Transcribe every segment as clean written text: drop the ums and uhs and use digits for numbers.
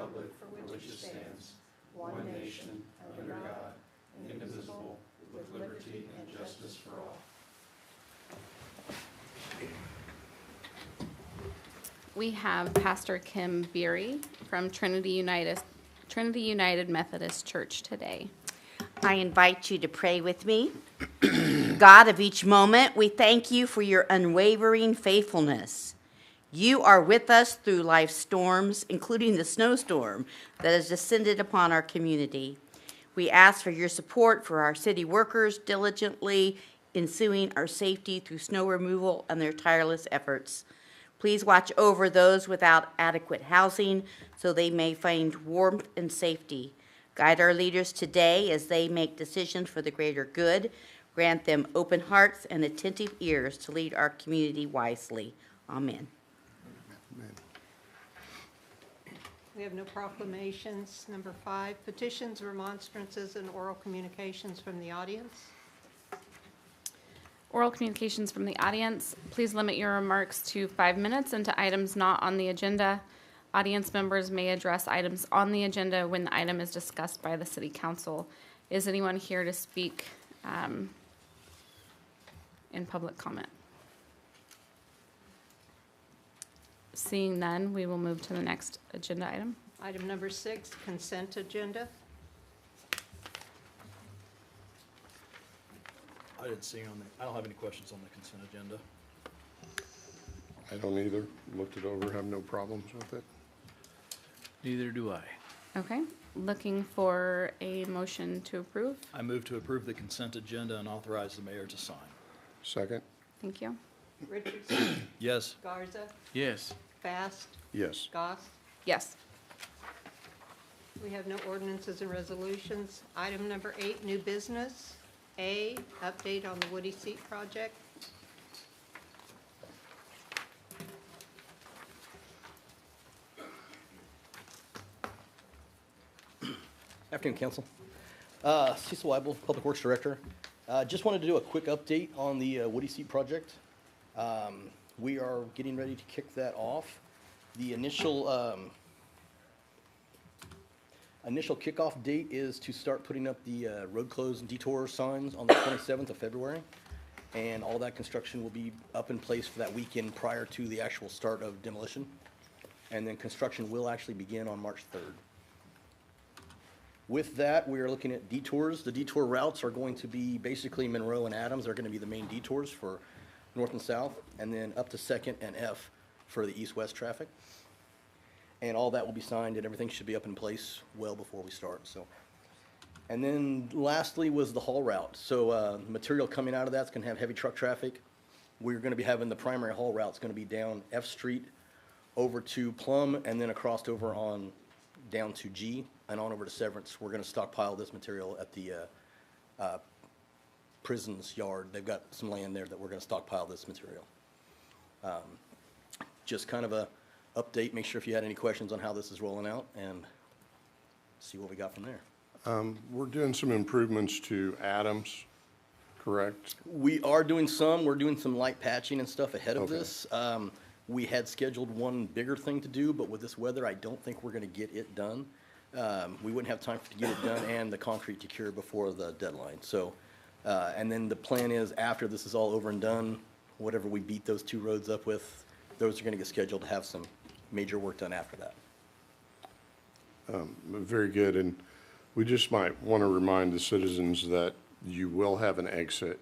republic for which it stands, one nation, under God, indivisible, with liberty and justice for all. We have Pastor Kim Beery from Trinity United Methodist Church today. I invite you to pray with me. God of each moment, we thank you for your unwavering faithfulness. You are with us through life's storms, including the snowstorm that has descended upon our community. We ask for your support for our city workers diligently ensuing our safety through snow removal and their tireless efforts. Please watch over those without adequate housing so they may find warmth and safety. Guide our leaders today as they make decisions for the greater good. Grant them open hearts and attentive ears to lead our community wisely. Amen. We have no proclamations. Number 5, petitions, remonstrances, and oral communications from the audience. Oral communications from the audience. Please limit your remarks to 5 minutes and to items not on the agenda. Audience members may address items on the agenda when the item is discussed by the City Council. Is anyone here to speak in public comment? Seeing none, we will move to the next agenda item. Item number 6, consent agenda. I didn't see I don't have any questions on the consent agenda. I don't either. Looked it over, have no problems with it. Neither do I. Okay, looking for a motion to approve. I move to approve the consent agenda and authorize the mayor to sign. Second? Thank you. Richardson, Yes. Garza, Yes. Fast, Yes. Goss. Yes. We have no ordinances and resolutions. Item number 8, new business. A, update on the Woodie Seat project. Afternoon, Council. Cecil Weibel, Public Works Director. Just wanted to do a quick update on the Woodie Seat project. We are getting ready to kick that off. The initial kickoff date is to start putting up the road closed and detour signs on the 27th of February. And all that construction will be up in place for that weekend prior to the actual start of demolition. And then construction will actually begin on March 3rd. With that, we are looking at detours. The detour routes are going to be basically Monroe and Adams are going to be the main detours for north and south, and then up to 2nd and F for the east-west traffic. And all that will be signed, and everything should be up in place well before we start. So, and then lastly was the haul route. So material coming out of that's going to have heavy truck traffic. We're going to be having the primary haul route. It's going to be down F Street over to Plum, and then across over on down to G and on over to Severance. We're going to stockpile this material at the prison's yard. They've got some land there that we're going to stockpile this material. Just kind of a update, make sure if you had any questions on how this is rolling out, and see what we got from there. We're doing some improvements to Adams, correct? We are doing some. We're doing some light patching and stuff ahead of Okay. this. We had scheduled one bigger thing to do, but with this weather, I don't think we're going to get it done. We wouldn't have time to get it done and the concrete to cure before the deadline. So, and then the plan is after this is all over and done, whatever we beat those 2 roads up with, those are going to get scheduled to have some major work done after that. Very good, and we just might want to remind the citizens that you will have an exit.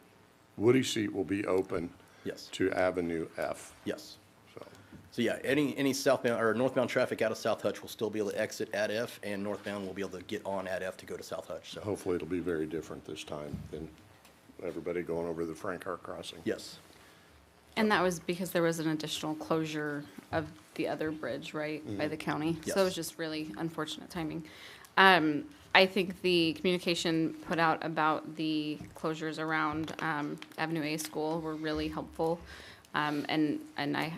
Woodie Seat will be open Yes. to Avenue F. Yes. So, So yeah, any southbound or northbound traffic out of South Hutch will still be able to exit at F, and northbound will be able to get on at F to go to South Hutch. So hopefully it'll be very different this time than everybody going over the Frank Hart crossing. yes. And that was because there was an additional closure of the other bridge, right, by the county? So it Yes. was just really unfortunate timing. I think the communication put out about the closures around Avenue A School were really helpful. And I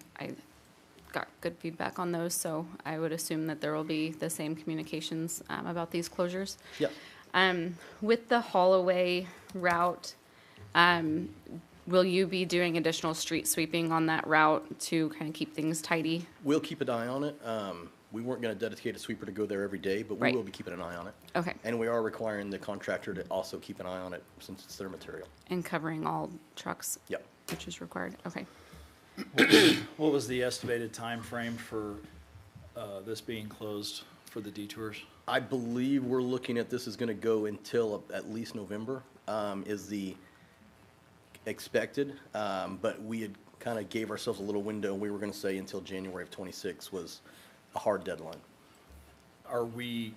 got good feedback on those, so I would assume that there will be the same communications about these closures. Yeah. With the haul-away route, will you be doing additional street sweeping on that route to kind of keep things tidy? We'll keep an eye on it. We weren't going to dedicate a sweeper to go there every day, but we Right. will be keeping an eye on it. Okay. And we are requiring the contractor to also keep an eye on it since it's their material. And covering all trucks, Yep. which is required. Okay. What was the estimated time frame for this being closed for the detours? I believe we're looking at this is going to go until at least November, is the expected. But we had kind of gave ourselves a little window, and we were going to say until January of '26 was a hard deadline. Are we,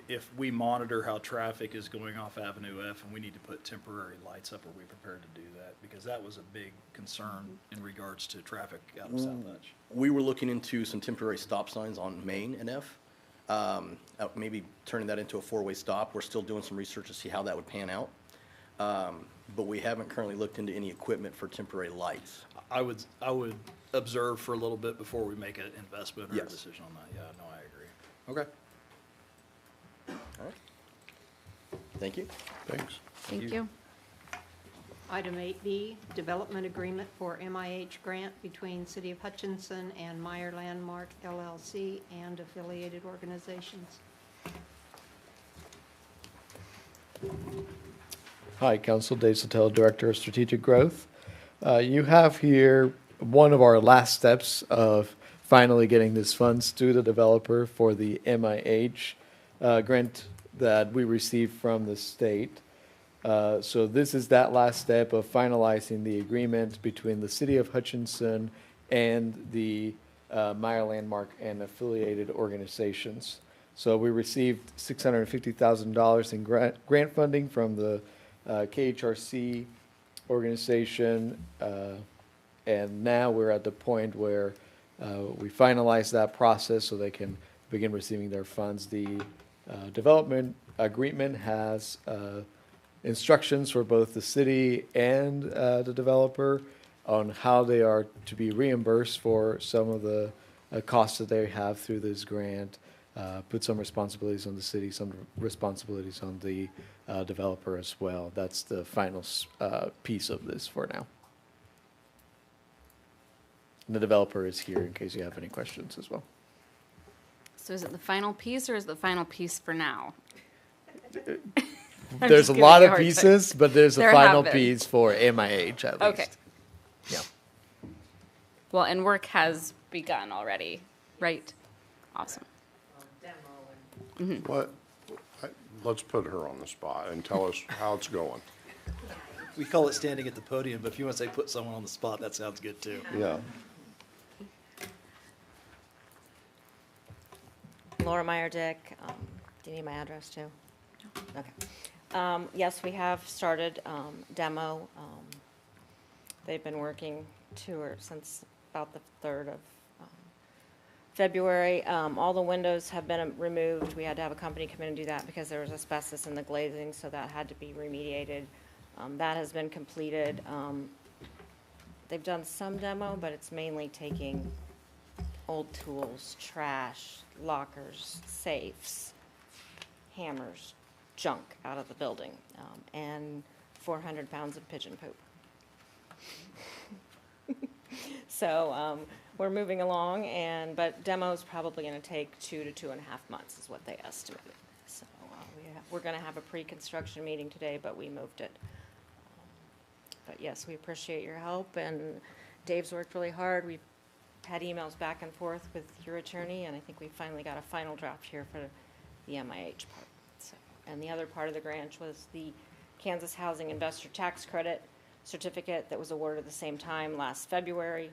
if we monitor how traffic is going off Avenue F and we need to put temporary lights up, are we prepared to do that? Because that was a big concern in regards to traffic out of South Hutch. We were looking into some temporary stop signs on Main and F, maybe turning that into a four-way stop. We're still doing some research to see how that would pan out. But we haven't currently looked into any equipment for temporary lights. I would observe for a little bit before we make an investment or a Yes. decision on that. Yeah, no, I agree. Okay. All right. Thank you. Thanks. Thank you. Item 8B, development agreement for MIH grant between City of Hutchinson and Meyer Landmark LLC and affiliated organizations. Hi, Council. Dave Sotelo, Director of Strategic Growth. You have here one of our last steps of finally getting this funds to the developer for the MIH grant that we received from the state. So this is that last step of finalizing the agreement between the City of Hutchinson and the Meyer Landmark and affiliated organizations. So we received $650,000 in grant funding from the KHRC organization, and now we're at the point where we finalize that process so they can begin receiving their funds. The development agreement has instructions for both the city and the developer on how they are to be reimbursed for some of the costs that they have through this grant. Put some responsibilities on the city, some responsibilities on the developer as well. That's the final piece of this for now. And the developer is here in case you have any questions as well. So is it the final piece or is it the final piece for now? There's just a giving lot you a of hard time. pieces, but there's a There final have been. piece for MIH at least. Okay. Yeah. Well, and work has begun already, right? Awesome. What, let's put her on the spot and tell us how it's going. We call it standing at the podium, but if you want to say put someone on the spot, that sounds good too. Yeah. Laura Meyer Dick. Do you need my address too? Okay. Yes, we have started demo. They've been working since about the 3rd of February. All the windows have been removed. We had to have a company come in and do that because there was asbestos in the glazing, so that had to be remediated. That has been completed. They've done some demo, but it's mainly taking old tools, trash, lockers, safes, hammers, junk out of the building, and 400 pounds of pigeon poop. So we're moving along, but demo's probably going to take 2 to 2.5 months is what they estimated. So we're going to have a pre-construction meeting today, but we moved it. But yes, we appreciate your help, and Dave's worked really hard. We've had emails back and forth with your attorney, and I think we finally got a final draft here for the MIH part. So, and the other part of the grant was the Kansas Housing Investor Tax Credit certificate that was awarded at the same time last February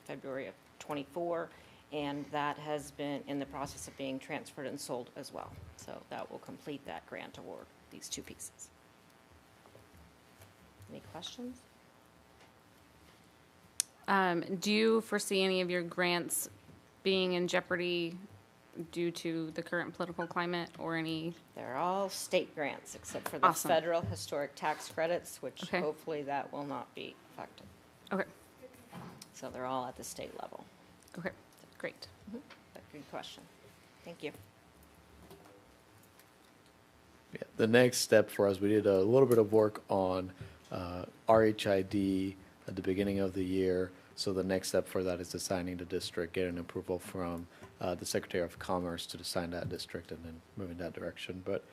of '24, and that has been in the process of being transferred and sold as well. So that will complete that grant award, these two pieces. Any questions? Do you foresee any of your grants being in jeopardy due to the current political climate or any? They're all state grants except for the Awesome. federal historic tax credits, which Okay. hopefully that will not be affected. Okay, So they're all at the state level. okay, great. But good question. Thank you. Yeah, the next step for us, we did a little bit of work on RHID at the beginning of the year. So the next step for that is assigning the district, getting approval from the Secretary of Commerce to assign that district, and then moving that direction. But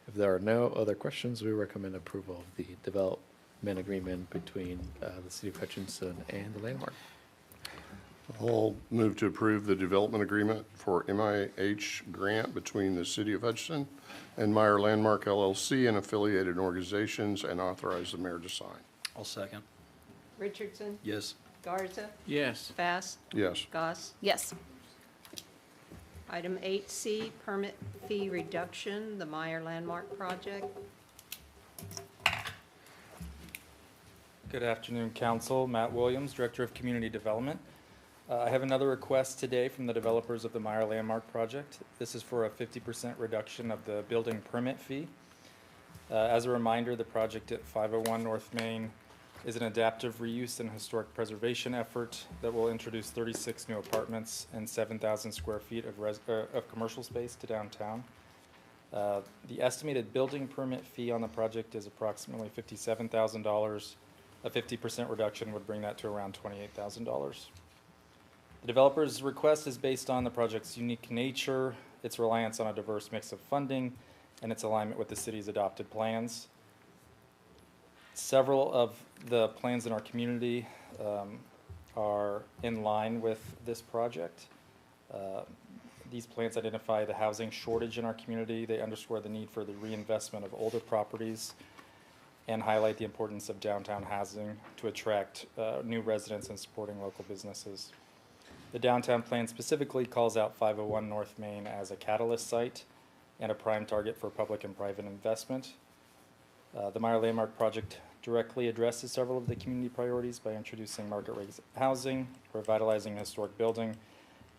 if there are no other questions, we recommend approval of the development agreement between the City of Hutchinson and the Landmark. I'll move to approve the development agreement for MIH grant between the City of Hutchinson and Meyer Landmark LLC and affiliated organizations, and authorize the mayor to sign. I'll second. Richardson, Yes. Garza, Yes. Bass, Yes. Goss. Yes. Item 8C, permit fee reduction, the Meyer Landmark project. Good afternoon, Council. Matt Williams, Director of Community Development. I have another request today from the developers of the Meyer Landmark project. This is for a 50% reduction of the building permit fee. As a reminder, the project at 501 North Main is an adaptive reuse and historic preservation effort that will introduce 36 new apartments and 7,000 square feet of commercial space to downtown. The estimated building permit fee on the project is approximately $57,000. A 50% reduction would bring that to around $28,000. The developer's request is based on the project's unique nature, its reliance on a diverse mix of funding, and its alignment with the city's adopted plans. Several of the plans in our community are in line with this project. These plans identify the housing shortage in our community. They underscore the need for the reinvestment of older properties and highlight the importance of downtown housing to attract new residents and supporting local businesses. The downtown plan specifically calls out 501 North Main as a catalyst site and a prime target for public and private investment. The Meyer Landmark project directly addresses several of the community priorities by introducing market-rate housing, revitalizing a historic building,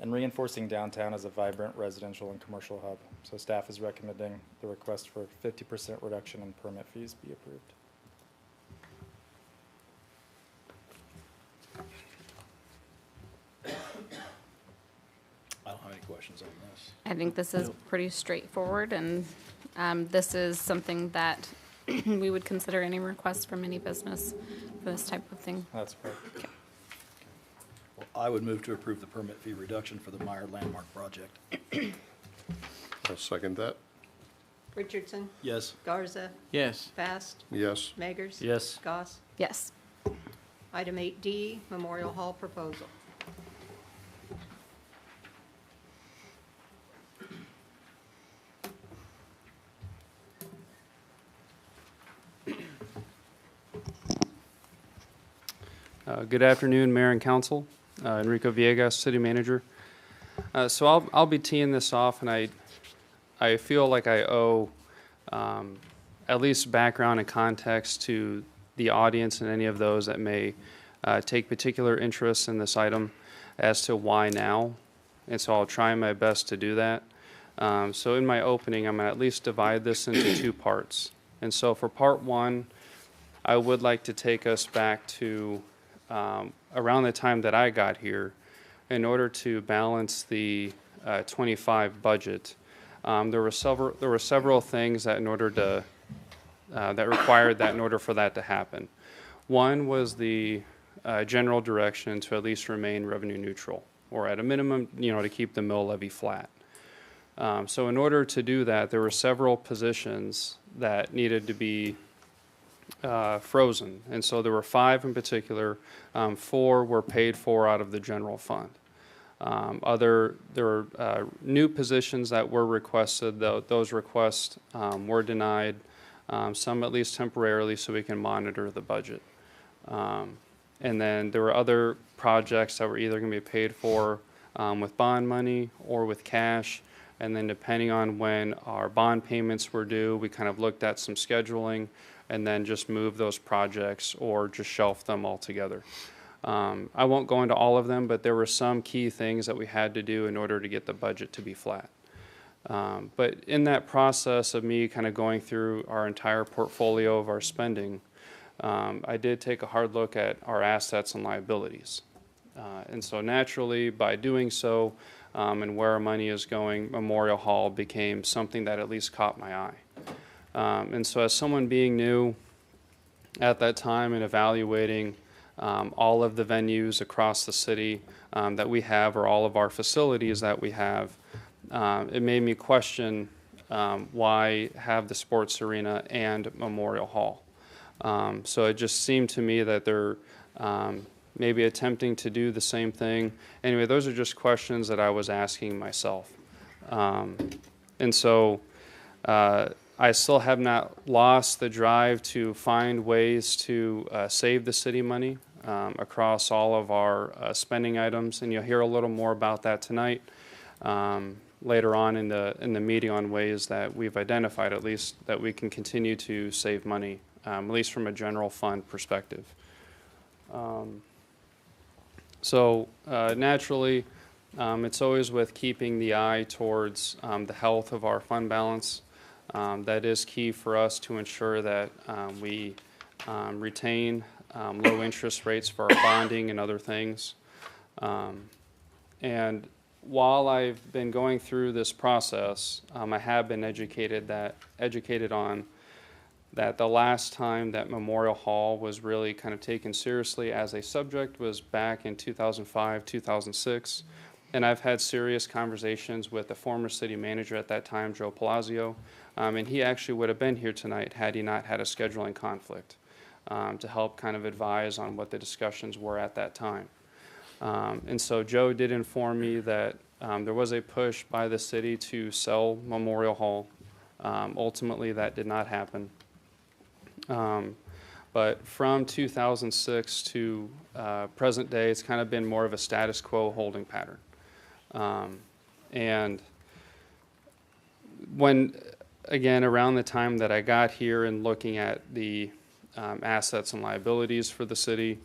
and reinforcing downtown as a vibrant residential and commercial hub. So staff is recommending the request for 50% reduction in permit fees be approved. I don't have any questions on this. I think this is pretty straightforward, and this is something that we would consider any request from any business for this type of thing. That's correct. Well, I would move to approve the permit fee reduction for the Meyer Landmark project. I'll second that. Richardson, Yes. Garza, Yes. Bass, Yes. Magers. Yes. Goss. Yes. Item 8D, Memorial Hall proposal. Good afternoon, Mayor and Council. Enrico Villegas, City Manager. So I'll be teeing this off, and I feel like I owe at least background and context to the audience and any of those that may take particular interest in this item as to why now. And so I'll try my best to do that. So in my opening, I'm going to at least divide this into two parts. And so for part one, I would like to take us back to around the time that I got here in order to balance the 25 budget. There were several things that in order to that required that in order for that to happen. One was the general direction to at least remain revenue neutral, or at a minimum, to keep the mill levy flat. So in order to do that, there were several positions that needed to be frozen, and so there were 5 in particular. 4 were paid for out of the general fund. There were new positions that were requested. Those requests were denied, some at least temporarily, so we can monitor the budget. And then there were other projects that were either going to be paid for with bond money or with cash. And then depending on when our bond payments were due, we kind of looked at some scheduling and then just moved those projects or just shelved them altogether. I won't go into all of them, but there were some key things that we had to do in order to get the budget to be flat. But in that process of me kind of going through our entire portfolio of our spending, I did take a hard look at our assets and liabilities. And so naturally, by doing so, and where our money is going, Memorial Hall became something that at least caught my eye. And so as someone being new at that time and evaluating all of the venues across the city that we have, or all of our facilities that we have, it made me question why have the sports arena and Memorial Hall. So it just seemed to me that they're maybe attempting to do the same thing. Anyway, those are just questions that I was asking myself. And so I still have not lost the drive to find ways to save the city money across all of our spending items, and you'll hear a little more about that tonight later on in the meeting on ways that we've identified, at least, that we can continue to save money, at least from a general fund perspective. So naturally, it's always with keeping the eye towards the health of our fund balance. That is key for us to ensure that we retain low interest rates for our bonding and other things. And while I've been going through this process, I have been educated on that the last time that Memorial Hall was really kind of taken seriously as a subject was back in 2005, 2006. And I've had serious conversations with the former city manager at that time, Joe Palazzo, and he actually would have been here tonight had he not had a scheduling conflict to help kind of advise on what the discussions were at that time. And so Joe did inform me that there was a push by the city to sell Memorial Hall. Ultimately, that did not happen. But from 2006 to present day, it's kind of been more of a status quo holding pattern. And when, again, around the time that I got here and looking at the assets and liabilities for the city,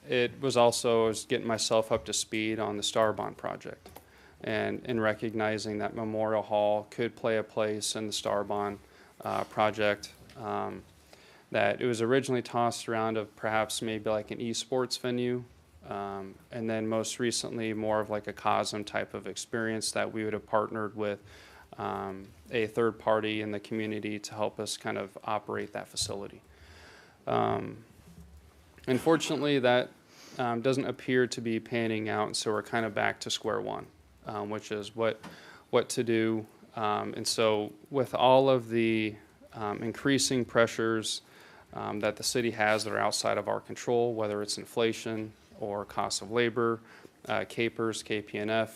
it was also, I was getting myself up to speed on the Star Bond project and recognizing that Memorial Hall could play a place in the Star Bond project. That it was originally tossed around of perhaps maybe like an esports venue, and then most recently more of like a COSM type of experience that we would have partnered with a third party in the community to help us kind of operate that facility. Unfortunately, that doesn't appear to be panning out, and so we're kind of back to square one, which is what to do. And so with all of the increasing pressures that the city has that are outside of our control, whether it's inflation or cost of labor, CAPERS, KPNF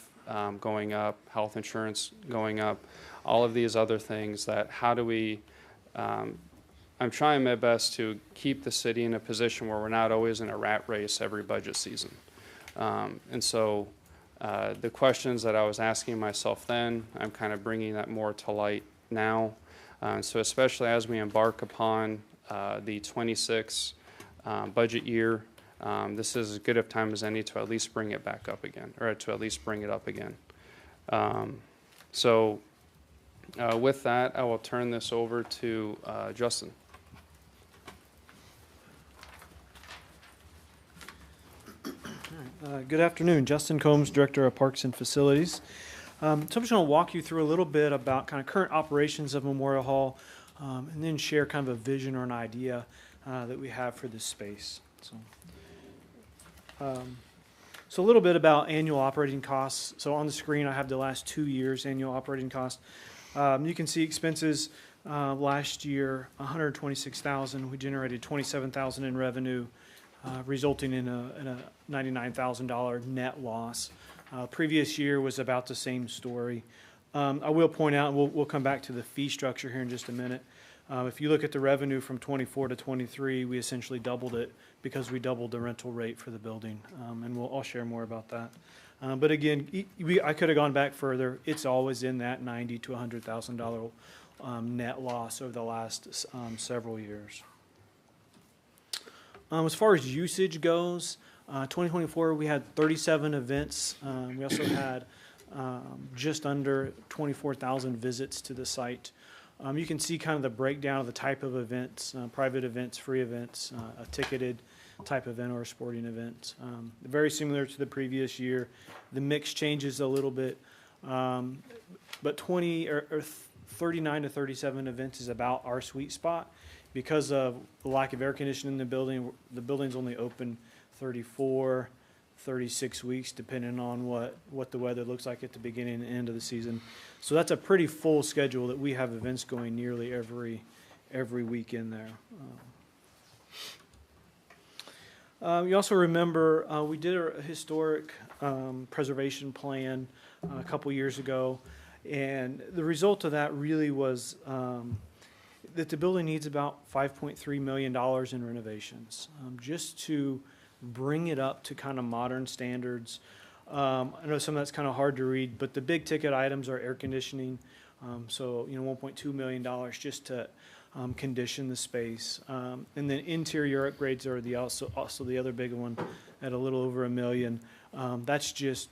going up, health insurance going up, all of these other things, that how do we, I'm trying my best to keep the city in a position where we're not always in a rat race every budget season. And so the questions that I was asking myself then, I'm kind of bringing that more to light now. So especially as we embark upon the 26 budget year, this is as good of time as any to at least bring it back up again, or to at least bring it up again. So with that, I will turn this over to Justin. Good afternoon, Justin Combs, Director of Parks and Facilities. So I'm just going to walk you through a little bit about kind of current operations of Memorial Hall, and then share kind of a vision or an idea that we have for this space. So a little bit about annual operating costs. So on the screen, I have the last 2 years annual operating costs. You can see expenses last year, $126,000. We generated $27,000 in revenue, resulting in a $99,000 net loss. Previous year was about the same story. I will point out, and we'll come back to the fee structure here in just a minute. If you look at the revenue from 24 to 23, we essentially doubled it because we doubled the rental rate for the building, and I'll share more about that. But again, I could have gone back further. It's always in that $90,000 to $100,000 net loss over the last several years. As far as usage goes, 2024 we had 37 events. We also had just under 24,000 visits to the site. You can see kind of the breakdown of the type of events, private events, free events, a ticketed type event or a sporting event. Very similar to the previous year. The mix changes a little bit, but 20 or 39 to 37 events is about our sweet spot. because of the lack of air conditioning in the building's only open 34, 36 weeks, depending on what the weather looks like at the beginning and end of the season. So that's a pretty full schedule that we have events going nearly every weekend there. You also remember we did a historic preservation plan a couple years ago, and the result of that really was that the building needs about $5.3 million in renovations, just to bring it up to kind of modern standards. I know some of that's kind of hard to read, but the big ticket items are air conditioning, so $1.2 million just to condition the space, and then interior upgrades are also the other big one at a little over $1 million. That's just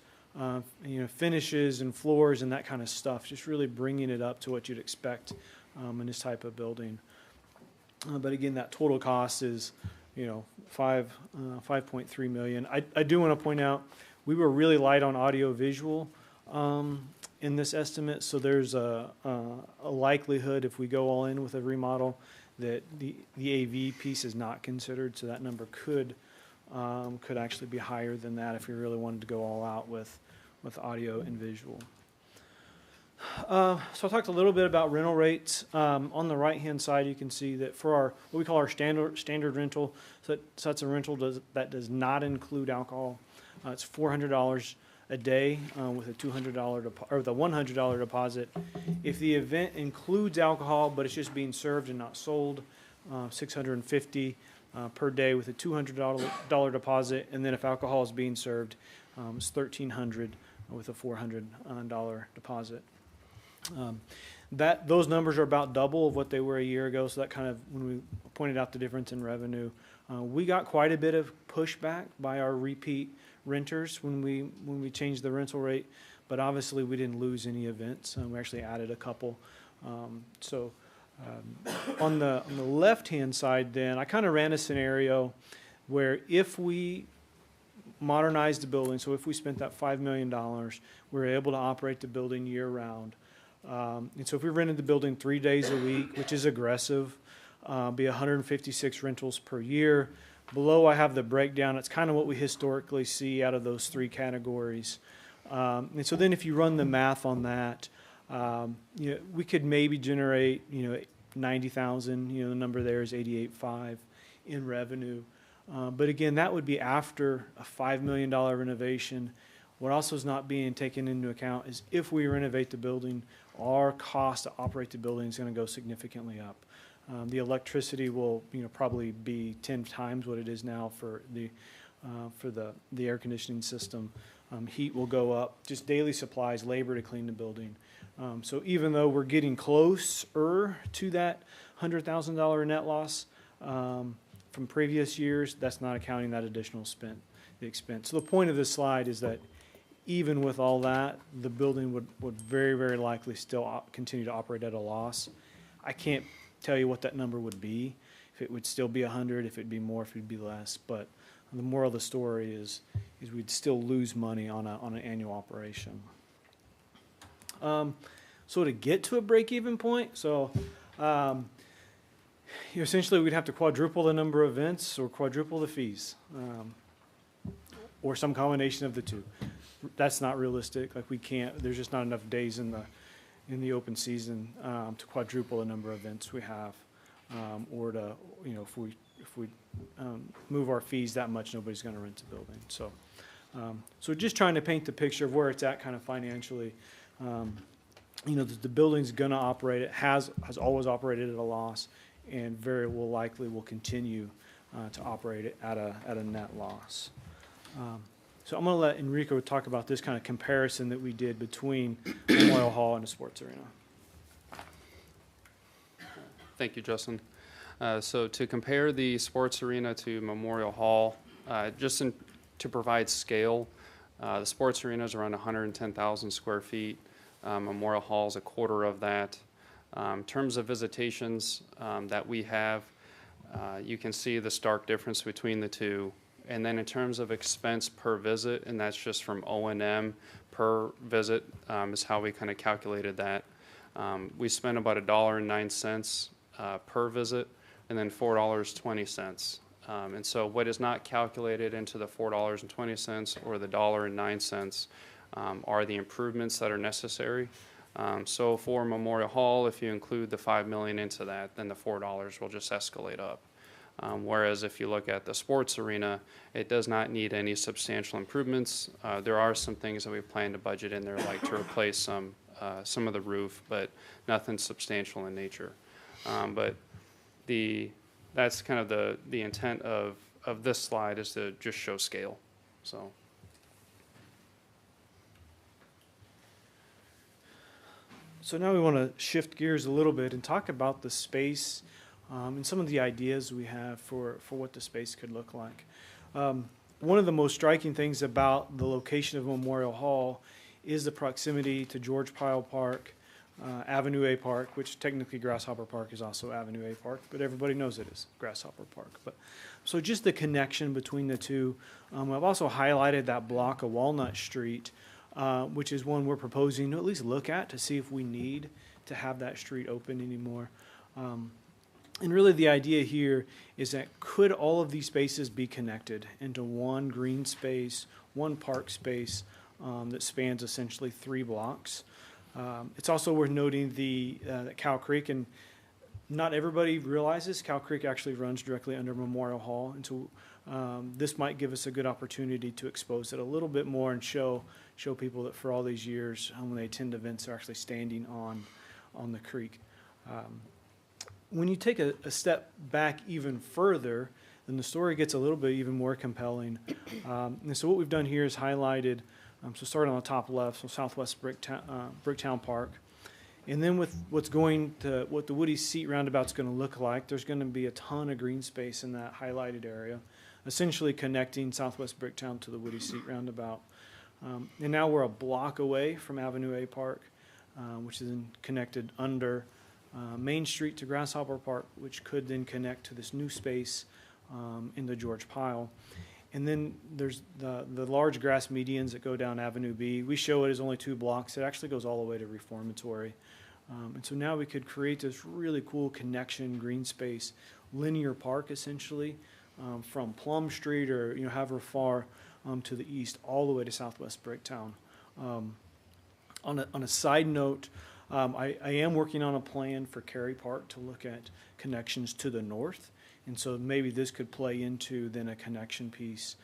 finishes and floors and that kind of stuff, just really bringing it up to what you'd expect in this type of building. But again, that total cost is $5.3 million. I do want to point out we were really light on audio visual in this estimate, so there's a likelihood if we go all in with a remodel that the AV piece is not considered, so that number could actually be higher than that if we really wanted to go all out with audio and visual. So I talked a little bit about rental rates. On the right-hand side, you can see that for what we call our standard rental, so that's a rental that does not include alcohol. It's $400 a day with a $100 deposit. If the event includes alcohol, but it's just being served and not sold, $650 per day with a $200 deposit, and then if alcohol is being served, it's $1,300 with a $400 deposit. Those numbers are about double of what they were a year ago, so that kind of, when we pointed out the difference in revenue, we got quite a bit of pushback by our repeat renters when we changed the rental rate, but obviously we didn't lose any events. We actually added a couple. On the left-hand side then, I kind of ran a scenario where if we modernized the building, so if we spent that $5 million, we were able to operate the building year-round. And so if we rented the building 3 days a week, which is aggressive, be 156 rentals per year. Below I have the breakdown. It's kind of what we historically see out of those three categories. And so then if you run the math on that, we could maybe generate, 90,000, the number there is 88.5 in revenue. But again, that would be after a $5 million renovation. What also is not being taken into account is if we renovate the building, our cost to operate the building is going to go significantly up. The electricity will, probably be 10 times what it is now for the air conditioning system. Heat will go up, just daily supplies, labor to clean the building. So even though we're getting closer to that $100,000 net loss from previous years, that's not accounting that additional expense. So the point of this slide is that even with all that, the building would very, very likely still continue to operate at a loss. I can't tell you what that number would be, if it would still be 100, if it'd be more, if it'd be less. But the moral of the story is we'd still lose money on an annual operation. So to get to a break-even point, essentially we'd have to quadruple the number of events or quadruple the fees, or some combination of the two. That's not realistic. Like we can't. There's just not enough days in the open season to quadruple the number of events we have, or to if we move our fees that much, nobody's going to rent the building. So just trying to paint the picture of where it's at, kind of financially. The building's going to operate. It has always operated at a loss, and very will likely will continue to operate it at a net loss. So I'm going to let Enrico talk about this kind of comparison that we did between Memorial Hall and a sports arena. Thank you, Justin. So to compare the sports arena to Memorial Hall, to provide scale, the sports arena is around 110,000 square feet. Memorial Hall is a quarter of that. In terms of visitations that we have, you can see the stark difference between the two. And then in terms of expense per visit, and that's just from O&M per visit, is how we kind of calculated that. We spent about $1.09 per visit and then $4.20. And so what is not calculated into the $4.20 or the $1.09 are the improvements that are necessary. So for Memorial Hall, if you include the $5 million into that, then the $4 will just escalate up. Whereas if you look at the sports arena, it does not need any substantial improvements. There are some things that we plan to budget in there, like to replace some of the roof, but nothing substantial in nature. But that's kind of the intent of this slide, is to just show scale. So. So now we want to shift gears a little bit and talk about the space and some of the ideas we have for what the space could look like. One of the most striking things about the location of Memorial Hall is the proximity to George Pyle Park, Avenue A Park, which technically Grasshopper Park is also Avenue A Park, but everybody knows it is Grasshopper Park. But so just the connection between the two. I've also highlighted that block of Walnut Street, which is one we're proposing to at least look at to see if we need to have that street open anymore. And really the idea here is that could all of these spaces be connected into one green space, one park space that spans essentially 3 blocks. It's also worth noting that Cow Creek, and not everybody realizes Cow Creek actually runs directly under Memorial Hall, and so this might give us a good opportunity to expose it a little bit more and show people that for all these years when they attend events, they're actually standing on the creek. When you take a step back even further, then the story gets a little bit even more compelling. And so what we've done here is highlighted, so starting on the top left, so Southwest Bricktown Park. And then with what the Woodie Seat roundabout's going to look like, there's going to be a ton of green space in that highlighted area, essentially connecting Southwest Bricktown to the Woodie Seat roundabout. And now we're a block away from Avenue A Park, which is then connected under Main Street to Grasshopper Park, which could then connect to this new space in the George Pyle. And then there's the large grass medians that go down Avenue B. We show it as only 2 blocks. It actually goes all the way to Reformatory. And so now we could create this really cool connection, green space, linear park essentially, from Plum Street or however far to the east, all the way to Southwest Bricktown. On a side note, I am working on a plan for Cary Park to look at connections to the north, and so maybe this could play into then a connection piece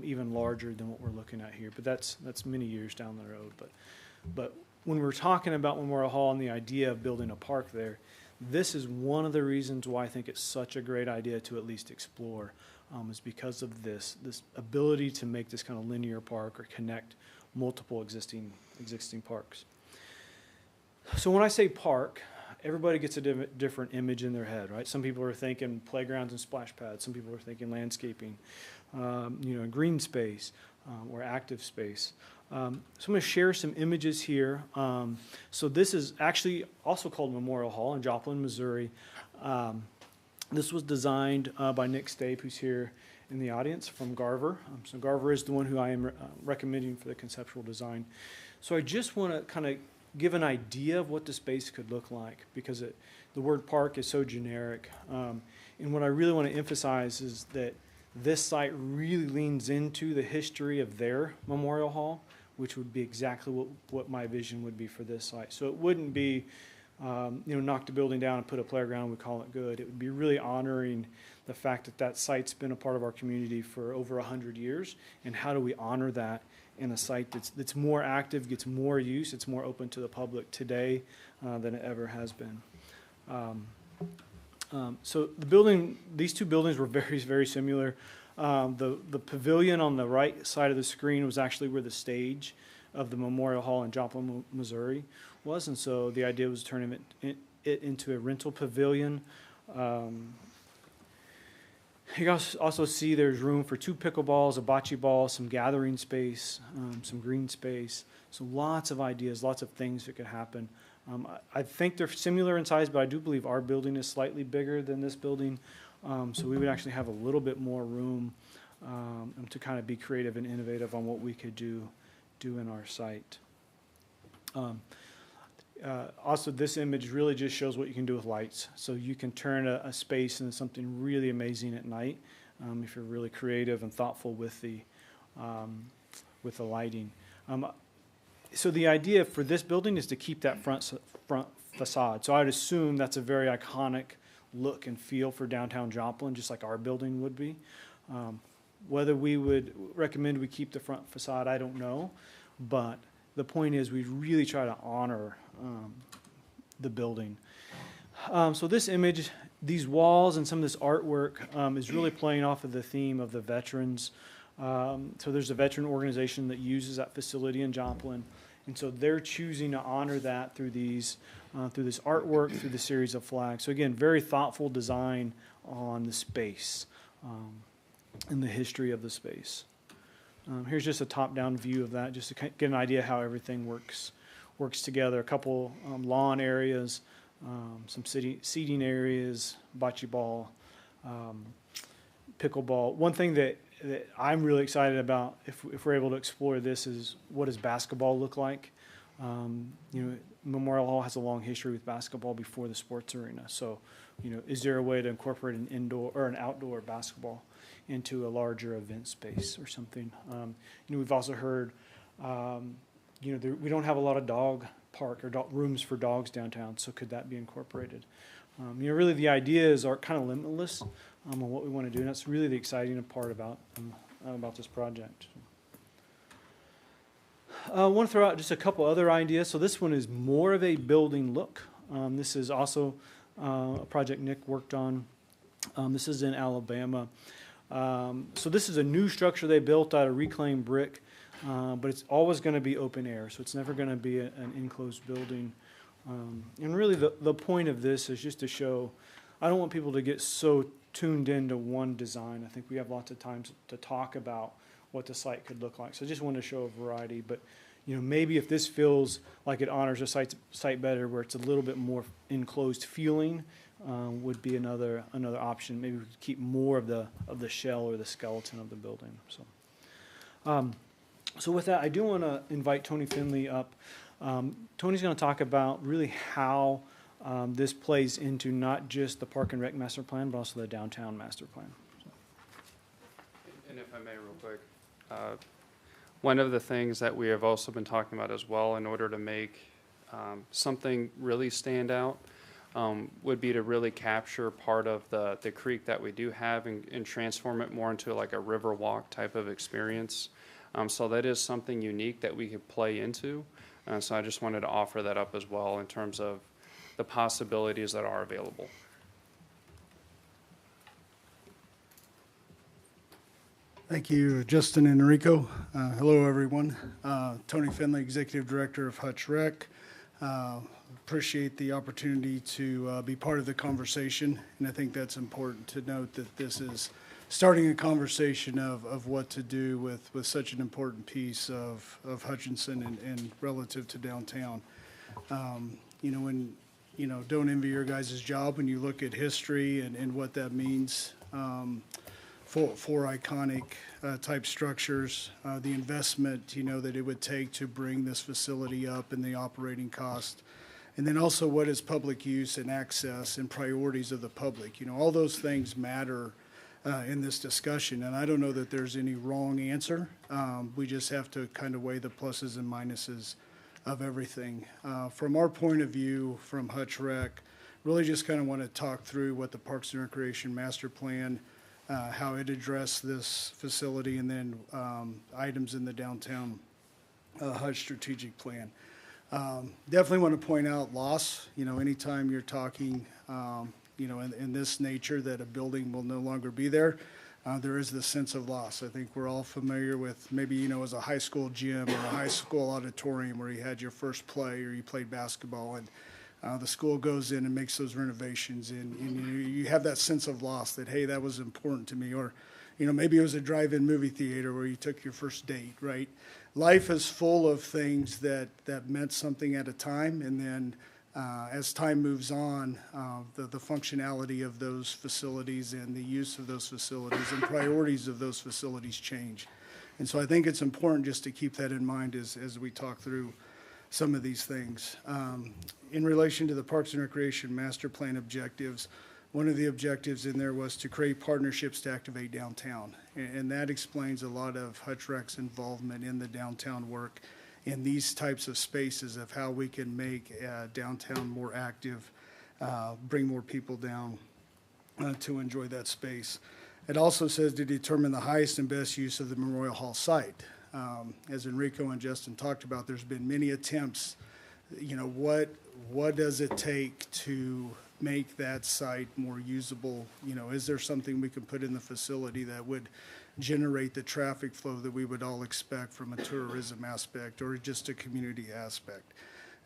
even larger than what we're looking at here. But that's many years down the road. But when we're talking about Memorial Hall and the idea of building a park there, this is one of the reasons why I think it's such a great idea to at least explore, is because of this ability to make this kind of linear park or connect multiple existing parks. So when I say park, everybody gets a different image in their head, right? Some people are thinking playgrounds and splash pads. Some people are thinking landscaping, green space or active space. So I'm going to share some images here. So this is actually also called Memorial Hall in Joplin, Missouri. This was designed by Nick Stape, who's here in the audience from Garver. So Garver is the one who I am recommending for the conceptual design. So I just want to kind of give an idea of what the space could look like, because the word park is so generic. And what I really want to emphasize is that this site really leans into the history of their Memorial Hall, which would be exactly what my vision would be for this site. So it wouldn't be, knock the building down and put a playground and we call it good. It would be really honoring the fact that site's been a part of our community for over 100 years, and how do we honor that in a site that's more active, gets more use, it's more open to the public today than it ever has been. So these 2 buildings were very, very similar. The pavilion on the right side of the screen was actually where the stage of the Memorial Hall in Joplin, Missouri was, and so the idea was to turn it into a rental pavilion. You guys also see there's room for 2 pickleballs, a bocce ball, some gathering space, some green space. So lots of ideas, lots of things that could happen. I think they're similar in size, but I do believe our building is slightly bigger than this building. So we would actually have a little bit more room to kind of be creative and innovative on what we could do in our site. Also, this image really just shows what you can do with lights. So you can turn a space into something really amazing at night if you're really creative and thoughtful with the lighting. So the idea for this building is to keep that front facade. So I'd assume that's a very iconic look and feel for downtown Joplin, just like our building would be. Whether we would recommend we keep the front facade, I don't know. But the point is we really try to honor the building. So this image, these walls and some of this artwork is really playing off of the theme of the veterans. So there's a veteran organization that uses that facility in Joplin. And so they're choosing to honor that through these, through this artwork, through the series of flags. So again, very thoughtful design on the space and the history of the space. Here's just a top-down view of that, just to get an idea how everything works together. A couple lawn areas, some seating areas, bocce ball, pickleball. One thing that I'm really excited about, if we're able to explore this, is what does basketball look like? Memorial Hall has a long history with basketball before the sports arena. So, is there a way to incorporate an indoor or an outdoor basketball into a larger event space or something? We've also heard, we don't have a lot of dog park or rooms for dogs downtown. So could that be incorporated? Really the ideas are kind of limitless on what we want to do, and that's really the exciting part about this project. I want to throw out just a couple other ideas. So this one is more of a building look. This is also a project Nick worked on. This is in Alabama. So this is a new structure they built out of reclaimed brick, but it's always going to be open air, so it's never going to be an enclosed building. And really the point of this is just to show, I don't want people to get so tuned into one design. I think we have lots of times to talk about what the site could look like. So I just wanted to show a variety, but maybe if this feels like it honors a site better, where it's a little bit more enclosed feeling, would be another option. Maybe we could keep more of the shell or the skeleton of the building. So with that, I do want to invite Tony Finley up. Tony's going to talk about really how this plays into not just the Park and Rec master plan, but also the downtown master plan. And if I may, real quick, one of the things that we have also been talking about as well, in order to make something really stand out, would be to really capture part of the creek that we do have and transform it more into like a river walk type of experience. So that is something unique that we could play into. So I just wanted to offer that up as well in terms of the possibilities that are available. Thank you, Justin and Enrico. Hello, everyone. Tony Finley, Executive Director of Hutch Rec. Appreciate the opportunity to be part of the conversation, and I think that's important to note that this is starting a conversation of what to do with such an important piece of Hutchinson and relative to downtown. When don't envy your guys' job when you look at history and what that means for iconic type structures, the investment that it would take to bring this facility up and the operating cost. And then also what is public use and access and priorities of the public. All those things matter in this discussion. And I don't know that there's any wrong answer. We just have to kind of weigh the pluses and minuses of everything. From our point of view, from Hutch Rec, really just kind of want to talk through what the Parks and Recreation Master Plan, how it addressed this facility, and then items in the downtown Hutch strategic plan. Definitely want to point out loss. Anytime you're talking, in this nature that a building will no longer be there, there is this sense of loss. I think we're all familiar with maybe, as a high school gym or a high school auditorium where you had your first play or you played basketball, and the school goes in and makes those renovations, and you have that sense of loss that, hey, that was important to me. Or, maybe it was a drive-in movie theater where you took your first date, right? Life is full of things that meant something at a time, and then as time moves on, the functionality of those facilities and the use of those facilities and priorities of those facilities change. And so I think it's important just to keep that in mind as we talk through some of these things. In relation to the Parks and Recreation Master Plan objectives, one of the objectives in there was to create partnerships to activate downtown. And that explains a lot of Hutch Rec's involvement in the downtown work in these types of spaces of how we can make downtown more active, bring more people down to enjoy that space. It also says to determine the highest and best use of the Memorial Hall site. As Enrico and Justin talked about, there's been many attempts. What does it take to make that site more usable? Is there something we can put in the facility that would generate the traffic flow that we would all expect from a tourism aspect or just a community aspect?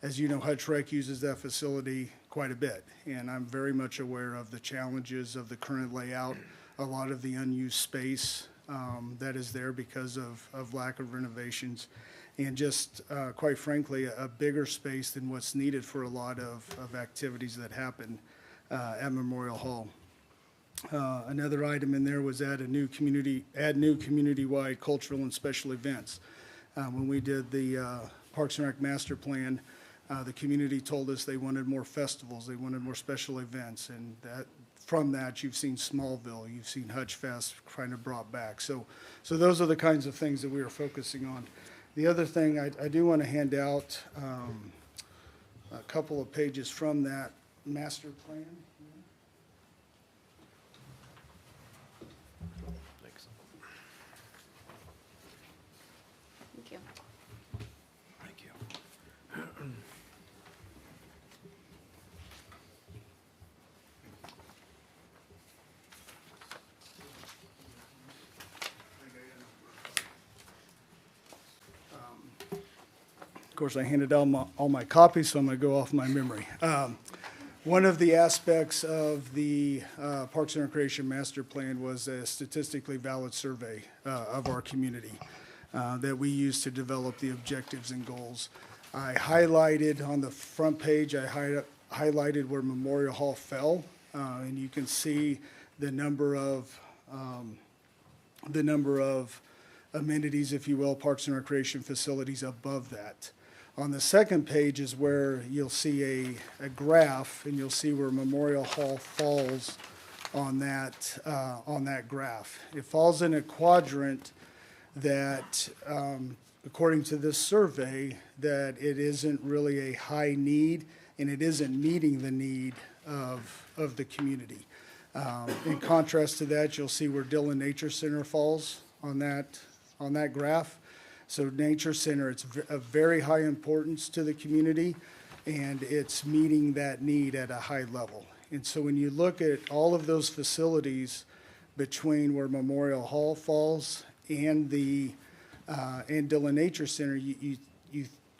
As you know, Hutch Rec uses that facility quite a bit, and I'm very much aware of the challenges of the current layout, a lot of the unused space that is there because of lack of renovations, and just quite frankly, a bigger space than what's needed for a lot of activities that happen at Memorial Hall. Another item in there was add new community-wide cultural and special events. When we did the Parks and Rec Master Plan, the community told us they wanted more festivals, they wanted more special events, and from that you've seen Smallville, you've seen Hutch Fest kind of brought back. So those are the kinds of things that we are focusing on. The other thing I do want to hand out a couple of pages from that master plan. Thanks. Thank you. Thank you. Of course, I handed out all my copies, so I'm going to go off my memory. One of the aspects of the Parks and Recreation Master Plan was a statistically valid survey of our community that we used to develop the objectives and goals. I highlighted on the front page, I highlighted where Memorial Hall fell, and you can see the number of amenities, if you will, parks and recreation facilities above that. On the second page is where you'll see a graph, and you'll see where Memorial Hall falls on that graph. It falls in a quadrant that, according to this survey, that it isn't really a high need, and it isn't meeting the need of the community. In contrast to that, you'll see where Dillon Nature Center falls on that graph. So Nature Center, it's of very high importance to the community, and it's meeting that need at a high level. And so when you look at all of those facilities between where Memorial Hall falls and Dillon Nature Center, you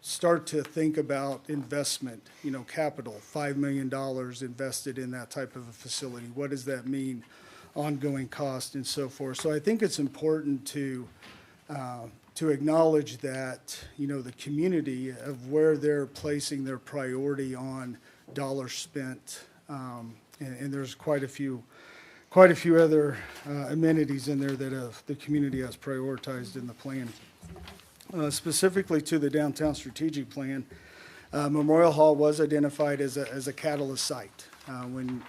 start to think about investment, capital, $5 million invested in that type of a facility. What does that mean? Ongoing cost and so forth. So I think it's important to acknowledge that, the community of where they're placing their priority on dollars spent, and there's quite a few other amenities in there that the community has prioritized in the plan. Specifically to the downtown strategic plan, Memorial Hall was identified as a catalyst site. When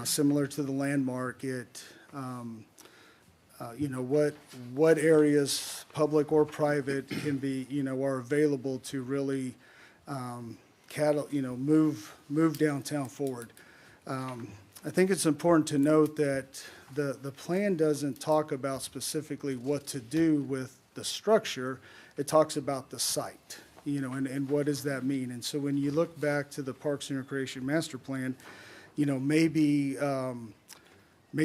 similar to the landmark, what areas, public or private, can be, are available to really, move downtown forward. I think it's important to note that the plan doesn't talk about specifically what to do with the structure. It talks about the site, and what does that mean? And so when you look back to the Parks and Recreation Master Plan, maybe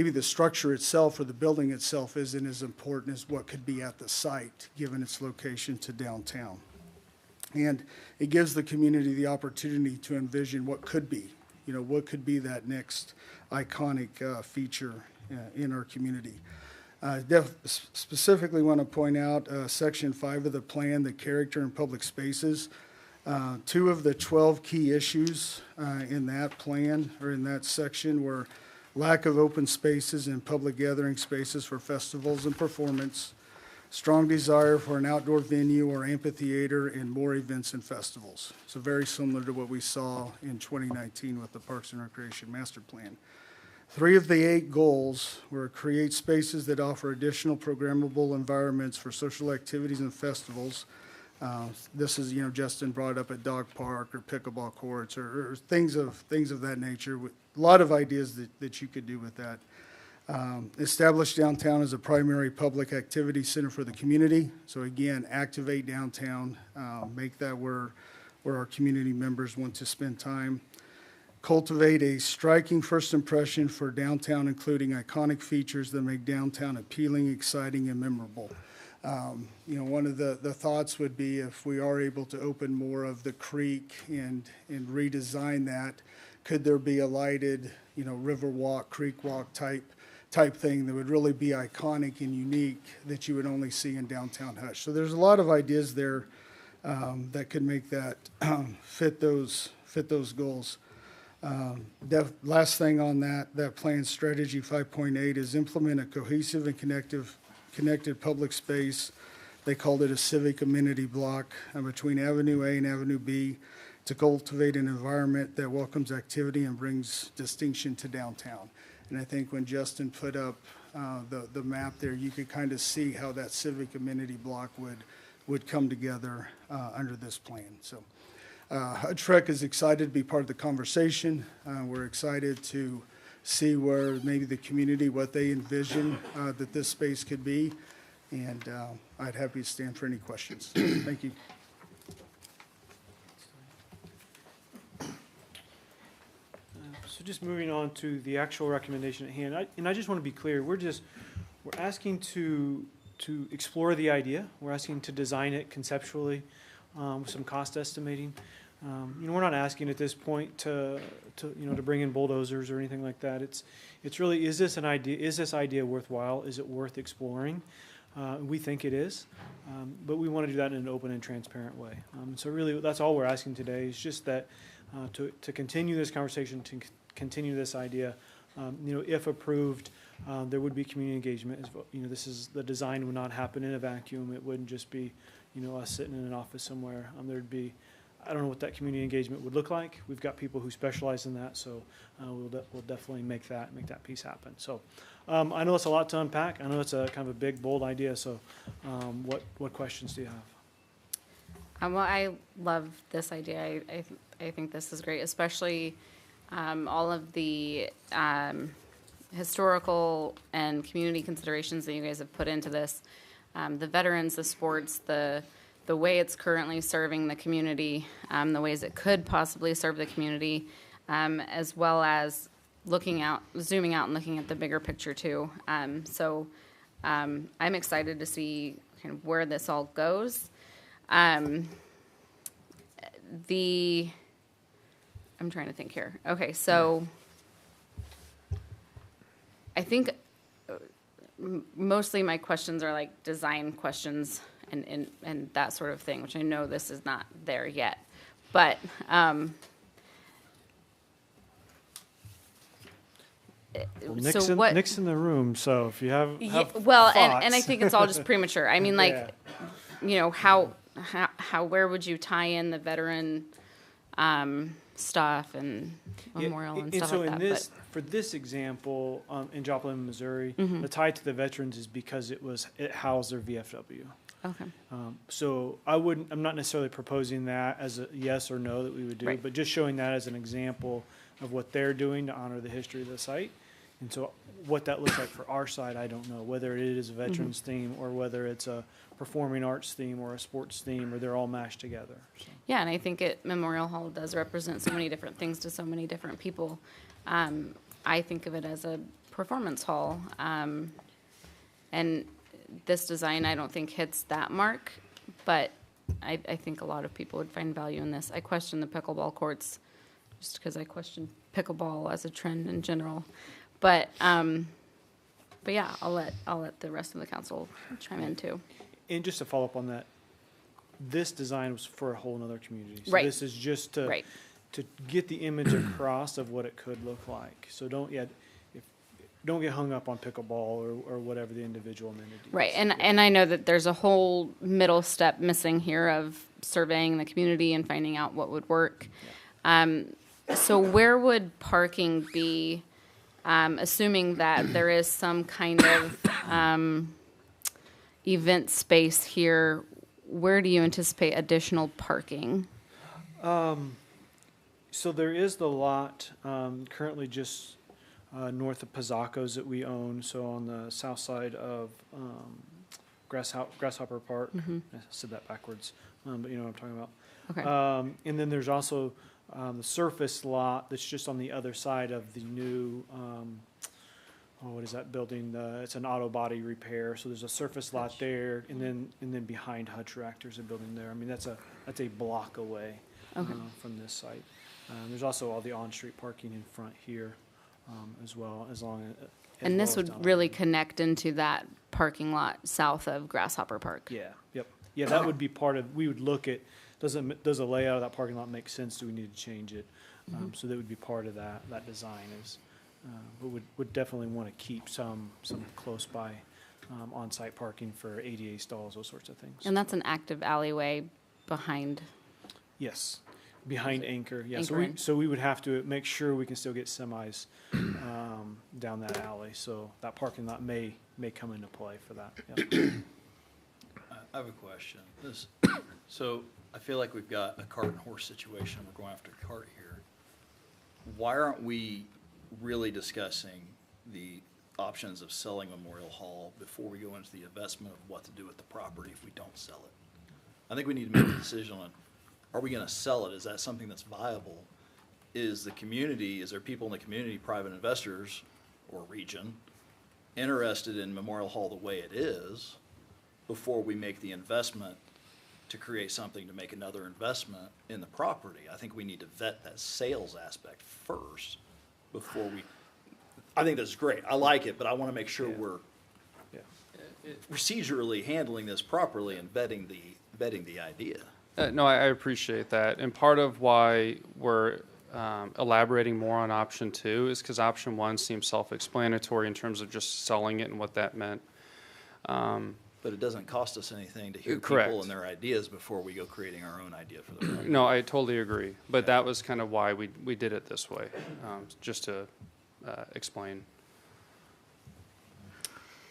the structure itself or the building itself isn't as important as what could be at the site, given its location to downtown. And it gives the community the opportunity to envision what could be, what could be that next iconic feature in our community. Specifically want to point out Section 5 of the plan, the character in public spaces. 2 of the 12 key issues in that plan, or in that section, were lack of open spaces and public gathering spaces for festivals and performance, strong desire for an outdoor venue or amphitheater and more events and festivals. So very similar to what we saw in 2019 with the Parks and Recreation Master Plan. 3 of the 8 goals were create spaces that offer additional programmable environments for social activities and festivals. This is, Justin brought up a dog park or pickleball courts or things of that nature. A lot of ideas that you could do with that. Establish downtown as a primary public activity center for the community. So again, activate downtown, make that where our community members want to spend time. Cultivate a striking first impression for downtown, including iconic features that make downtown appealing, exciting, and memorable. One of the thoughts would be if we are able to open more of the creek and redesign that, could there be a lighted, river walk, creek walk type thing that would really be iconic and unique that you would only see in downtown Hutch. So there's a lot of ideas there that could make that fit those goals. Last thing on that plan strategy 5.8 is implement a cohesive and connected public space. They called it a civic amenity block between Avenue A and Avenue B to cultivate an environment that welcomes activity and brings distinction to downtown. And I think when Justin put up the map there, you could kind of see how that civic amenity block would come together under this plan. So Hutch Rec is excited to be part of the conversation. We're excited to see where maybe the community, what they envision that this space could be. And I'd happy to stand for any questions. Thank you. So just moving on to the actual recommendation at hand, I just want to be clear, we're asking to explore the idea. We're asking to design it conceptually with some cost estimating. We're not asking at this point to bring in bulldozers or anything like that. It's really, is this idea worthwhile? Is it worth exploring? We think it is, but we want to do that in an open and transparent way. So really, that's all we're asking today is just that to continue this conversation, to continue this idea. If approved, there would be community engagement. The design would not happen in a vacuum. It wouldn't just be, us sitting in an office somewhere. There'd be, I don't know what that community engagement would look like. We've got people who specialize in that, so we'll definitely make that piece happen. So I know it's a lot to unpack. I know it's a kind of a big, bold idea. So what questions do you have? Well, I love this idea. I think this is great, especially all of the historical and community considerations that you guys have put into this. The veterans, the sports, the way it's currently serving the community, the ways it could possibly serve the community, as well as zooming out and looking at the bigger picture too. So I'm excited to see kind of where this all goes. I'm trying to think here. Okay, so I think mostly my questions are like design questions and that sort of thing, which I know this is not there yet. But Nick's in the room, so if you have well, thoughts. and I think it's all just premature. I mean, like, how where would you tie in the veteran stuff and memorial and stuff like that? For this example, in Joplin, Missouri, the tie to the veterans is because it housed their VFW. Okay. So I'm not necessarily proposing that as a yes or no that we would do, Right. but just showing that as an example of what they're doing to honor the history of the site. And so what that looks like for our side, I don't know, whether it is a veterans theme or whether it's a performing arts theme or a sports theme, or they're all mashed together. So. Yeah, and I think Memorial Hall does represent so many different things to so many different people. I think of it as a performance hall, and this design I don't think hits that mark, but I think a lot of people would find value in this. I question the pickleball courts just because I question pickleball as a trend in general, but yeah, I'll let the rest of the council chime in too. And just to follow up on that, this design was for a whole nother community. So Right. this is just to get the image across of what it could look like. So don't get hung up on pickleball or whatever the individual amenity is. Right, and I know that there's a whole middle step missing here of surveying the community and finding out what would work. So where would parking be, assuming that there is some kind of event space here? Where do you anticipate additional parking? So there is the lot currently just north of Pizzacco's that we own, so on the south side of Grasshopper Park. I said that backwards, but you know what I'm talking about. Okay. And then there's also the surface lot that's just on the other side of the new, what is that building? It's an auto body repair, so there's a surface lot there, and then behind Hutch there's a building there. I mean, that's a block away from this site. There's also all the on-street parking in front here as well, And this would really connect into that parking lot south of Grasshopper Park. Yeah, yep. Yeah, that would be part of, we would look at, does the layout of that parking lot make sense? Do we need to change it? So that would be part of that design is, but would definitely want to keep some close by on-site parking for ADA stalls, those sorts of things. And that's an active alleyway behind. Yes, behind Anchor, yeah. Anchor. So we would have to make sure we can still get semis down that alley. So that parking lot may come into play for that. Yeah. I have a question. So I feel like we've got a cart and horse situation. We're going after a cart here. Why aren't we really discussing the options of selling Memorial Hall before we go into the investment of what to do with the property if we don't sell it? I think we need to make a decision on, are we going to sell it? Is that something that's viable? Is there people in the community, private investors or region, interested in Memorial Hall the way it is before we make the investment to create something to make another investment in the property? I think we need to vet that sales aspect first before I think that's great. I like it, but I want to make sure we're procedurally handling this properly and vetting the idea. No, I appreciate that. And part of why we're elaborating more on option 2 is because option 1 seems self-explanatory in terms of just selling it and what that meant. But it doesn't cost us anything to hear Correct. people and their ideas before we go creating our own idea for the project. No, I totally agree. But that was kind of why we did it this way, just to explain.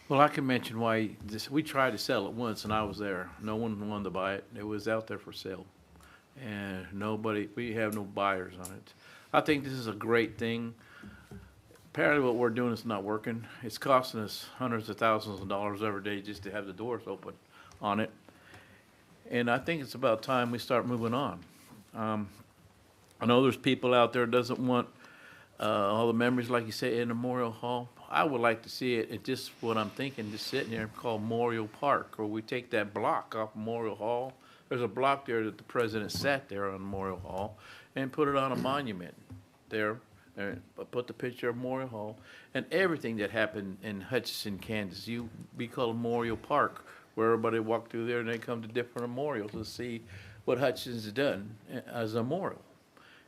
Well, I can mention why we tried to sell it once, and I was there. No one wanted to buy it. It was out there for sale, and we have no buyers on it. I think this is a great thing. Apparently what we're doing is not working. It's costing us hundreds of thousands of dollars every day just to have the doors open on it. And I think it's about time we start moving on. I know there's people out there that doesn't want all the memories, like you say, in Memorial Hall. I would like to see it, it's just what I'm thinking, just sitting there called Memorial Park, or we take that block off Memorial Hall. There's a block there that the president sat there on Memorial Hall and put it on a monument there. Put the picture of Memorial Hall and everything that happened in Hutchinson, Kansas. Be called Memorial Park, where everybody walk through there and they come to different memorials to see what Hutchinson's done as a memorial.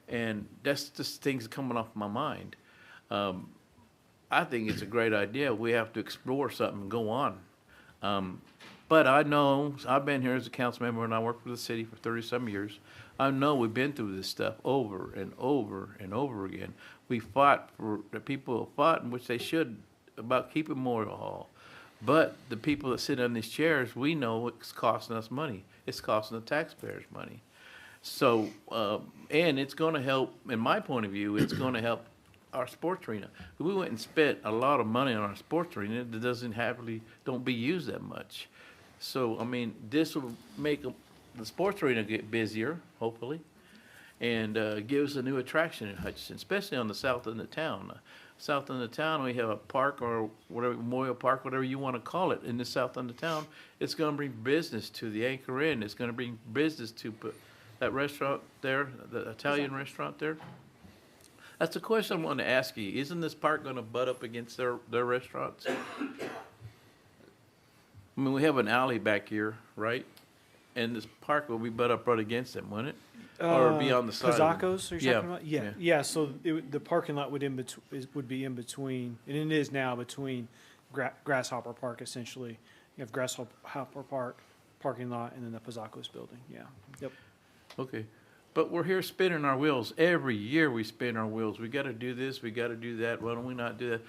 And that's just things coming off my mind. I think it's a great idea. We have to explore something and go on. But I know, I've been here as a council member and I worked for the city for 30-some years. I know we've been through this stuff over and over and over again. We fought for, the people fought, in which they should, about keeping Memorial Hall. But the people that sit on these chairs, we know it's costing us money. It's costing the taxpayers money. So, and it's going to help, in my point of view, it's going to help our sports arena. We went and spent a lot of money on our sports arena that don't be used that much. So, I mean, this will make the sports arena get busier, hopefully, and give us a new attraction in Hutchinson, especially on the south end of town. South end of town, we have a park or whatever, Memorial Park, whatever you want to call it, in the south end of town. It's going to bring business to the Anchor Inn. It's going to bring business to that restaurant there, the Italian restaurant there. That's a question I wanted to ask you. Isn't this park going to butt up against their restaurants? I mean, we have an alley back here, right? And this park will be butt up right against them, wouldn't it? Or be on the side? of them? Kazakos, are you Yeah, talking about? yeah. Yeah, so the parking lot would be in between, and it is now between Grasshopper Park, essentially. You have Grasshopper Park parking lot and then the Kazakos building, yeah. Yep. Okay, but we're here spinning our wheels. Every year we spin our wheels. We gotta do this, we gotta do that. Why don't we not do that?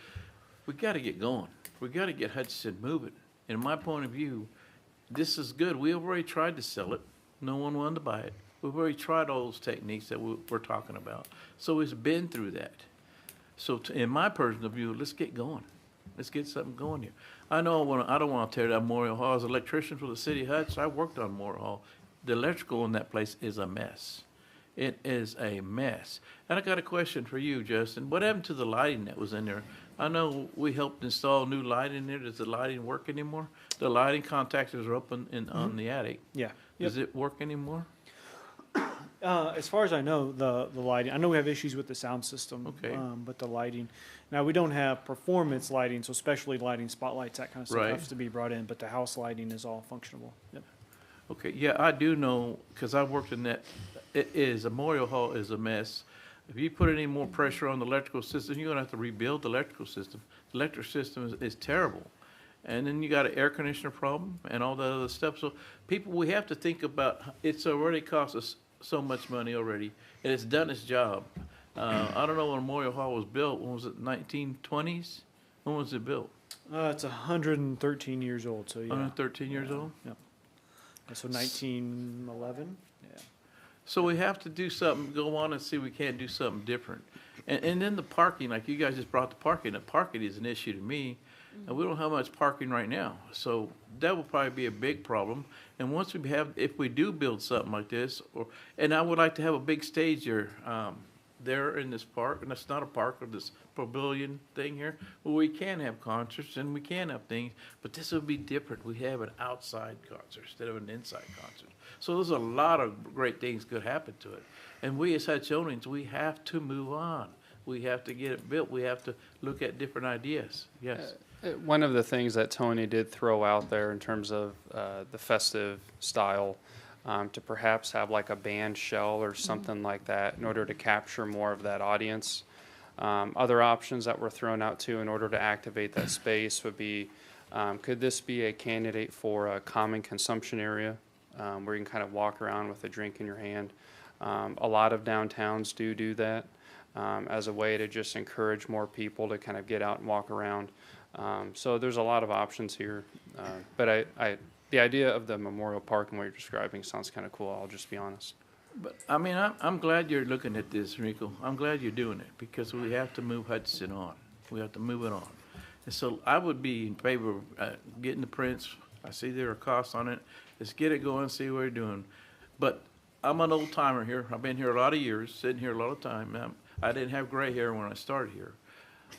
We gotta get going. We gotta get Hutchinson moving. In my point of view, this is good. We already tried to sell it. No one wanted to buy it. We've already tried all those techniques that we're talking about. So it's been through that. So in my personal view, let's get going. Let's get something going here. I don't want to tear down Memorial Hall. As an electrician for the city of Hutch, I worked on Memorial Hall. The electrical in that place is a mess. It is a mess. And I got a question for you, Justin. What happened to the lighting that was in there? I know we helped install new lighting in there. Does the lighting work anymore? The lighting contactors are up on the attic. Yeah. Does it work anymore? As far as I know, the lighting, I know we have issues with the sound system. Okay. But the lighting, now we don't have performance lighting, so specialty lighting, spotlights, that kind of stuff Right. has to be brought in, but the house lighting is all functional. Yep. Okay, yeah, I do know, because I worked in that, Memorial Hall is a mess. If you put any more pressure on the electrical system, you're gonna have to rebuild the electrical system. The electric system is terrible. And then you got an air conditioner problem and all that other stuff. So people, we have to think about, it's already cost us so much money already, and it's done its job. I don't know when Memorial Hall was built. When was it, 1920s? When was it built? It's 113 years old, so yeah. 113 years old? Yep. So 1911, yeah. So we have to do something, go on and see if we can't do something different. And then the parking, like you guys just brought the parking is an issue to me. And we don't have much parking right now. So that will probably be a big problem. And once we if we do build something like this, and I would like to have a big stage there in this park, and it's not a park, or this pavilion thing here, where we can have concerts and we can have things, but this would be different. We have an outside concert instead of an inside concert. So there's a lot of great things could happen to it. And we as Hutchonians, we have to move on. We have to get it built. We have to look at different ideas. Yes. One of the things that Tony did throw out there in terms of the festive style, to perhaps have like a band shell or something like that in order to capture more of that audience. Other options that were thrown out too in order to activate that space would be, could this be a candidate for a common consumption area where you can kind of walk around with a drink in your hand? A lot of downtowns do that as a way to just encourage more people to kind of get out and walk around. So there's a lot of options here, but the idea of the Memorial Park and what you're describing sounds kind of cool, I'll just be honest. But, I mean, I'm glad you're looking at this, Rico. I'm glad you're doing it, because we have to move Hutchinson on. We have to move it on. And so I would be in favor of getting the prints. I see there are costs on it. Let's get it going, see what we're doing. But I'm an old timer here. I've been here a lot of years, sitting here a lot of time. I didn't have gray hair when I started here.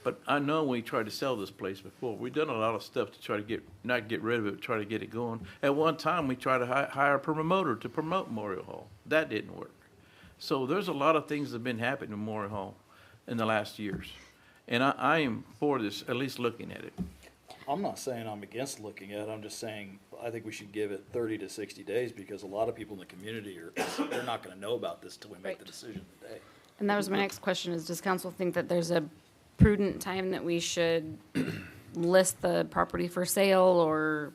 But I know when we tried to sell this place before, we've done a lot of stuff to try to not get rid of it, but try to get it going. At one time, we tried to hire a promoter to promote Memorial Hall. That didn't work. So there's a lot of things that have been happening in Memorial Hall in the last years. And I am for this, at least looking at it. I'm not saying I'm against looking at it. I'm just saying I think we should give it 30 to 60 days because a lot of people in the community they're not going to know about this until we make the decision today. And that was my next question is, does council think that there's a prudent time that we should list the property for sale or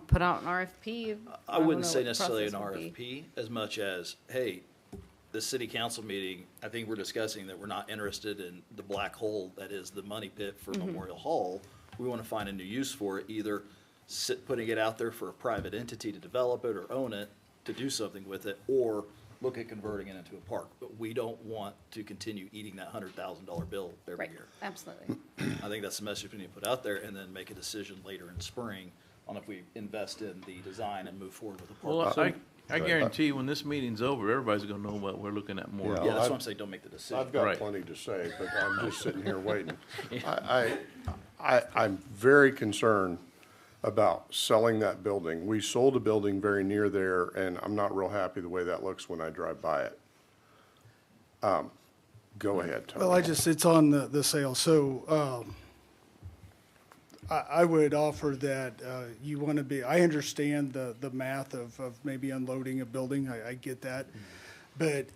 put out an RFP? I wouldn't say necessarily an RFP as much as, hey, the city council meeting, I think we're discussing that we're not interested in the black hole that is the money pit for Memorial Hall. We want to find a new use for it, either putting it out there for a private entity to develop it or own it, to do something with it, or look at converting it into a park. But we don't want to continue eating that $100,000 bill every year. Absolutely. I think that's the message we need to put out there, and then make a decision later in spring on if we invest in the design and move forward with the park. Well, I guarantee when this meeting's over, everybody's gonna know what we're looking at more. Yeah, that's what I'm saying, don't make the decision. I've got plenty to say, but I'm just sitting here waiting. I'm very concerned about selling that building. We sold a building very near there, and I'm not real happy the way that looks when I drive by it. Go ahead, Tony. Well, it's on the sale. So I would offer that you want to I understand the math of maybe unloading a building. I get that. but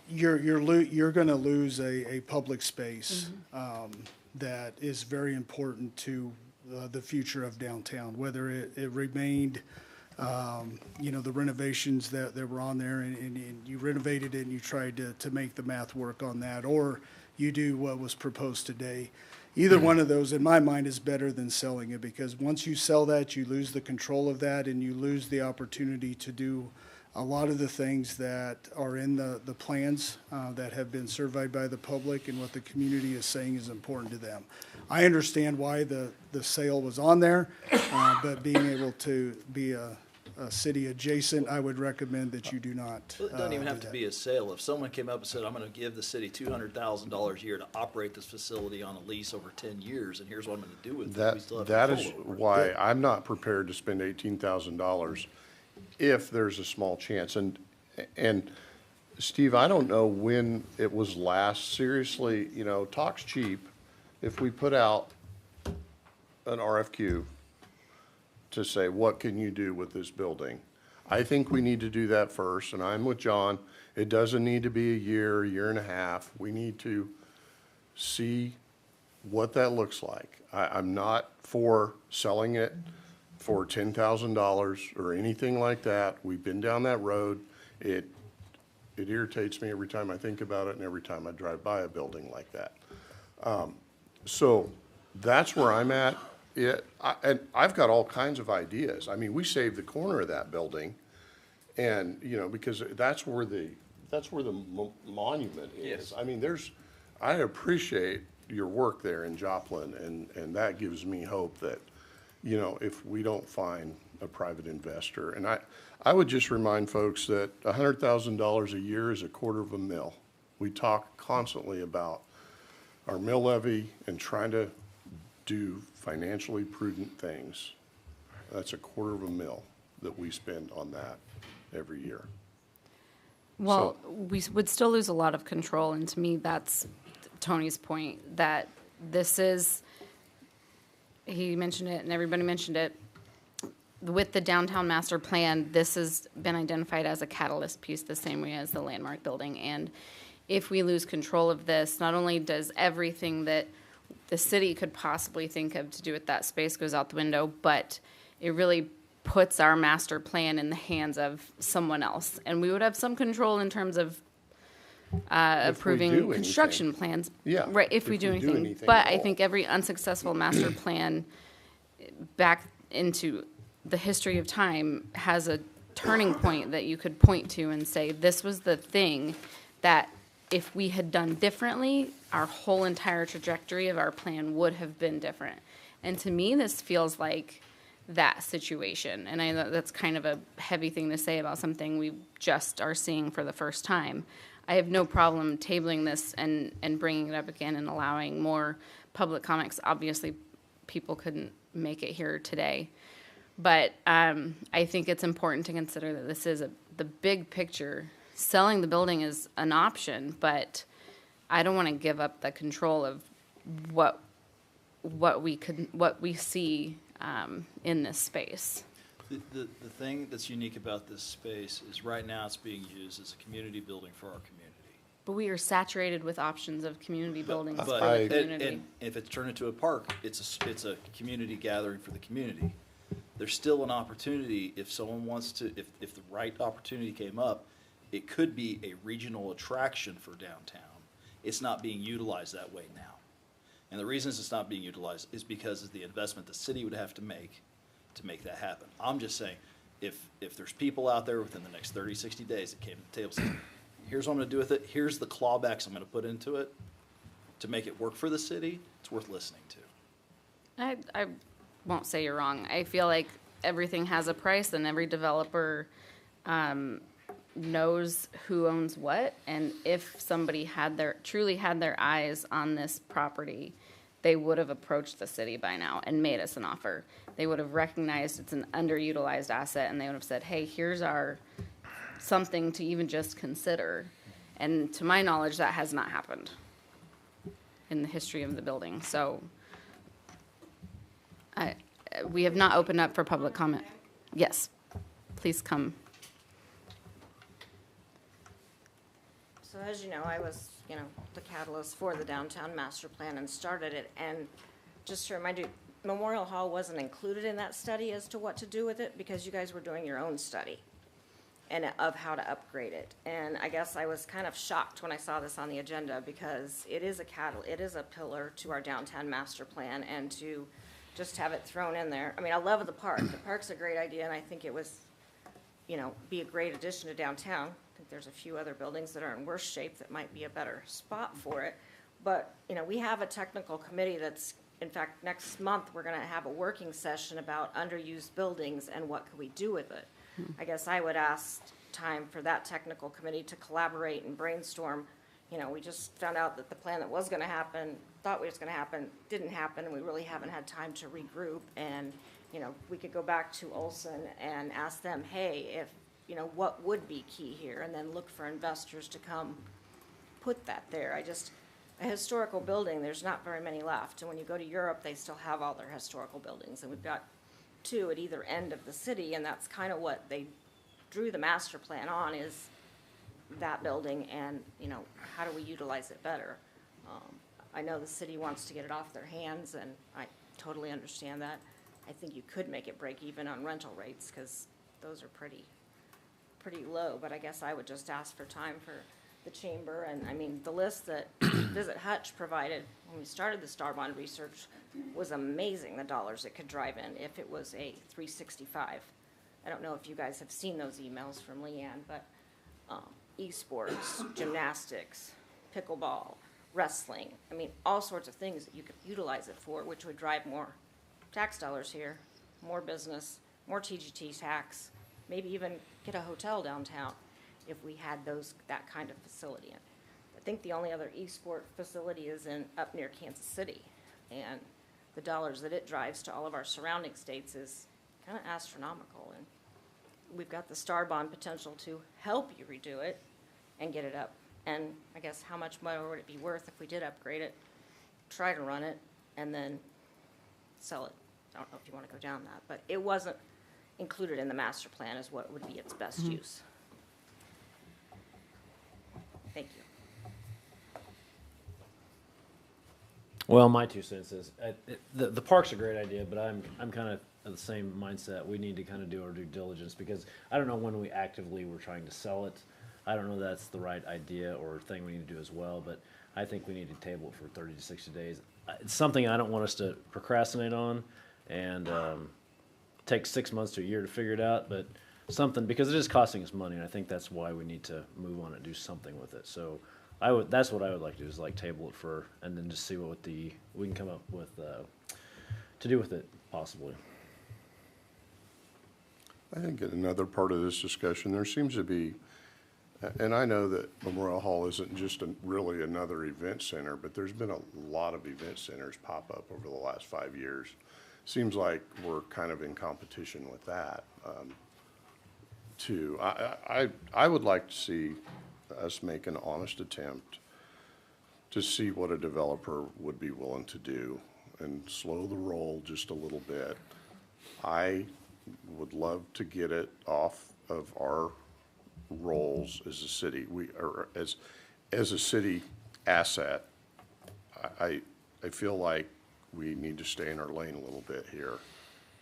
you're going to lose a public space that is very important to the future of downtown, whether it remained, the renovations that were on there and you renovated it and you tried to make the math work on that, or you do what was proposed today. Either one of those, in my mind, is better than selling it, because once you sell that, you lose the control of that and you lose the opportunity to do a lot of the things that are in the plans that have been surveyed by the public and what the community is saying is important to them. I understand why the sale was on there, but being able to be a city adjacent, I would recommend that you do not. Well, it doesn't even have do to that. be a sale. If someone came up and said, I'm gonna give the city $200,000 a year to operate this facility on a lease over 10 years, and here's what I'm gonna do with it, we still have That is control over it. why I'm not prepared to spend $18,000 if there's a small chance. And Steve, I don't know when it was last, seriously, talk's cheap. If we put out an RFQ to say, what can you do with this building? I think we need to do that first, and I'm with John. It doesn't need to be a year and a half. We need to see what that looks like. I'm not for selling it for $10,000 or anything like that. We've been down that road. It irritates me every time I think about it and every time I drive by a building like that. So that's where I'm at. And I've got all kinds of ideas. I mean, we saved the corner of that building, and because that's where the monument is. Yes. I mean, I appreciate your work there in Joplin, and that gives me hope that if we don't find a private investor, and I would just remind folks that $100,000 a year is $250,000. We talk constantly about our mill levy and trying to do financially prudent things. That's $250,000 that we spend on that every year. Well, we would still lose a lot of control, and to me, that's Tony's point, that this is, he mentioned it and everybody mentioned it, with the downtown master plan, this has been identified as a catalyst piece the same way as the Landmark building. And if we lose control of this, not only does everything that the city could possibly think of to do with that space goes out the window, but it really puts our master plan in the hands of someone else. And we would have some control in terms of approving construction plans. Yeah, Right, if we do anything. But I think every unsuccessful master plan back into the history of time has a turning point that you could point to and say, this was the thing that if we had done differently, our whole entire trajectory of our plan would have been different. And to me, this feels like that situation. And I know that's kind of a heavy thing to say about something we just are seeing for the first time. I have no problem tabling this and bringing it up again and allowing more public comments. Obviously, people couldn't make it here today. But I think it's important to consider that this is the big picture. Selling the building is an option, but I don't want to give up the control of what we see in this space. The thing that's unique about this space is right now it's being used as a community building for our community. But we are saturated with options of community buildings for But the community. and if it's turned into a park, it's a community gathering for the community. There's still an opportunity if someone wants to, if the right opportunity came up, it could be a regional attraction for downtown. It's not being utilized that way now. And the reasons it's not being utilized is because of the investment the city would have to make that happen. I'm just saying, if there's people out there within the next 30, 60 days that came to the table and said, here's what I'm gonna do with it, here's the clawbacks I'm gonna put into it to make it work for the city, it's worth listening to. I won't say you're wrong. I feel like everything has a price, and every developer knows who owns what. And if somebody truly had their eyes on this property, they would have approached the city by now and made us an offer. They would have recognized it's an underutilized asset, and they would have said, hey, here's our something to even just consider. And to my knowledge, that has not happened in the history of the building. So we have not opened up for public comment. Yes, please come. So as you know, I was, the catalyst for the downtown master plan and started it. And just to remind you, Memorial Hall wasn't included in that study as to what to do with it because you guys were doing your own study and of how to upgrade it. And I guess I was kind of shocked when I saw this on the agenda because it is a pillar to our downtown master plan, and to just have it thrown in there. I mean, I love the park. The park's a great idea, and I think it was, be a great addition to downtown. I think there's a few other buildings that are in worse shape that might be a better spot for it. But, we have a technical committee that's, in fact, next month, we're gonna have a working session about underused buildings and what could we do with it. I guess I would ask time for that technical committee to collaborate and brainstorm. We just found out that the plan that was gonna happen, thought was gonna happen, didn't happen, and we really haven't had time to regroup. And, we could go back to Olson and ask them, hey, if, what would be key here, and then look for investors to come put that there. A historical building, there's not very many left. And when you go to Europe, they still have all their historical buildings. And we've got 2 at either end of the city, and that's kind of what they drew the master plan on, is that building and, how do we utilize it better? I know the city wants to get it off their hands, and I totally understand that. I think you could make it break even on rental rates because those are pretty low, but I guess I would just ask for time for the chamber. And I mean, the list that Visit Hutch provided when we started the Star Bond research was amazing, the dollars it could drive in if it was a 365. I don't know if you guys have seen those emails from Leanne, but esports, gymnastics, pickleball, wrestling, I mean, all sorts of things that you could utilize it for, which would drive more tax dollars here, more business, more TGT tax, maybe even get a hotel downtown if we had that kind of facility in. I think the only other esport facility is up near Kansas City, and the dollars that it drives to all of our surrounding states is kind of astronomical. And we've got the Star Bond potential to help you redo it and get it up. And I guess how much more would it be worth if we did upgrade it, try to run it, and then sell it? I don't know if you want to go down that, but it wasn't included in the master plan as what would be its best use. Thank you. Well, my 2 cents is, the park's a great idea, but I'm kind of the same mindset. We need to kind of do our due diligence, because I don't know when we actively were trying to sell it. I don't know that's the right idea or thing we need to do as well, but I think we need to table it for 30 to 60 days. It's something I don't want us to procrastinate on and take 6 months to a year to figure it out, but something, because it is costing us money, and I think that's why we need to move on and do something with it. So that's what I would like to do, is like table it and then just see what we can come up with to do with it possibly. I think in another part of this discussion, there seems to be, and I know that Memorial Hall isn't just really another event center, but there's been a lot of event centers pop up over the last 5 years. Seems like we're kind of in competition with that, too. I would like to see us make an honest attempt to see what a developer would be willing to do and slow the roll just a little bit. I would love to get it off of our roles as a city, as a city asset. I feel like we need to stay in our lane a little bit here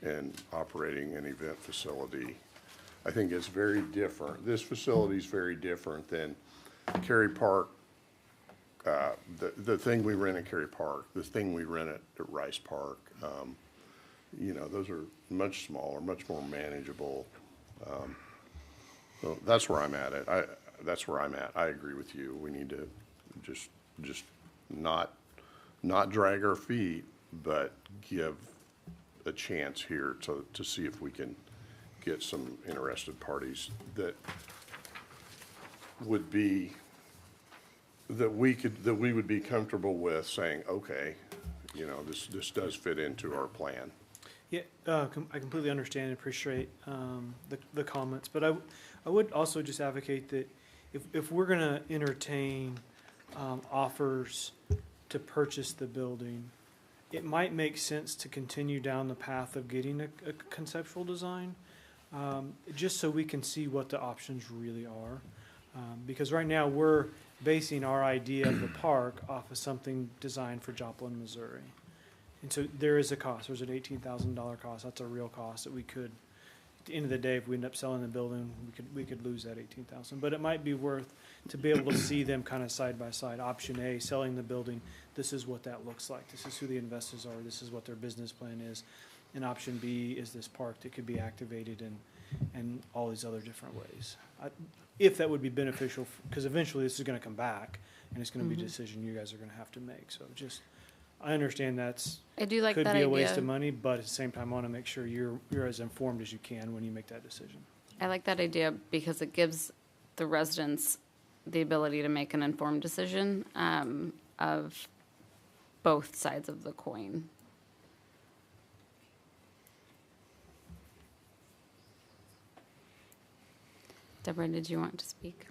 in operating an event facility. I think it's very different. This facility is very different than Cary Park, the thing we rent at Cary Park, the thing we rent at Rice Park. Those are much smaller, much more manageable. So that's where I'm at. That's where I'm at. I agree with you. We need to just not drag our feet, but give a chance here to see if we can get some interested parties that would be, that we would be comfortable with saying, okay, this does fit into our plan. Yeah, I completely understand and appreciate the comments, but I would also just advocate that if we're going to entertain offers to purchase the building, it might make sense to continue down the path of getting a conceptual design, just so we can see what the options really are. Because right now we're basing our idea of the park off of something designed for Joplin, Missouri. And so there is a cost. There's an $18,000 cost. That's a real cost that we could, at the end of the day, if we end up selling the building, we could lose that $18,000. But it might be worth to be able to see them kind of side by side. Option A, selling the building. This is what that looks like. This is who the investors are. This is what their business plan is. And option B is this park that could be activated in all these other different ways. If that would be beneficial, because eventually this is going to come back, and it's going to be a decision you guys are going to have to make. So just, I understand I do like could that be a idea. waste of money, but at the same time, I want to make sure you're as informed as you can when you make that decision. I like that idea because it gives the residents the ability to make an informed decision of both sides of the coin. Deborah, did you want to speak?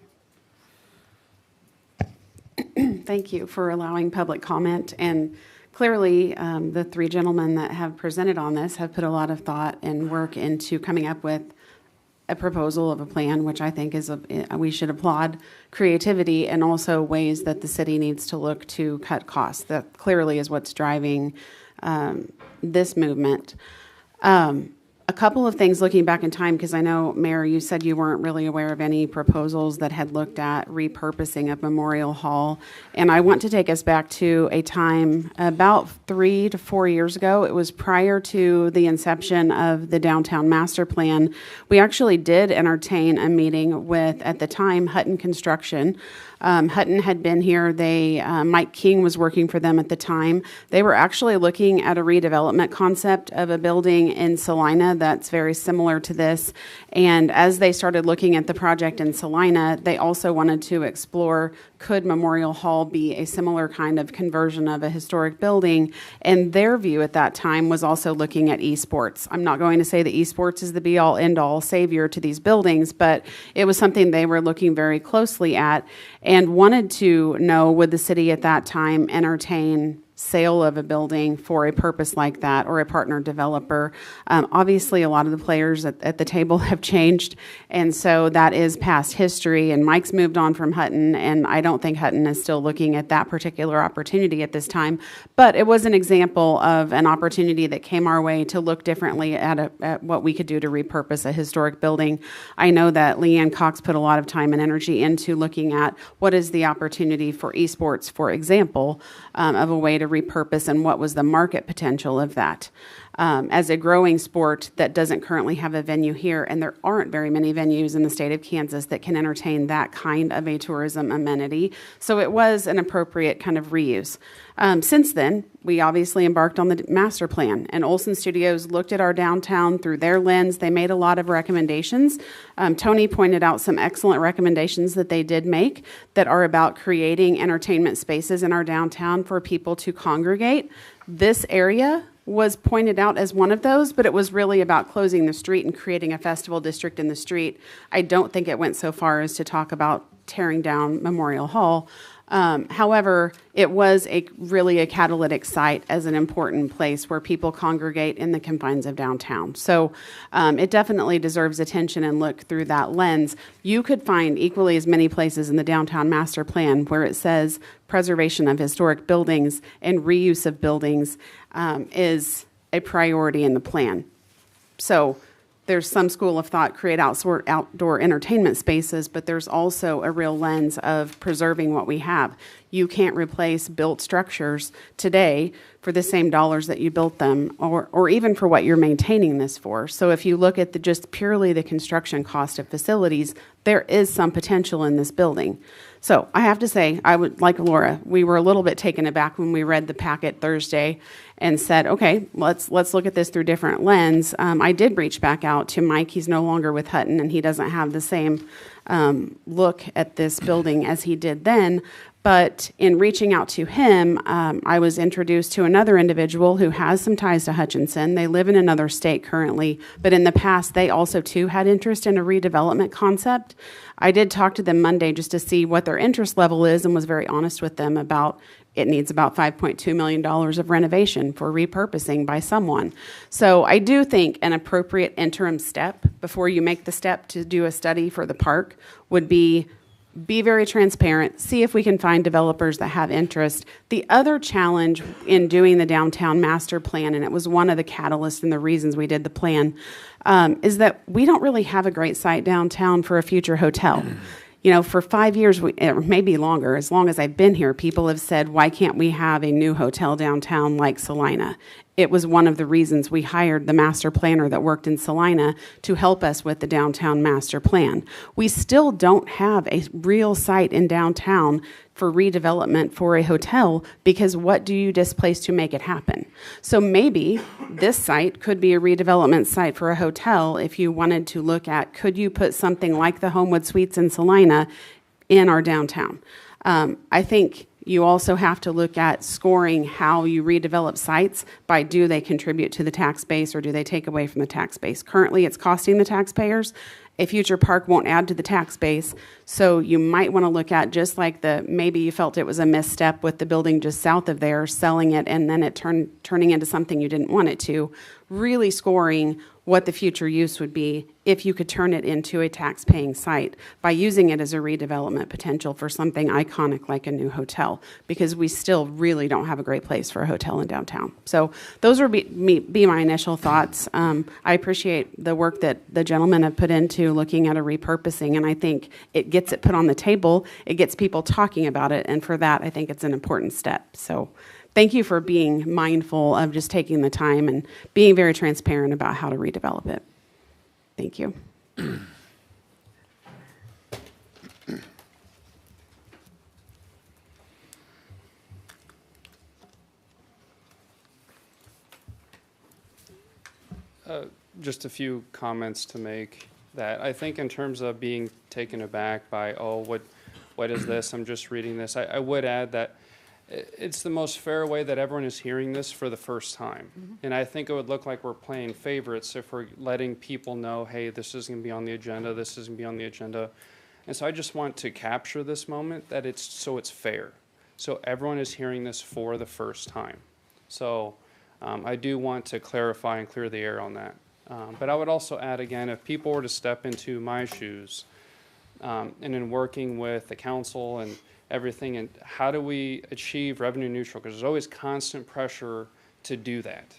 Thank you for allowing public comment. And clearly, the three gentlemen that have presented on this have put a lot of thought and work into coming up with a proposal of a plan, which I think is we should applaud creativity and also ways that the city needs to look to cut costs. That clearly is what's driving this movement. A couple of things looking back in time, because I know, Mayor, you said you weren't really aware of any proposals that had looked at repurposing of Memorial Hall. And I want to take us back to a time about 3 to 4 years ago. It was prior to the inception of the downtown master plan. We actually did entertain a meeting with, at the time, Hutton Construction. Hutton had been here. Mike King was working for them at the time. They were actually looking at a redevelopment concept of a building in Salina that's very similar to this. And as they started looking at the project in Salina, they also wanted to explore, could Memorial Hall be a similar kind of conversion of a historic building? And their view at that time was also looking at esports. I'm not going to say that esports is the be-all, end-all savior to these buildings, but it was something they were looking very closely at and wanted to know, would the city at that time entertain sale of a building for a purpose like that, or a partner developer. Obviously, a lot of the players at the table have changed, and so that is past history, and Mike's moved on from Hutton, and I don't think Hutton is still looking at that particular opportunity at this time, but it was an example of an opportunity that came our way to look differently at what we could do to repurpose a historic building. I know that Leanne Cox put a lot of time and energy into looking at what is the opportunity for esports, for example, of a way to repurpose, and what was the market potential of that. As a growing sport that doesn't currently have a venue here, and there aren't very many venues in the state of Kansas that can entertain that kind of a tourism amenity, so it was an appropriate kind of reuse. Since then, we obviously embarked on the master plan, and Olson Studios looked at our downtown through their lens. They made a lot of recommendations. Tony pointed out some excellent recommendations that they did make that are about creating entertainment spaces in our downtown for people to congregate. This area was pointed out as one of those, but it was really about closing the street and creating a festival district in the street. I don't think it went so far as to talk about tearing down Memorial Hall. However, it was really a catalytic site as an important place where people congregate in the confines of downtown. So it definitely deserves attention and look through that lens. You could find equally as many places in the downtown master plan where it says preservation of historic buildings and reuse of buildings is a priority in the plan. So there's some school of thought, create outdoor entertainment spaces, but there's also a real lens of preserving what we have. You can't replace built structures today for the same dollars that you built them, or even for what you're maintaining this for. So if you look at just purely the construction cost of facilities, there is some potential in this building. So I have to say, I would, like Laura, we were a little bit taken aback when we read the packet Thursday and said, okay, let's look at this through different lens. I did reach back out to Mike. He's no longer with Hutton, and he doesn't have the same look at this building as he did then. But in reaching out to him, I was introduced to another individual who has some ties to Hutchinson. They live in another state currently, but in the past, they also, too, had interest in a redevelopment concept. I did talk to them Monday just to see what their interest level is, and was very honest with them about it needs about $5.2 million of renovation for repurposing by someone. So I do think an appropriate interim step before you make the step to do a study for the park would be be very transparent, see if we can find developers that have interest. The other challenge in doing the downtown master plan, and it was one of the catalysts and the reasons we did the plan, is that we don't really have a great site downtown for a future hotel. You know, for 5 years, or maybe longer, as long as I've been here, people have said, why can't we have a new hotel downtown like Salina? It was one of the reasons we hired the master planner that worked in Salina to help us with the downtown master plan. We still don't have a real site in downtown for redevelopment for a hotel, because what do you displace to make it happen? So maybe this site could be a redevelopment site for a hotel if you wanted to look at, could you put something like the Homewood Suites in Salina in our downtown? I think you also have to look at scoring how you redevelop sites by, do they contribute to the tax base or do they take away from the tax base? Currently, it's costing the taxpayers. A future park won't add to the tax base, so you might want to look at, just like maybe you felt it was a misstep with the building just south of there, selling it and then it turning into something you didn't want it to, really scoring what the future use would be if you could turn it into a tax-paying site by using it as a redevelopment potential for something iconic like a new hotel, because we still really don't have a great place for a hotel in downtown. So those would be my initial thoughts. I appreciate the work that the gentlemen have put into looking at a repurposing, and I think it gets it put on the table, it gets people talking about it, and for that, I think it's an important step. So thank you for being mindful of just taking the time and being very transparent about how to redevelop it. Thank you. Just a few comments to make. That I think in terms of being taken aback by, oh, what is this? I'm just reading this. I would add that it's the most fair way that everyone is hearing this for the first time. Mm-hmm. And I think it would look like we're playing favorites if we're letting people know, hey, this is going to be on the agenda, this is going to be on the agenda. And so I just want to capture this moment, that it's fair. So everyone is hearing this for the first time. So I do want to clarify and clear the air on that. But I would also add, again, if people were to step into my shoes and in working with the council and everything, and how do we achieve revenue neutral? Because there's always constant pressure to do that.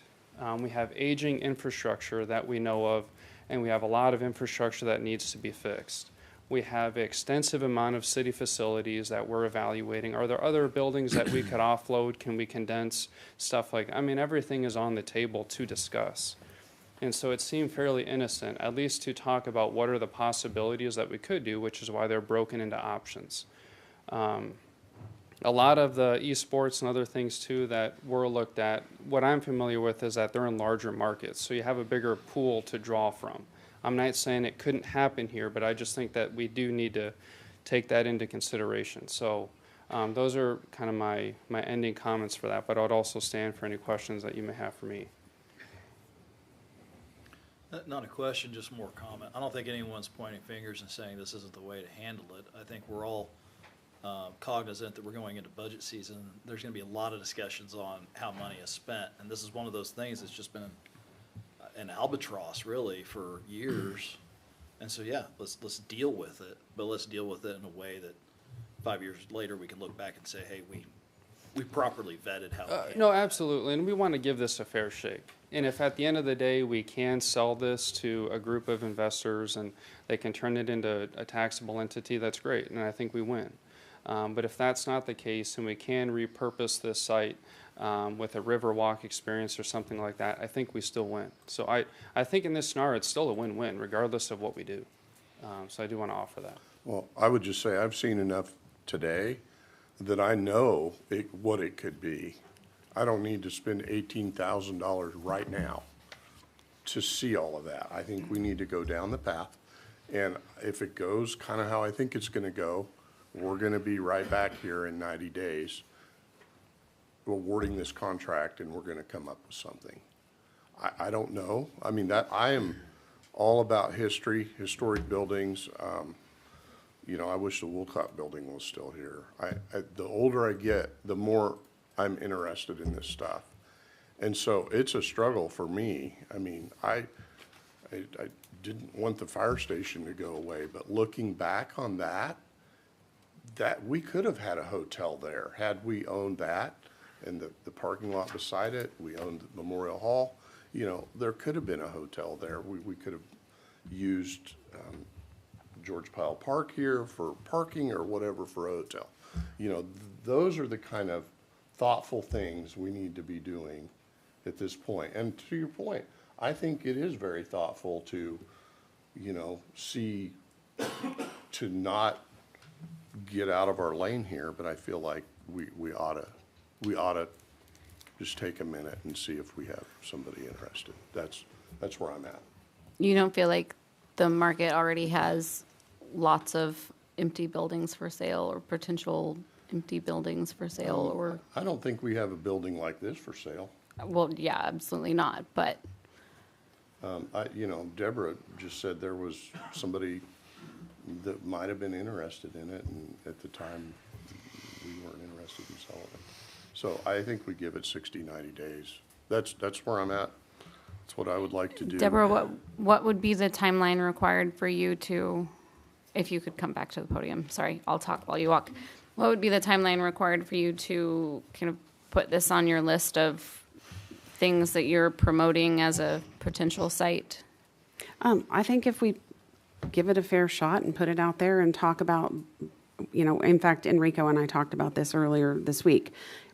We have aging infrastructure that we know of, and we have a lot of infrastructure that needs to be fixed. We have an extensive amount of city facilities that we're evaluating. Are there other buildings that we could offload? Can we condense stuff like, I mean, everything is on the table to discuss. And so it seemed fairly innocent, at least to talk about what are the possibilities that we could do, which is why they're broken into options. A lot of the esports and other things too that were looked at, what I'm familiar with is that they're in larger markets, so you have a bigger pool to draw from. I'm not saying it couldn't happen here, but I just think that we do need to take that into consideration. So those are kind of my ending comments for that, but I would also stand for any questions that you may have for me. Not a question, just more comment. I don't think anyone's pointing fingers and saying this isn't the way to handle it. I think we're all cognizant that we're going into budget season. There's going to be a lot of discussions on how money is spent, and this is one of those things that's just been an albatross really for years. And so yeah, let's deal with it, but let's deal with it in a way that 5 years later we can look back and say, hey, we properly vetted how. No, absolutely, and we want to give this a fair shake. And if at the end of the day we can sell this to a group of investors and they can turn it into a taxable entity, that's great, and I think we win. But if that's not the case and we can repurpose this site with a river walk experience or something like that, I think we still win. So I think in this scenario it's still a win-win regardless of what we do. So I do want to offer that. Well, I would just say I've seen enough today that I know what it could be. I don't need to spend $18,000 right now to see all of that. I think we need to go down the path. And if it goes kind of how I think it's going to go, we're going to be right back here in 90 days awarding this contract, and we're going to come up with something. I don't know. I mean, I am all about history, historic buildings. You know, I wish the Woolcott building was still here. The older I get, the more I'm interested in this stuff. And so it's a struggle for me. I mean, I didn't want the fire station to go away, but looking back on that, that, we could have had a hotel there had we owned that and the parking lot beside it. We owned Memorial Hall. You know, there could have been a hotel there. We could have used George Pyle Park here for parking or whatever for a hotel. You know, those are the kind of thoughtful things we need to be doing at this point. And to your point, I think it is very thoughtful to, you know, see, to not get out of our lane here, but I feel like we ought to just take a minute and see if we have somebody interested. That's where I'm at. You don't feel like the market already has lots of empty buildings for sale or potential empty buildings for sale, or? I don't think we have a building like this for sale. Well, yeah, absolutely not, but You know, Deborah just said there was somebody that might have been interested in it, and at the time, we weren't interested in selling it. So I think we give it 60, 90 days. That's where I'm at. That's what I would like to do. Deborah, what would be the timeline required for you to, if you could come back to the podium, sorry, I'll talk while you walk. What would be the timeline required for you to kind of put this on your list of things that you're promoting as a potential site? I think if we give it a fair shot and put it out there and talk about, you know, in fact, Enrico and I talked about this earlier this week.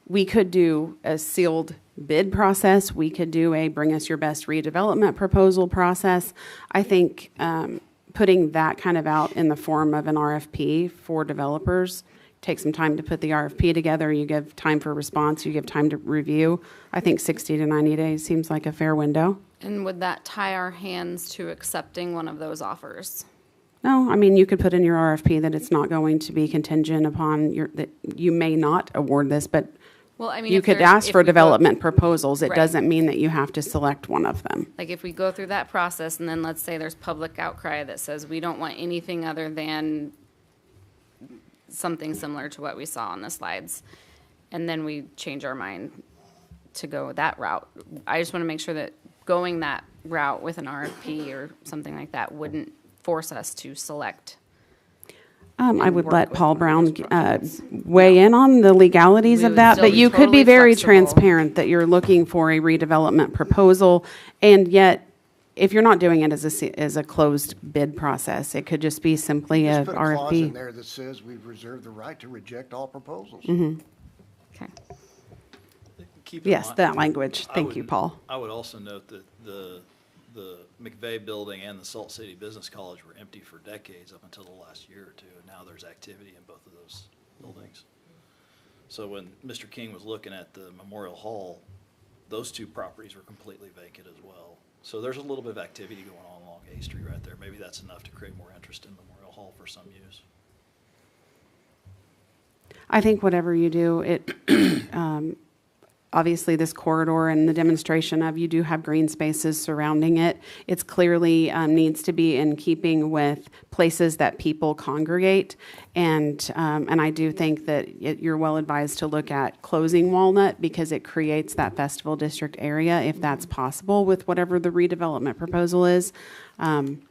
We could do a sealed bid process. We could do a bring us your best redevelopment proposal process. I think putting that kind of out in the form of an RFP for developers, take some time to put the RFP together. You give time for response. You give time to review. I think 60 to 90 days seems like a fair window. And would that tie our hands to accepting one of those offers? No, I mean, you could put in your RFP that it's not going to be contingent upon that you may not award this, but Well, I mean, you if could there's- ask if for we go- development proposals. It Right. doesn't mean that you have to select one of them. Like if we go through that process and then let's say there's public outcry that says we don't want anything other than something similar to what we saw on the slides, and then we change our mind to go that route. I just want to make sure that going that route with an RFP or something like that wouldn't force us to select. I would work let with Paul one of Brown those projects. weigh in on the legalities We of would that, still but be you could be totally very flexible. transparent that you're looking for a redevelopment proposal, and yet, if you're not doing it as a closed bid process, it could just be simply a Just put a clause in RFP. there that says we've reserved the right to reject all proposals. Okay. Keep in Yes, mind- that language. I Thank you, would- Paul. I would also note that the McVeigh building and the Salt City Business College were empty for decades up until the last year or two, and now there's activity in both of those buildings. So when Mr. King was looking at the Memorial Hall, those two properties were completely vacant as well. So there's a little bit of activity going on along A Street right there. Maybe that's enough to create more interest in Memorial Hall for some use. I think whatever you do, obviously this corridor and the demonstration of, you do have green spaces surrounding it. It's clearly needs to be in keeping with places that people congregate. And I do think that you're well advised to look at closing Walnut because it creates that festival district area, if that's possible with whatever the redevelopment proposal is. And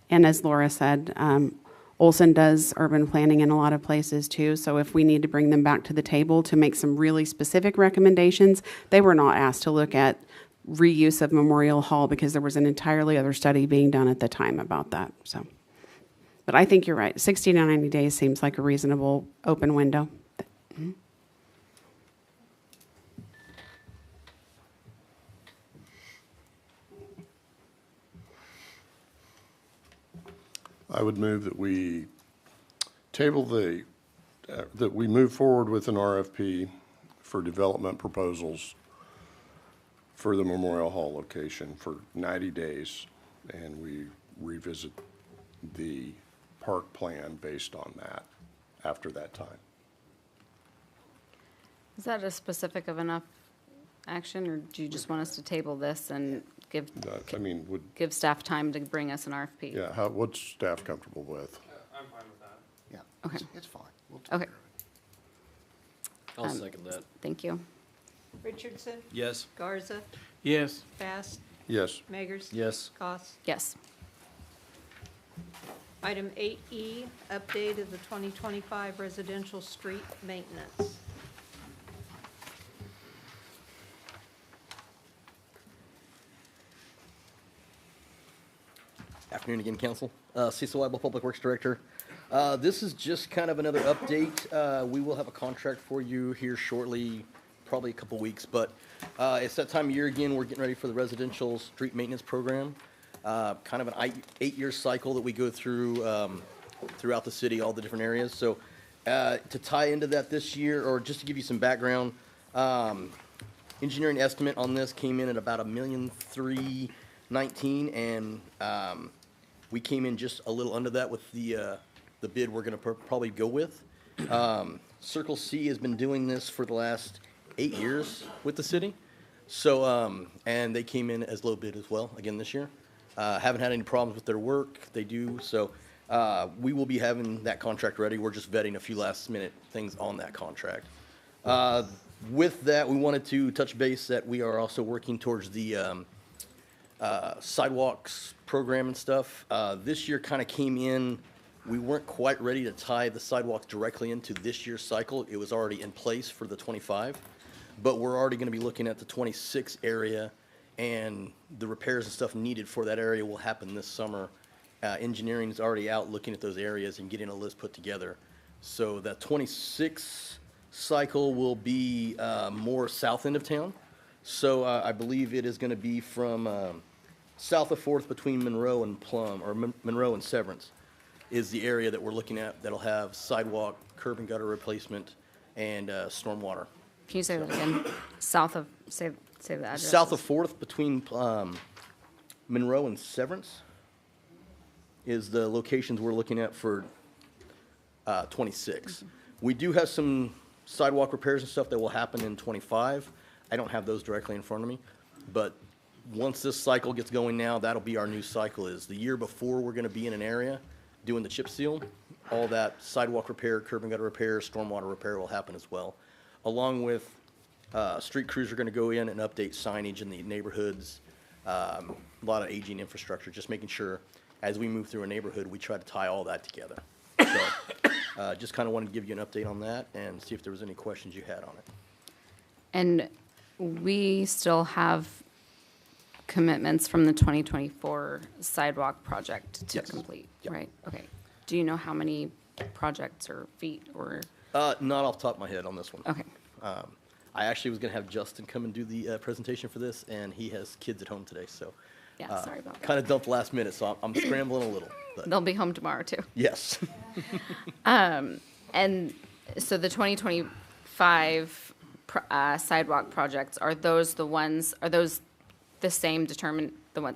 as Laura said, Olson does urban planning in a lot of places too, so if we need to bring them back to the table to make some really specific recommendations, they were not asked to look at reuse of Memorial Hall because there was an entirely other study being done at the time about that. So, but I think you're right. 60 to 90 days seems like a reasonable open window. I would move that we table that we move forward with an RFP for development proposals for the Memorial Hall location for 90 days, and we revisit the park plan based on that after that time. Is that a specific of enough action, or do you just want us to table this and give staff time to bring us an RFP? Yeah, what's staff comfortable with? I'm fine with that. Yeah, Okay. it's fine. We'll take Okay. care of it. I'll second that. Thank you. Richardson? Yes. Garza? Yes. Fast? Yes. Megers? Yes. Goss? Yes. Item 8E, update of the 2025 residential street maintenance. Afternoon again, Council. Cecil Weibel, Public Works Director. This is just kind of another update. We will have a contract for you here shortly, probably a couple weeks, but it's that time of year again. We're getting ready for the residential street maintenance program. Kind of an 8-year cycle that we go through throughout the city, all the different areas. So to tie into that this year, or just to give you some background, engineering estimate on this came in at about $1,319,000, and we came in just a little under that with the bid we're going to probably go with. Circle C has been doing this for the last 8 years with the city. So, and they came in as low bid as well, again this year. Haven't had any problems with their work. They do. So we will be having that contract ready. We're just vetting a few last minute things on that contract. With that, we wanted to touch base that we are also working towards the sidewalks program and stuff. This year kind of came in, we weren't quite ready to tie the sidewalks directly into this year's cycle. It was already in place for the 25, but we're already going to be looking at the 26 area, and the repairs and stuff needed for that area will happen this summer. Engineering is already out looking at those areas and getting a list put together. So that 26 cycle will be more south end of town. So I believe it is going to be from south of 4th between Monroe and Plum, or Monroe and Severance, is the area that we're looking at that'll have sidewalk, curb and gutter replacement, and stormwater. Can you say that again? South of, say the address. South of 4th between Monroe and Severance is the locations we're looking at for 26. We do have some sidewalk repairs and stuff that will happen in 25. I don't have those directly in front of me, but once this cycle gets going now, that'll be our new cycle. Is the year before we're going to be in an area doing the chip seal, all that sidewalk repair, curb and gutter repair, stormwater repair will happen as well, along with street crews are going to go in and update signage in the neighborhoods, a lot of aging infrastructure, just making sure as we move through a neighborhood, we try to tie all that together. So just kind of wanted to give you an update on that and see if there was any questions you had on it. And we still have commitments from the 2024 sidewalk project to complete, right? Okay. Do you know how many projects or feet or? Not off the top of my head on this one. Okay. I actually was going to have Justin come and do the presentation for this, and he has kids at home today, so. Yeah, sorry about that. Kind of dumped last minute, so I'm scrambling a little. But. They'll be home tomorrow too. Yes. And so the 2025 sidewalk projects, are those the same, determined the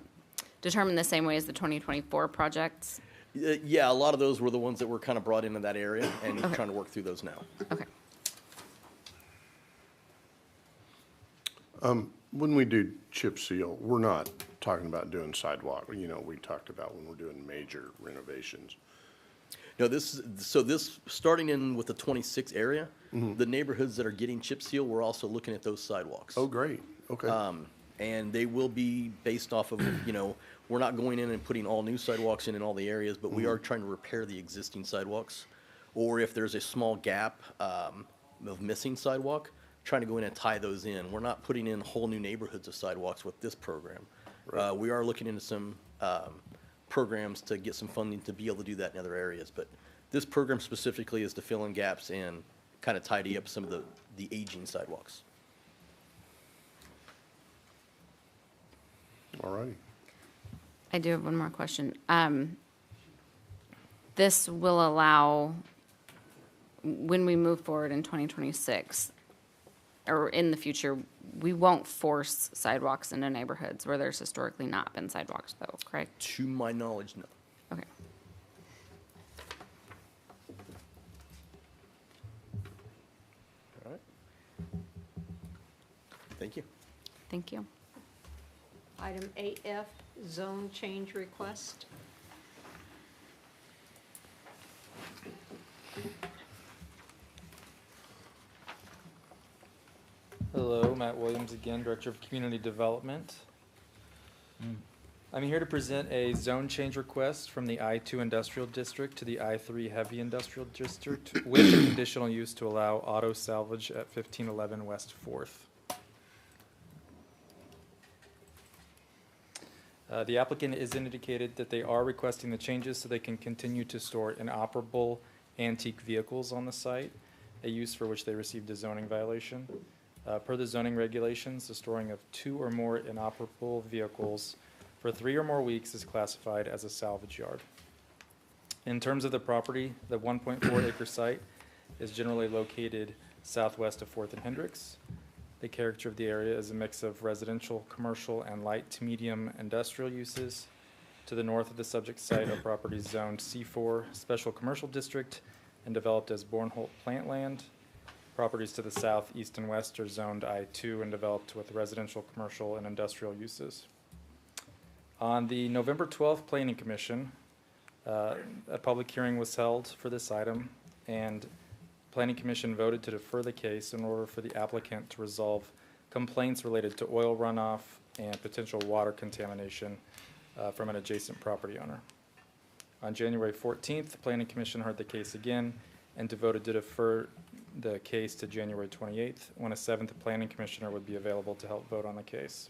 same way as the 2024 projects? Yeah, a lot of those were the ones that were kind of brought into that area, and Okay. trying to work through those now. Okay. When we do chip seal, we're not talking about doing sidewalk. You know, we talked about when we're doing major renovations. No, this starting in with the 26 area, the neighborhoods that are getting chip seal, we're also looking at those sidewalks. Oh, great. Okay. And they will be based off of, we're not going in and putting all new sidewalks in all the areas, but we are trying to repair the existing sidewalks. Or if there's a small gap of missing sidewalk, trying to go in and tie those in. We're not putting in whole new neighborhoods of sidewalks with this program. Right. We are looking into some programs to get some funding to be able to do that in other areas. But this program specifically is to fill in gaps and kind of tidy up some of the aging sidewalks. All righty. I do have one more question. This will allow, when we move forward in 2026, or in the future, we won't force sidewalks into neighborhoods where there's historically not been sidewalks, though, correct? To my knowledge, no. Okay. All right. Thank you. Thank you. Item 8F, zone change request. Hello, Matt Williams again, Director of Community Development. I'm here to present a zone change request from the I-2 Industrial District to the I-3 Heavy Industrial District with a conditional use to allow auto salvage at 1511 West 4th. The applicant has indicated that they are requesting the changes so they can continue to store inoperable antique vehicles on the site, a use for which they received a zoning violation. Per the zoning regulations, the storing of 2 or more inoperable vehicles for 3 or more weeks is classified as a salvage yard. In terms of the property, the 1.4 acre site is generally located southwest of 4th and Hendricks. The character of the area is a mix of residential, commercial, and light to medium industrial uses. To the north of the subject site are properties zoned C4 Special Commercial District and developed as Bornholt plant land. Properties to the south, east, and west are zoned I2 and developed with residential, commercial, and industrial uses. On the November 12th Planning Commission, a public hearing was held for this item, and Planning Commission voted to defer the case in order for the applicant to resolve complaints related to oil runoff and potential water contamination from an adjacent property owner. On January 14th, the Planning Commission heard the case again and voted to defer the case to January 28th, when a 7th Planning Commissioner would be available to help vote on the case.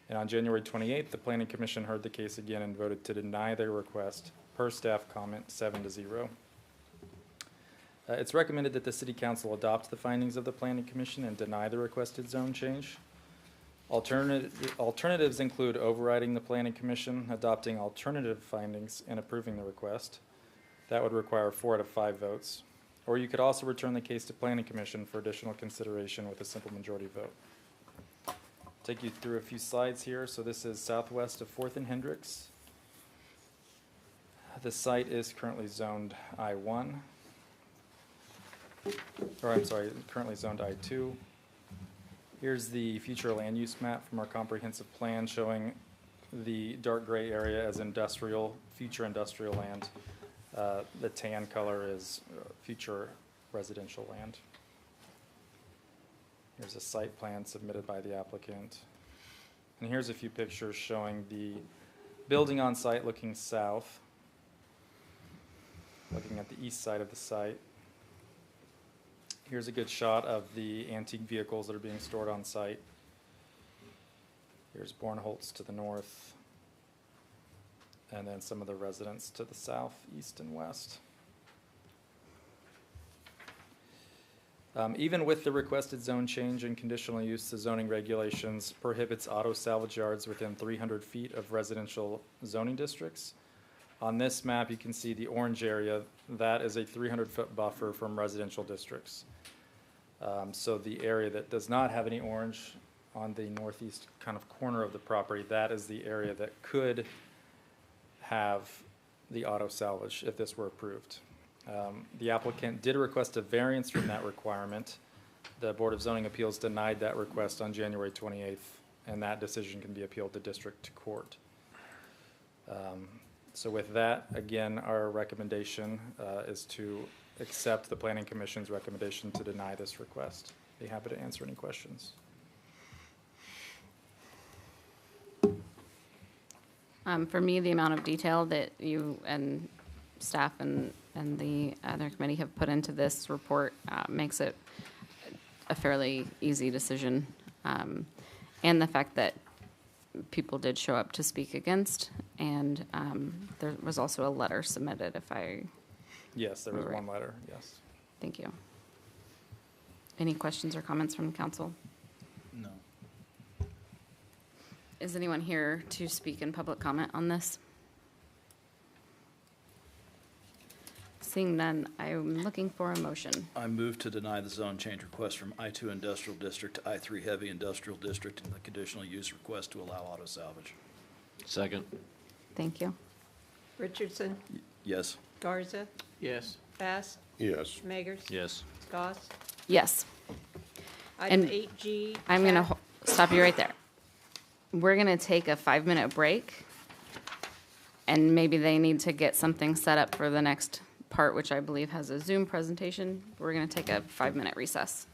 And on January 28th, the Planning Commission heard the case again and voted to deny their request per staff comment 7-0. It's recommended that the City Council adopt the findings of the Planning Commission and deny the requested zone change. Alternatives include overriding the Planning Commission, adopting alternative findings, and approving the request. That would require 4 out of 5 votes. Or you could also return the case to Planning Commission for additional consideration with a simple majority vote. Take you through a few slides here. So this is southwest of 4th and Hendricks. The site is currently zoned I1. Or I'm sorry, currently zoned I2. Here's the future land use map from our comprehensive plan showing the dark gray area as industrial, future industrial land. The tan color is future residential land. Here's a site plan submitted by the applicant. And here's a few pictures showing the building on site looking south, looking at the east side of the site. Here's a good shot of the antique vehicles that are being stored on site. Here's Bornholtz to the north, and then some of the residents to the south, east, and west. Even with the requested zone change and conditional use, the zoning regulations prohibits auto salvage yards within 300 feet of residential zoning districts. On this map, you can see the orange area. That is a 300-foot buffer from residential districts. So the area that does not have any orange on the northeast kind of corner of the property, that is the area that could have the auto salvage if this were approved. The applicant did request a variance from that requirement. The Board of Zoning Appeals denied that request on January 28th, and that decision can be appealed to district court. So with that, again, our recommendation is to accept the Planning Commission's recommendation to deny this request. Be happy to answer any questions. For me, the amount of detail that you and staff and the other committee have put into this report makes it a fairly easy decision. And the fact that people did show up to speak against, and there was also a letter submitted, if I... Yes, there was one letter, yes. Thank you. Any questions or comments from council? No. Is anyone here to speak in public comment on this? Seeing none, I'm looking for a motion. I move to deny the zone change request from I2 Industrial District to I3 Heavy Industrial District and the conditional use request to allow auto salvage. Second. Thank you. Richardson, Yes. Garza, Yes. Bass, Yes. Magers, Yes. Goss. Yes. Item And 8G. I'm going to stop you right there. We're going to take a 5-minute break, and maybe they need to get something set up for the next part, which I believe has a Zoom presentation. We're going to take a 5-minute recess.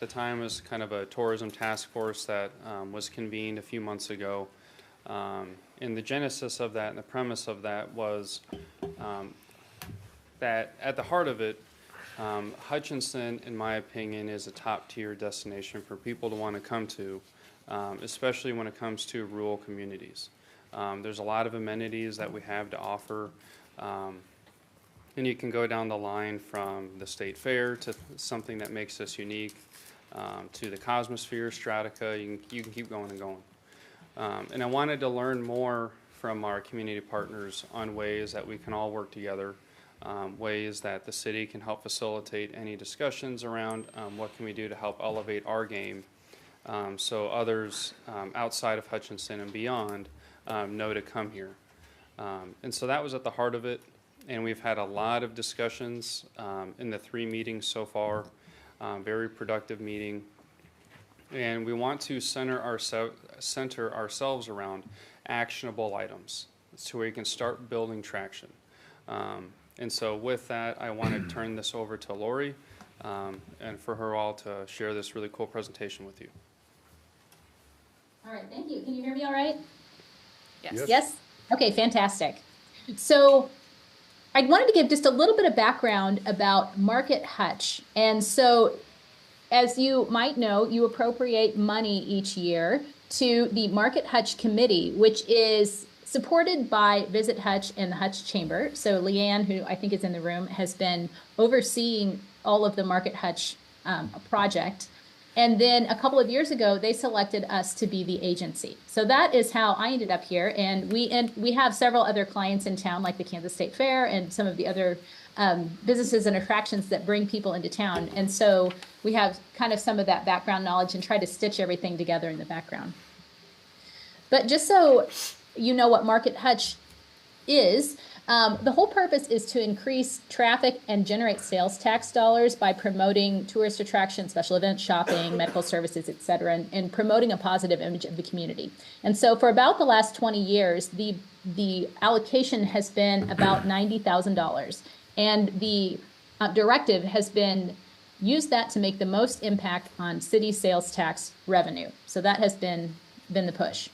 the time was kind of a tourism task force that was convened a few months ago. And the genesis of that and the premise of that was that at the heart of it, Hutchinson, in my opinion, is a top-tier destination for people to want to come to, especially when it comes to rural communities. There's a lot of amenities that we have to offer, and you can go down the line from the state fair to something that makes us unique, to the Cosmosphere, Stratica. You can keep going and going. And I wanted to learn more from our community partners on ways that we can all work together, ways that the city can help facilitate any discussions around what can we do to help elevate our game, so others outside of Hutchinson and beyond know to come here. And so that was at the heart of it, and we've had a lot of discussions in the 3 meetings so far, very productive meeting. And we want to center ourselves around actionable items so we can start building traction. And so with that, I want to turn this over to Lori and for her all to share this really cool presentation with you. All right, thank you. Can you hear me all right? Yes. Yes? Okay, fantastic. So I wanted to give just a little bit of background about Market Hutch. And so, as you might know, you appropriate money each year to the Market Hutch Committee, which is supported by Visit Hutch and the Hutch Chamber. So Leanne, who I think is in the room, has been overseeing all of the Market Hutch project. And then a couple of years ago, they selected us to be the agency. So that is how I ended up here. And we have several other clients in town, like the Kansas State Fair and some of the other businesses and attractions that bring people into town. And so we have kind of some of that background knowledge and try to stitch everything together in the background. But just so you know what Market Hutch is, the whole purpose is to increase traffic and generate sales tax dollars by promoting tourist attractions, special events, shopping, medical services, et cetera, and promoting a positive image of the community. And so for about the last 20 years, the allocation has been about $90,000. And the directive has been use that to make the most impact on city sales tax revenue. So that has been the push.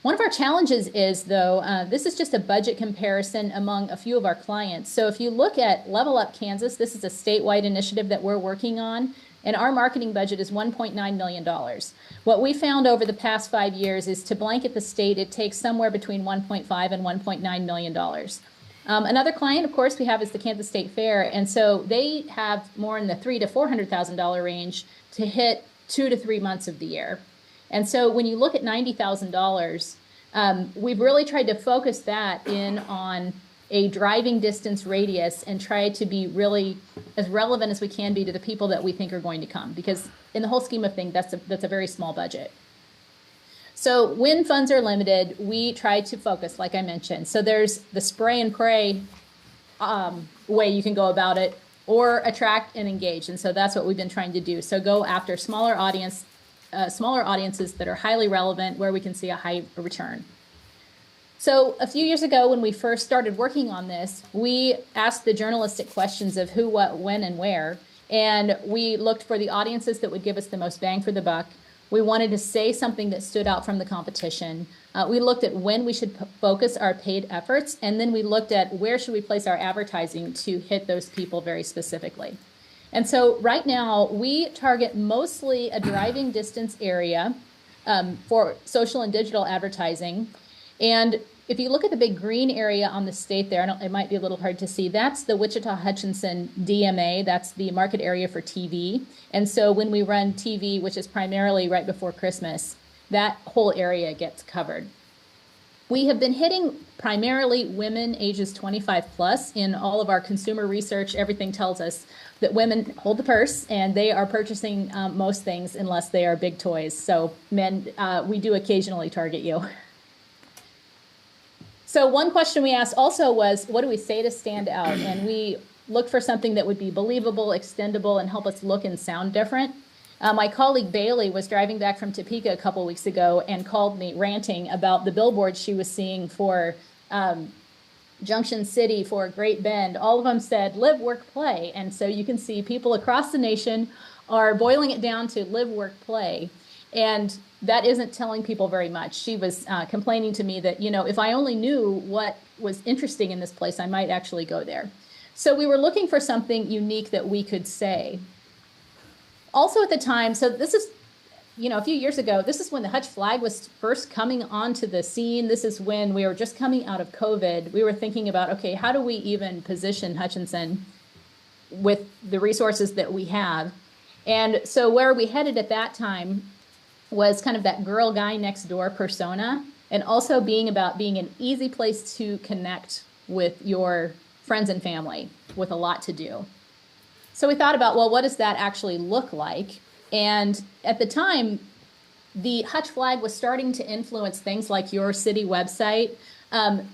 One of our challenges is, though, this is just a budget comparison among a few of our clients. So if you look at Level Up Kansas, this is a statewide initiative that we're working on, and our marketing budget is $1.9 million. What we found over the past 5 years is to blanket the state, it takes somewhere between $1.5 and $1.9 million. Another client, of course, we have is the Kansas State Fair, and so they have more in the $300,000 to $400,000 range to hit 2 to 3 months of the year. And so when you look at $90,000, we've really tried to focus that in on a driving distance radius and try to be really as relevant as we can be to the people that we think are going to come, because in the whole scheme of things, that's a very small budget. So when funds are limited, we try to focus, like I mentioned. So there's the spray and pray way you can go about it, or attract and engage. And so that's what we've been trying to do. So go after smaller audiences that are highly relevant, where we can see a high return. So a few years ago, when we first started working on this, we asked the journalistic questions of who, what, when, and where. And we looked for the audiences that would give us the most bang for the buck. We wanted to say something that stood out from the competition. We looked at when we should focus our paid efforts, and then we looked at where should we place our advertising to hit those people very specifically. And so right now, we target mostly a driving distance area for social and digital advertising. And if you look at the big green area on the state there, it might be a little hard to see, that's the Wichita-Hutchinson DMA. That's the market area for TV. And so when we run TV, which is primarily right before Christmas, that whole area gets covered. We have been hitting primarily women ages 25 plus. In all of our consumer research, everything tells us that women hold the purse and they are purchasing most things unless they are big toys. So men, we do occasionally target you. So one question we asked also was, what do we say to stand out? And we look for something that would be believable, extendable, and help us look and sound different. My colleague Bailey was driving back from Topeka a couple weeks ago and called me ranting about the billboards she was seeing for Junction City, for Great Bend. All of them said, live, work, play. And so you can see people across the nation are boiling it down to live, work, play. And that isn't telling people very much. She was complaining to me that, if I only knew what was interesting in this place, I might actually go there. So we were looking for something unique that we could say. Also at the time, so this is, a few years ago, this is when the Hutch flag was first coming onto the scene. This is when we were just coming out of COVID. We were thinking about, okay, how do we even position Hutchinson with the resources that we have? And so where we headed at that time was kind of that girl guy next door persona, and also being an easy place to connect with your friends and family with a lot to do. So we thought about, well, what does that actually look like? And at the time, the Hutch flag was starting to influence things like your city website.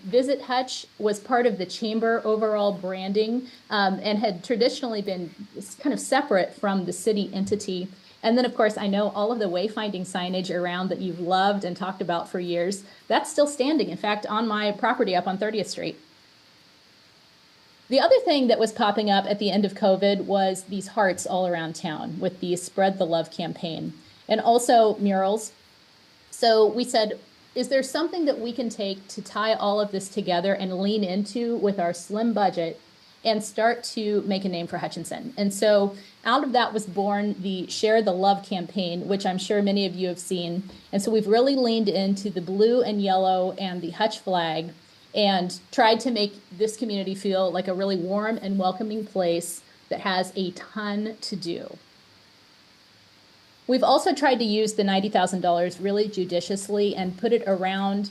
Visit Hutch was part of the chamber overall branding and had traditionally been kind of separate from the city entity. And then, of course, I know all of the wayfinding signage around that you've loved and talked about for years, that's still standing, in fact, on my property up on 30th Street. The other thing that was popping up at the end of COVID was these hearts all around town with the Spread the Love campaign, and also murals. So we said, is there something that we can take to tie all of this together and lean into with our slim budget and start to make a name for Hutchinson? And so out of that was born the Share the Love campaign, which I'm sure many of you have seen. And so we've really leaned into the blue and yellow and the Hutch flag and tried to make this community feel like a really warm and welcoming place that has a ton to do. We've also tried to use the $90,000 really judiciously and put it around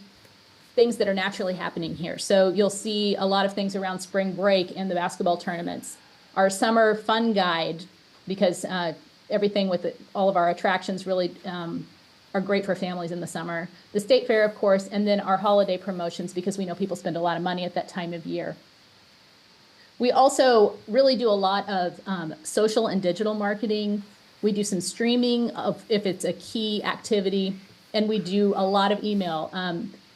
things that are naturally happening here. So you'll see a lot of things around spring break and the basketball tournaments. Our summer fun guide, because everything with all of our attractions really are great for families in the summer. The state fair, of course, and then our holiday promotions, because we know people spend a lot of money at that time of year. We also really do a lot of social and digital marketing. We do some streaming if it's a key activity, and we do a lot of email.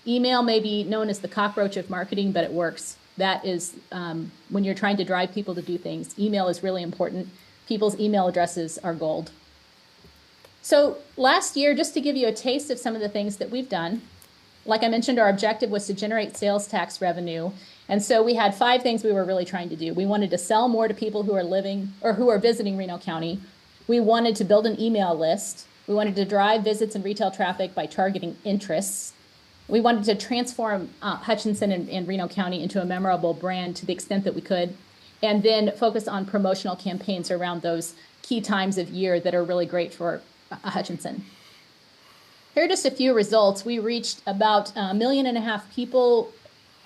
Email may be known as the cockroach of marketing, but it works. That is, when you're trying to drive people to do things, email is really important. People's email addresses are gold. So last year, just to give you a taste of some of the things that we've done, like I mentioned, our objective was to generate sales tax revenue. And so we had 5 things we were really trying to do. We wanted to sell more to people who are living or who are visiting Reno County. We wanted to build an email list. We wanted to drive visits and retail traffic by targeting interests. We wanted to transform Hutchinson and Reno County into a memorable brand to the extent that we could, and then focus on promotional campaigns around those key times of year that are really great for Hutchinson. Here are just a few results. We reached about 1.5 million people.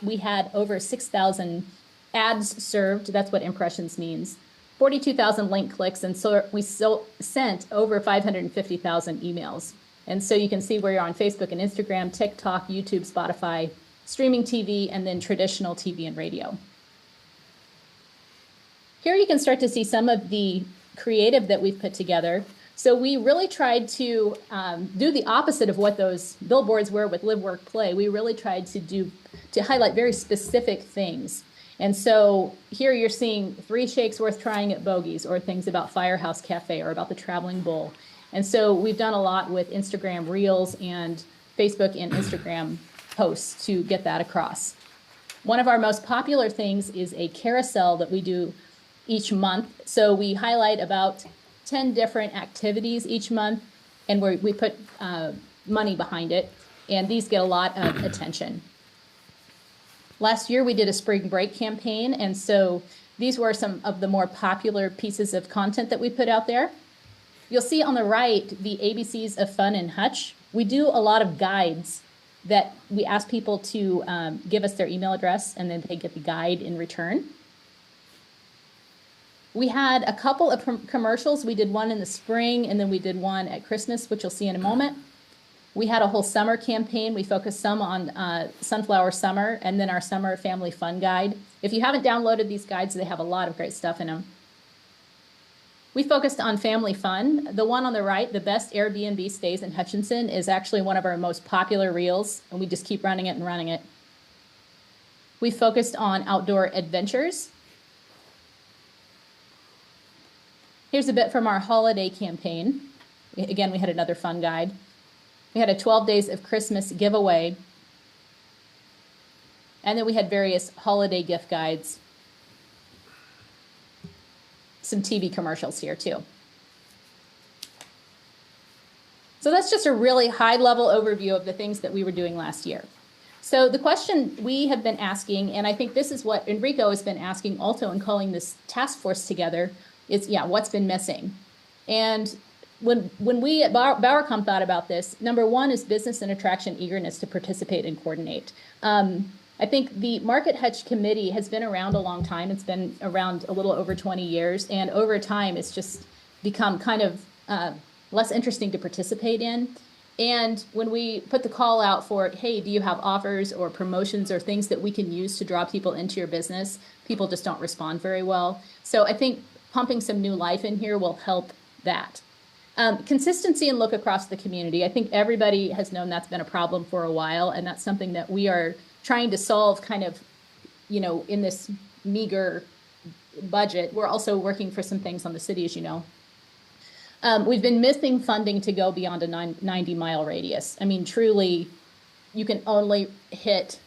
We had over 6,000 ads served. That's what impressions means. 42,000 link clicks, and so we sent over 550,000 emails. And so you can see where you're on Facebook and Instagram, TikTok, YouTube, Spotify, streaming TV, and then traditional TV and radio. Here you can start to see some of the creative that we've put together. So we really tried to do the opposite of what those billboards were with Live, Work, Play. We really tried to highlight very specific things. And so here you're seeing 3 shakes worth trying at Bogey's, or things about Firehouse Cafe, or about the Traveling Bull. And so we've done a lot with Instagram Reels and Facebook and Instagram posts to get that across. One of our most popular things is a carousel that we do each month. So we highlight about 10 different activities each month, and we put money behind it, and these get a lot of attention. Last year we did a spring break campaign, and so these were some of the more popular pieces of content that we put out there. You'll see on the right the ABCs of Fun in Hutch. We do a lot of guides that we ask people to give us their email address, and then they get the guide in return. We had a couple of commercials. We did one in the spring, and then we did one at Christmas, which you'll see in a moment. We had a whole summer campaign. We focused some on Sunflower Summer, and then our Summer Family Fun Guide. If you haven't downloaded these guides, they have a lot of great stuff in them. We focused on family fun. The one on the right, the best Airbnb stays in Hutchinson, is actually one of our most popular reels, and we just keep running it and running it. We focused on outdoor adventures. Here's a bit from our holiday campaign. Again, we had another fun guide. We had a 12 Days of Christmas giveaway. And then we had various holiday gift guides. Some TV commercials here too. So that's just a really high-level overview of the things that we were doing last year. So the question we have been asking, and I think this is what Enrico has been asking also in calling this task force together, is, what's been missing? And when we at Bowercom thought about this, number one is business and attraction eagerness to participate and coordinate. I think the Market Hutch Committee has been around a long time. It's been around a little over 20 years, and over time it's just become kind of less interesting to participate in. And when we put the call out for, hey, do you have offers or promotions or things that we can use to draw people into your business, people just don't respond very well. So I think pumping some new life in here will help that. Consistency and look across the community. I think everybody has known that's been a problem for a while, and that's something that we are trying to solve kind of, in this meager budget. We're also working for some things on the city, as you know. We've been missing funding to go beyond a 90-mile radius. I mean, truly, you can only hit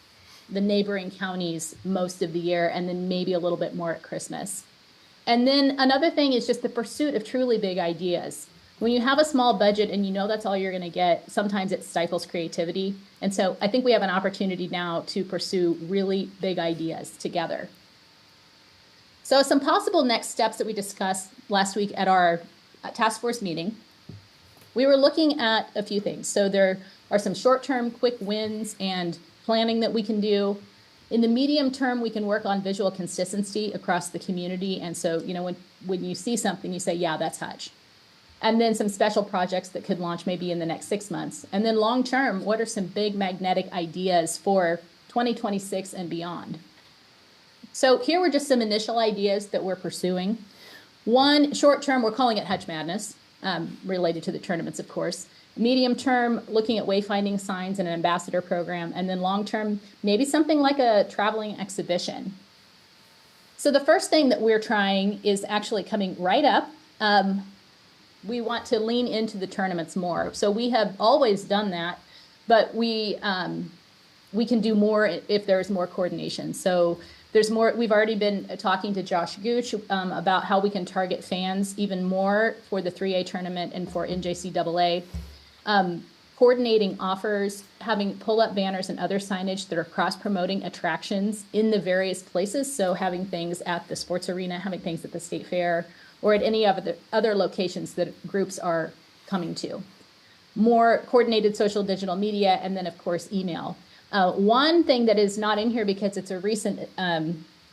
the neighboring counties most of the year and then maybe a little bit more at Christmas. And then another thing is just the pursuit of truly big ideas. When you have a small budget and you know that's all you're going to get, sometimes it stifles creativity. And so I think we have an opportunity now to pursue really big ideas together. So some possible next steps that we discussed last week at our task force meeting, we were looking at a few things. So there are some short-term quick wins and planning that we can do. In the medium term, we can work on visual consistency across the community. And so, when you see something, you say, yeah, that's Hutch. And then some special projects that could launch maybe in the next 6 months. And then long term, what are some big magnetic ideas for 2026 and beyond? So here were just some initial ideas that we're pursuing. One, short term, we're calling it Hutch Madness, related to the tournaments, of course. Medium term, looking at wayfinding signs and an ambassador program. And then long term, maybe something like a traveling exhibition. So the first thing that we're trying is actually coming right up. We want to lean into the tournaments more. So we have always done that, but we can do more if there's more coordination. So there's more. We've already been talking to Josh Gooch about how we can target fans even more for the 3A tournament and for NJCAA. Coordinating offers, having pull-up banners and other signage that are cross-promoting attractions in the various places. So having things at the sports arena, having things at the state fair, or at any of the other locations that groups are coming to. More coordinated social digital media, and then, of course, email. One thing that is not in here because it's a recent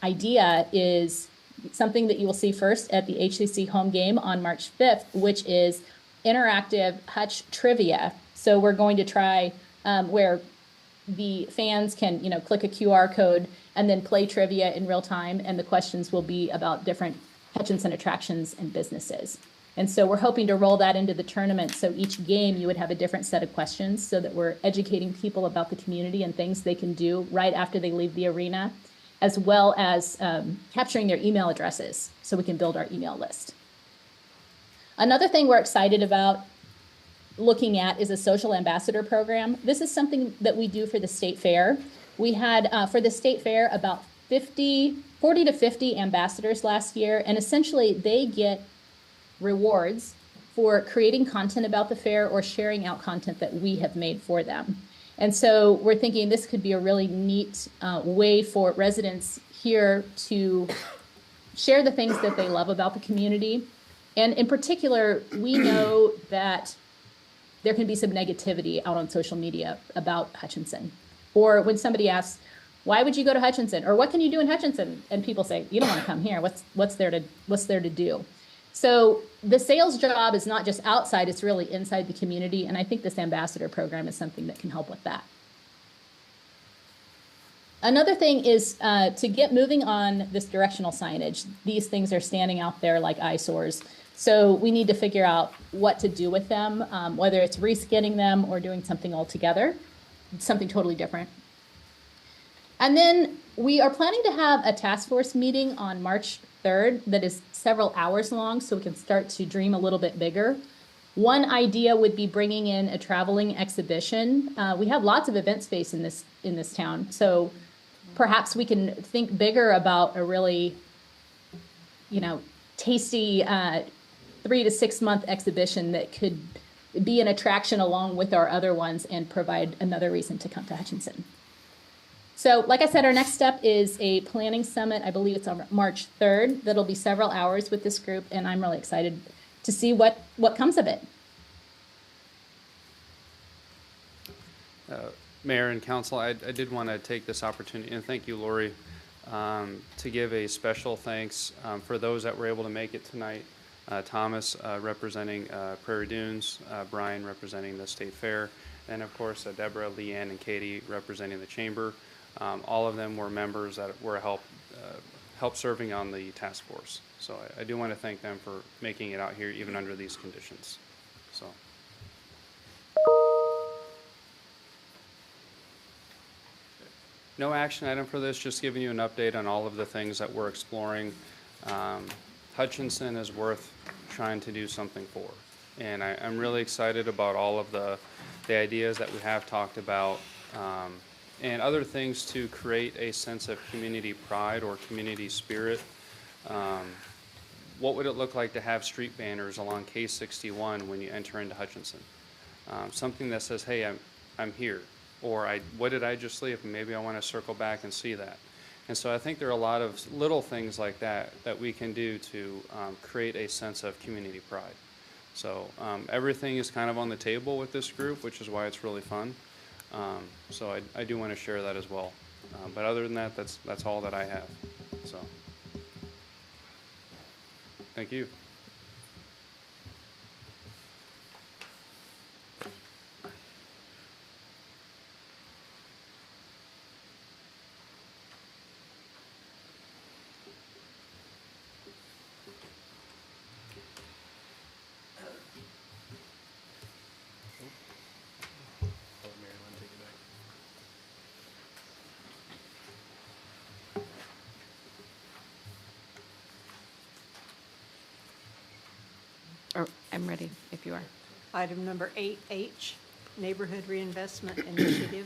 idea is something that you will see first at the HCC home game on March 5th, which is interactive Hutch trivia. So we're going to try where the fans can, click a QR code and then play trivia in real time, and the questions will be about different Hutchinson attractions and businesses. And so we're hoping to roll that into the tournament. So each game you would have a different set of questions so that we're educating people about the community and things they can do right after they leave the arena, as well as capturing their email addresses so we can build our email list. Another thing we're excited about looking at is a social ambassador program. This is something that we do for the state fair. We had for the state fair about 40 to 50 ambassadors last year, and essentially they get rewards for creating content about the fair or sharing out content that we have made for them. And so we're thinking this could be a really neat way for residents here to share the things that they love about the community. And in particular, we know that there can be some negativity out on social media about Hutchinson. Or when somebody asks, why would you go to Hutchinson? Or what can you do in Hutchinson? And people say, you don't want to come here. What's there to do? So the sales job is not just outside, it's really inside the community. And I think this ambassador program is something that can help with that. Another thing is to get moving on this directional signage. These things are standing out there like eyesores. So we need to figure out what to do with them, whether it's reskinning them or doing something altogether, something totally different. And then we are planning to have a task force meeting on March 3rd that is several hours long, so we can start to dream a little bit bigger. One idea would be bringing in a traveling exhibition. We have lots of event space in this town, so perhaps we can think bigger about a really, tasty 3 to 6 month exhibition that could be an attraction along with our other ones and provide another reason to come to Hutchinson. So, like I said, our next step is a planning summit. I believe it's on March 3rd. That'll be several hours with this group, and I'm really excited to see what comes of it. Mayor and Council, I did want to take this opportunity, and thank you, Lori, to give a special thanks for those that were able to make it tonight. Thomas representing Prairie Dunes, Brian representing the State Fair, and of course Deborah, Leanne, and Katie representing the Chamber. All of them were members that were help serving on the task force. So I do want to thank them for making it out here even under these conditions. So. No action item for this, just giving you an update on all of the things that we're exploring. Hutchinson is worth trying to do something for. And I'm really excited about all of the ideas that we have talked about and other things to create a sense of community pride or community spirit. What would it look like to have street banners along K61 when you enter into Hutchinson? Something that says, hey, I'm here. Or what did I just leave? Maybe I want to circle back and see that. And so I think there are a lot of little things like that that we can do to create a sense of community pride. So everything is kind of on the table with this group, which is why it's really fun. So I do want to share that as well. But other than that, that's all that I have. So thank you. I'm ready if you are. Item number 8H, Neighborhood Reinvestment Initiative.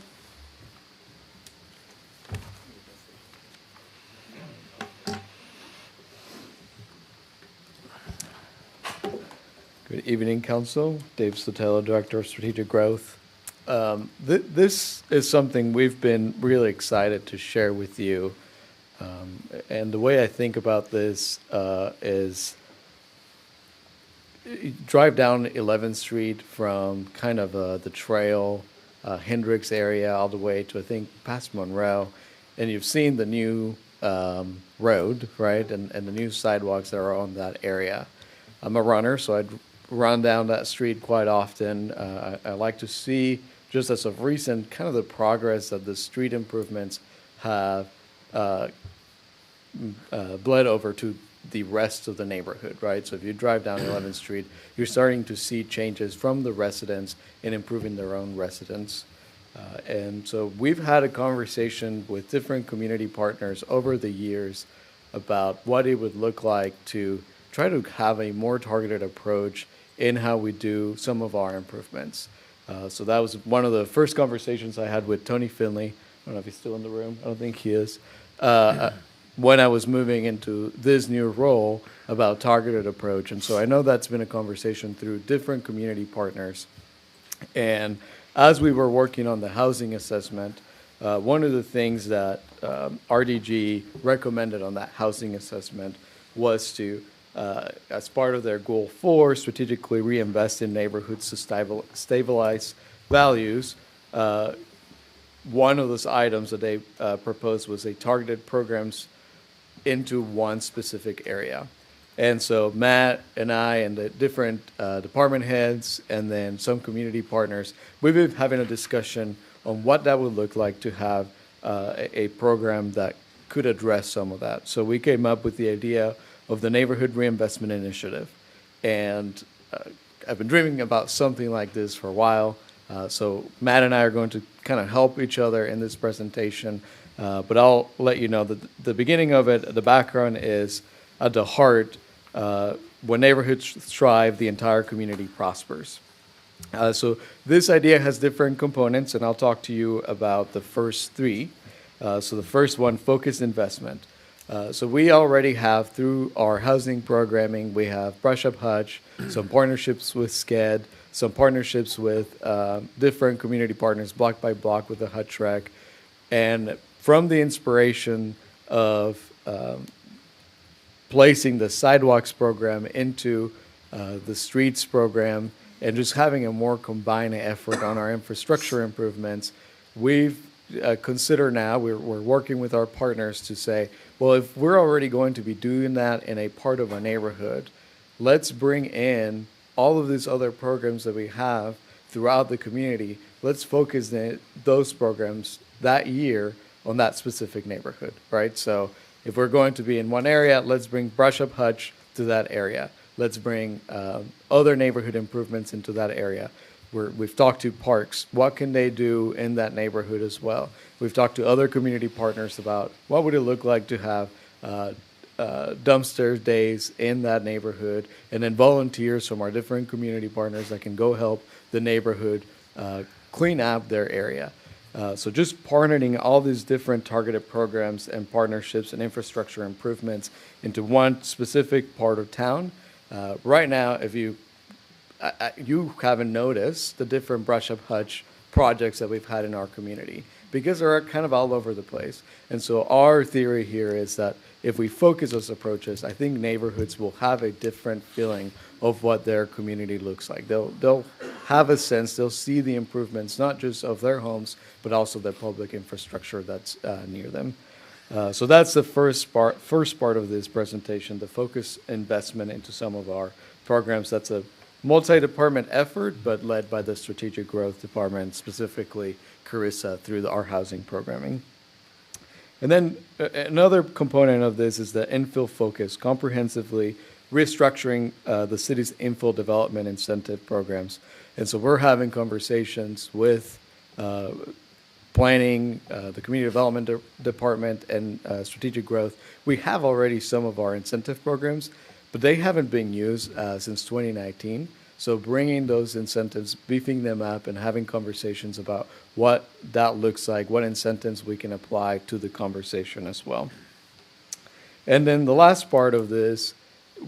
Good evening, Council. Dave Sotelo, Director of Strategic Growth. This is something we've been really excited to share with you. And the way I think about this is you drive down 11th Street from kind of the trail, Hendricks area, all the way to, I think, past Monroe, and you've seen the new road, right, and the new sidewalks that are on that area. I'm a runner, so I'd run down that street quite often. I like to see, just as of recent, kind of the progress that the street improvements have bled over to the rest of the neighborhood, right? So if you drive down 11th Street, you're starting to see changes from the residents in improving their own residence. And so we've had a conversation with different community partners over the years about what it would look like to try to have a more targeted approach in how we do some of our improvements. So that was one of the first conversations I had with Tony Finley. I don't know if he's still in the room. I don't think he is. When I was moving into this new role about targeted approach. And so I know that's been a conversation through different community partners. And as we were working on the housing assessment, one of the things that RDG recommended on that housing assessment was to, as part of their goal 4, strategically reinvest in neighborhoods to stabilize values. One of those items that they proposed was a targeted programs into one specific area. And so Matt and I and the different department heads and then some community partners, we've been having a discussion on what that would look like to have a program that could address some of that. So we came up with the idea of the Neighborhood Reinvestment Initiative. And I've been dreaming about something like this for a while. So Matt and I are going to kind of help each other in this presentation. But I'll let you know that the beginning of it, the background is at the heart, when neighborhoods thrive, the entire community prospers. So this idea has different components, and I'll talk to you about the first three. So the first one, focused investment. So we already have, through our housing programming, we have Brush Up Hutch, some partnerships with SCED, some partnerships with different community partners, block by block with the Hutch Rec. And from the inspiration of placing the sidewalks program into the streets program and just having a more combined effort on our infrastructure improvements, we've consider now, we're working with our partners to say, well, if we're already going to be doing that in a part of a neighborhood, let's bring in all of these other programs that we have throughout the community. Let's focus those programs that year on that specific neighborhood, right? So if we're going to be in one area, let's bring Brush Up Hutch to that area. Let's bring other neighborhood improvements into that area. We've talked to parks. What can they do in that neighborhood as well? We've talked to other community partners about what would it look like to have dumpster days in that neighborhood, and then volunteers from our different community partners that can go help the neighborhood clean up their area. So just partnering all these different targeted programs and partnerships and infrastructure improvements into one specific part of town. Right now, if you haven't noticed the different Brush Up Hutch projects that we've had in our community, because they're kind of all over the place. And so our theory here is that if we focus those approaches, I think neighborhoods will have a different feeling of what their community looks like. They'll have a sense, they'll see the improvements, not just of their homes, but also the public infrastructure that's near them. So that's the first part of this presentation, the focus investment into some of our programs. That's a multi-department effort, but led by the Strategic Growth Department, specifically Carissa, through our housing programming. And then another component of this is the infill focus, comprehensively restructuring the city's infill development incentive programs. And so we're having conversations with planning, the community development department, and strategic growth. We have already some of our incentive programs, but they haven't been used since 2019. So bringing those incentives, beefing them up, and having conversations about what that looks like, what incentives we can apply to the conversation as well. And then the last part of this,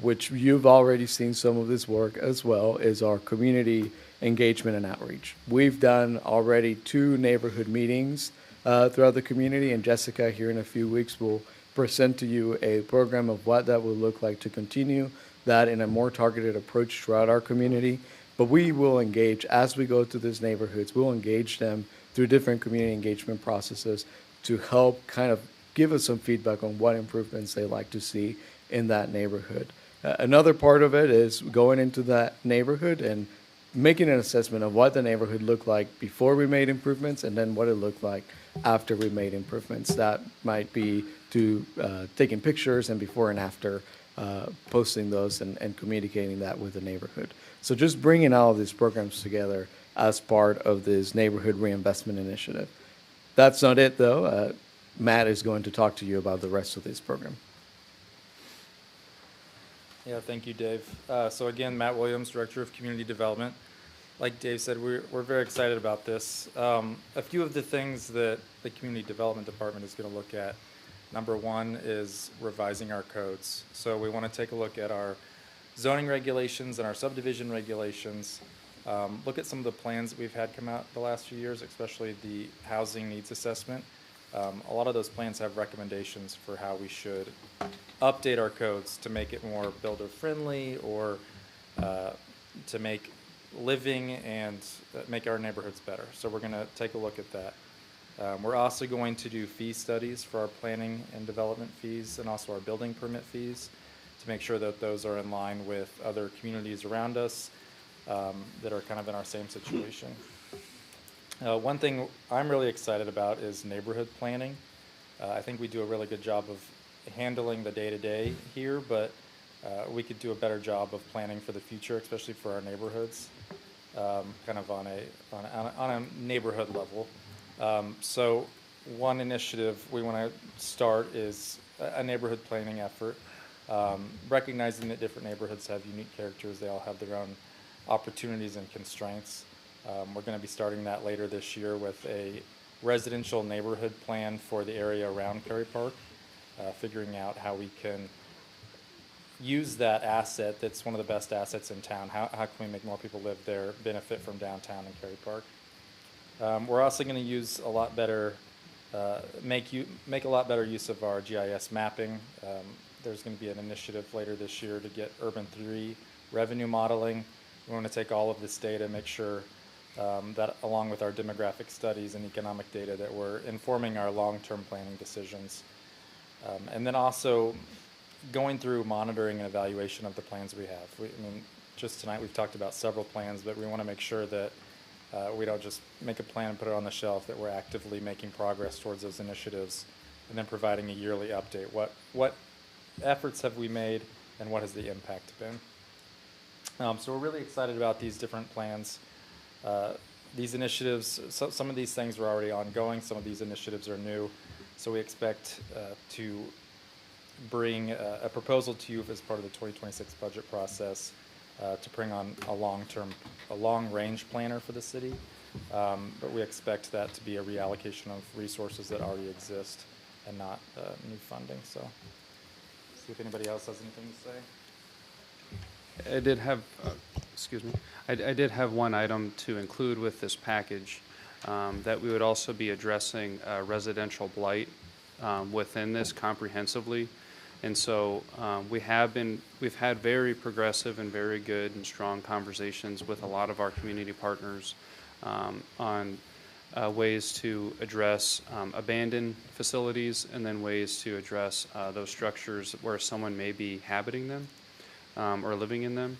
which you've already seen some of this work as well, is our community engagement and outreach. We've done already 2 neighborhood meetings throughout the community, and Jessica here in a few weeks will present to you a program of what that will look like to continue that in a more targeted approach throughout our community. But we will engage, as we go to these neighborhoods, we'll engage them through different community engagement processes to help kind of give us some feedback on what improvements they like to see in that neighborhood. Another part of it is going into that neighborhood and making an assessment of what the neighborhood looked like before we made improvements, and then what it looked like after we made improvements. That might be to taking pictures and before and after, posting those and communicating that with the neighborhood. So just bringing all of these programs together as part of this neighborhood reinvestment initiative. That's not it, though. Matt is going to talk to you about the rest of this program. Yeah, thank you, Dave. So again, Matt Williams, Director of Community Development. Like Dave said, we're very excited about this. A few of the things that the Community Development Department is going to look at. Number one is revising our codes. So we want to take a look at our zoning regulations and our subdivision regulations, look at some of the plans that we've had come out the last few years, especially the housing needs assessment. A lot of those plans have recommendations for how we should update our codes to make it more builder-friendly, or to make living and make our neighborhoods better. So we're going to take a look at that. We're also going to do fee studies for our planning and development fees, and also our building permit fees, to make sure that those are in line with other communities around us that are kind of in our same situation. One thing I'm really excited about is neighborhood planning. I think we do a really good job of handling the day-to-day here, but we could do a better job of planning for the future, especially for our neighborhoods, kind of on a neighborhood level. So one initiative we want to start is a neighborhood planning effort. recognizing that different neighborhoods have unique characters. They all have their own opportunities and constraints. We're going to be starting that later this year with a residential neighborhood plan for the area around Cary Park, figuring out how we can use that asset that's one of the best assets in town. How can we make more people live there, benefit from downtown and Cary Park? We're also going to use a lot better, make a lot better use of our GIS mapping. There's going to be an initiative later this year to get Urban 3 revenue modeling. We want to take all of this data, make sure that along with our demographic studies and economic data that we're informing our long-term planning decisions. And then also going through monitoring and evaluation of the plans we have. I mean, just tonight we've talked about several plans, but we want to make sure that we don't just make a plan and put it on the shelf, that we're actively making progress towards those initiatives and then providing a yearly update. What efforts have we made and what has the impact been? So we're really excited about these different plans. These initiatives, some of these things were already ongoing, some of these initiatives are new, so we expect to bring a proposal to you as part of the 2026 budget process to bring on a long-range planner for the city, but we expect that to be a reallocation of resources that already exist and not new funding. So, see if anybody else has anything to say. I did have, excuse me, I did have one item to include with this package, that we would also be addressing residential blight within this comprehensively. And so we've had very progressive and very good and strong conversations with a lot of our community partners on ways to address abandoned facilities and then ways to address those structures where someone may be habiting them or living in them.